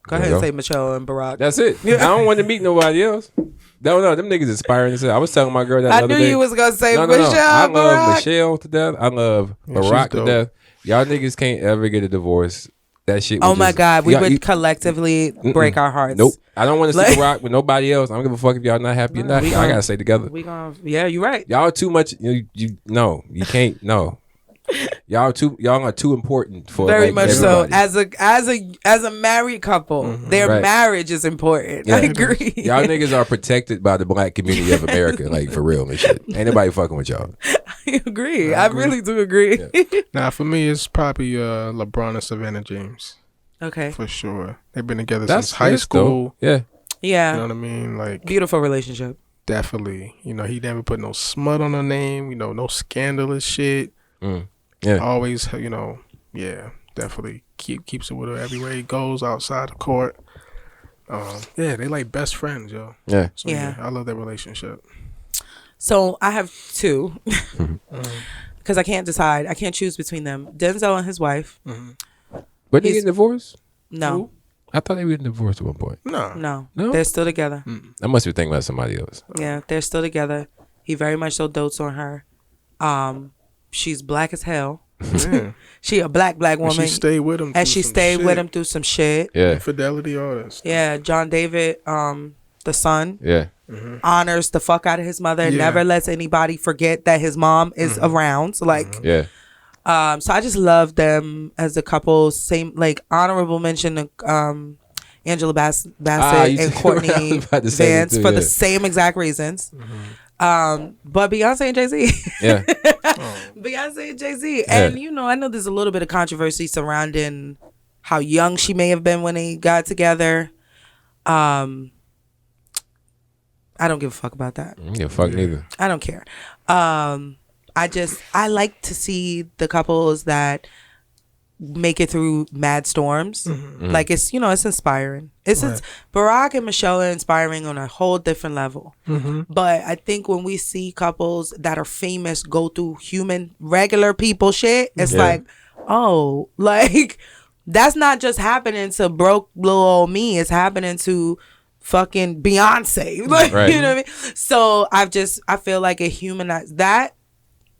Go ahead and say Michelle and Barack. That's it. I don't want to meet nobody else. No, them niggas inspiring as hell. I was telling my girl that the I other knew day. you was gonna say No. Michelle. I love Barack. Michelle to death. I love Barack to death. Y'all niggas can't ever get a divorce. That shit. Oh my God, we would collectively break our hearts. Nope. I don't want to see Barack with nobody else. I don't give a fuck if y'all not happy or not. I gotta stay together. Yeah, you're right. Y'all too much. You can't. No. Y'all are too important for Very like, much everybody. so. As a married couple, their Right. marriage is important. Yeah. I agree. Y'all niggas are protected by the black community of America, like for real and shit. Ain't nobody fucking with y'all. I agree. I really do agree. Yeah. Now, for me, it's probably LeBron and Savannah James. Okay. For sure. They've been together That's since high school. Dope. Yeah. Yeah. You know what I mean? Like, Beautiful relationship. definitely. You know, he never put no smut on her name. You know, no scandalous shit. Yeah. Always, you know, yeah, definitely keeps it with her everywhere he goes outside the court. Yeah, they like best friends, yo. Yeah. So, Yeah. I love their relationship. So I have two because I can't decide. I can't choose between them. Denzel and his wife. But they getting divorced? No. I thought they were getting divorced at one point. No. They're still together. I must be thinking about somebody else. Yeah, they're still together. He very much so dotes on her. She's black as hell. Yeah. She a black woman. She stayed with him. And she stayed with him through some shit. Yeah. Infidelity, all that stuff. Yeah, John David, the son, Yeah. honors the fuck out of his mother. Yeah. Never lets anybody forget that his mom is around. So like, Yeah. so I just love them as a couple. Same like honorable mention to Angela Bassett and Courtney Vance for the same exact reasons. But Beyonce and Jay-Z. Yeah. Beyonce and Jay-Z. And you know, I know there's a little bit of controversy surrounding how young she may have been when they got together. I don't give a fuck about that. Yeah, fuck neither. I don't care. I like to see the couples that make it through mad storms. Like it's inspiring. It's Barack and Michelle are inspiring on a whole different level. But I think when we see couples that are famous go through regular people shit, it's like, oh, like that's not just happening to broke little old me. It's happening to fucking Beyonce. Like, you know what I mean? So I feel like that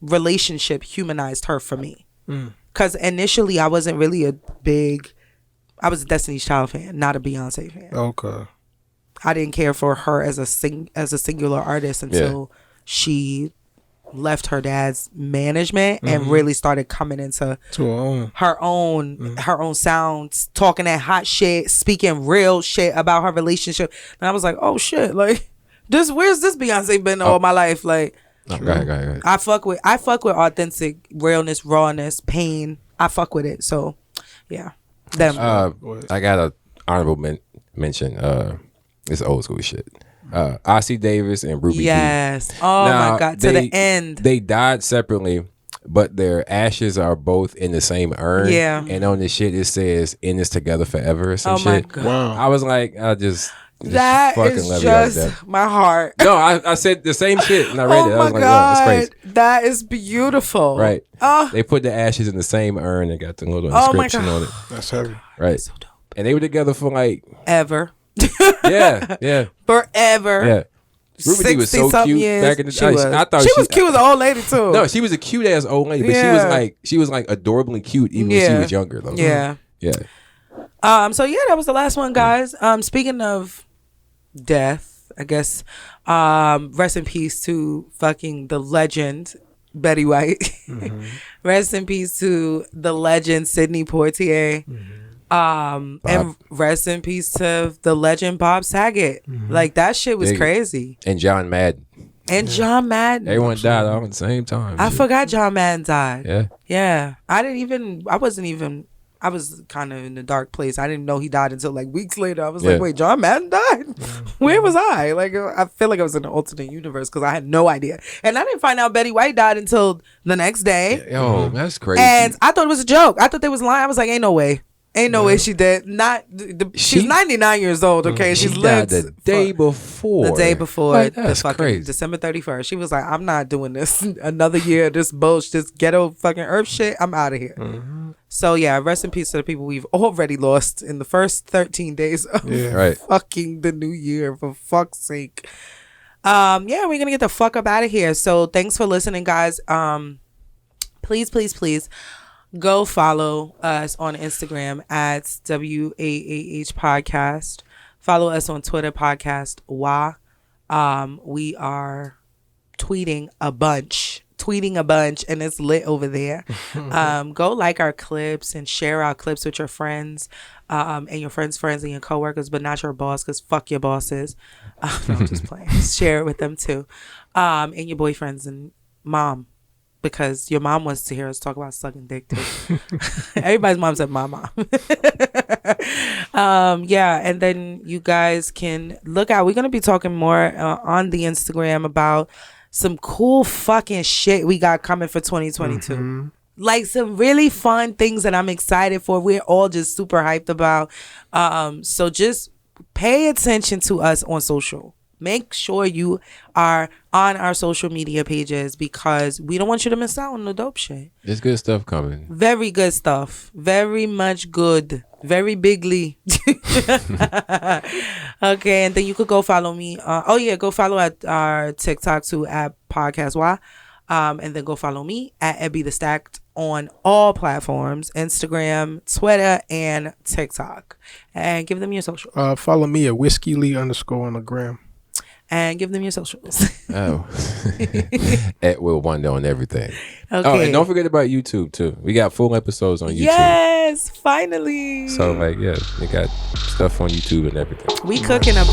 relationship humanized her for me. Because initially I wasn't really I was a Destiny's Child fan, not a Beyonce fan. Okay. I didn't care for her as a singular artist until she left her dad's management and really started coming into her own sounds, talking that hot shit, speaking real shit about her relationship. And I was like, oh shit, like where's this Beyonce been all my life? Like, Go ahead. I fuck with authentic realness, rawness, pain. I fuck with it. So yeah, them. I got a honorable mention. It's old school shit. Ossie Davis and Ruby Dee. Yes. Oh my God. To the end. They died separately, but their ashes are both in the same urn. Yeah. And on this shit it says "In this together forever" or some shit. My God. Wow. I was like, That fucking is love you like just that. my heart. No, I said the same shit and I read Oh it. I my was like, God. oh, that's crazy. That is beautiful. Right. Oh, They put the ashes in the same urn and got the little Oh my inscription God. on it. That's heavy. Right. so dope. And they were together for like, Ever. yeah. Forever. Yeah. Ruby D was so 60-something cute years. back in the She day. was. I thought she was cute as an old lady too. No, she was a cute ass old lady, but Yeah. she was like adorably cute even when she Yeah. was younger though. Yeah. Yeah. So yeah, that was the last one, guys. Speaking of death, I guess. Rest in peace to fucking the legend Betty White. Rest in peace to the legend Sidney Poitier. And rest in peace to the legend Bob Saget. Like that shit was Big. crazy. And John Madden. And John Madden. Everyone died all at the same time. I forgot John Madden died. Yeah. Yeah. I was kind of in a dark place. I didn't know he died until like weeks later. I was like, wait, John Madden died? Where was I? Like, I feel like I was in an alternate universe because I had no idea. And I didn't find out Betty White died until the next day. Yo, that's crazy. And I thought it was a joke. I thought they was lying. I was like, ain't no way. Ain't no way she did. She's 99 years old, okay? she She's died lived the day before. the day before, Like, the that's fucking crazy. December 31st. She was like, I'm not doing this another year, this bullshit, this ghetto fucking earth shit. I'm out of here. So yeah, rest in peace to the people we've already lost in the first 13 days of Right. fucking the new year, for fuck's sake. Yeah, we're gonna get the fuck up out of here. So thanks for listening, guys. Please go follow us on Instagram at WAAH Podcast. Follow us on Twitter, podcast Waah. We are tweeting a bunch, and it's lit over there. Go like our clips and share our clips with your friends, and your friends' friends and your coworkers, but not your boss, because fuck your bosses. No, I'm just playing. Share it with them too, and your boyfriends and mom. Because your mom wants to hear us talk about sucking dick too. Everybody's mom said my mom. Yeah, and then you guys can look out. We're gonna be talking more on the Instagram about some cool fucking shit we got coming for 2022. Like some really fun things that I'm excited for. We're all just super hyped about. So just pay attention to us on social. Make sure you are on our social media pages because we don't want you to miss out on the dope shit. There's good stuff coming. Very good stuff. Very much good. Very bigly. Okay, and then you could go follow me. Go follow at our TikTok too at Podcast Waah. And then go follow me at Ebby the Stacked on all platforms, Instagram, Twitter, and TikTok. And give them your socials. Follow me at WhiskeyLee _ on the gram. And give them your socials. Oh. At Will Wonder on everything. Okay. Oh, and don't forget about YouTube too. We got full episodes on YouTube. Yes, finally. So like, yeah, we got stuff on YouTube and everything. We cooking up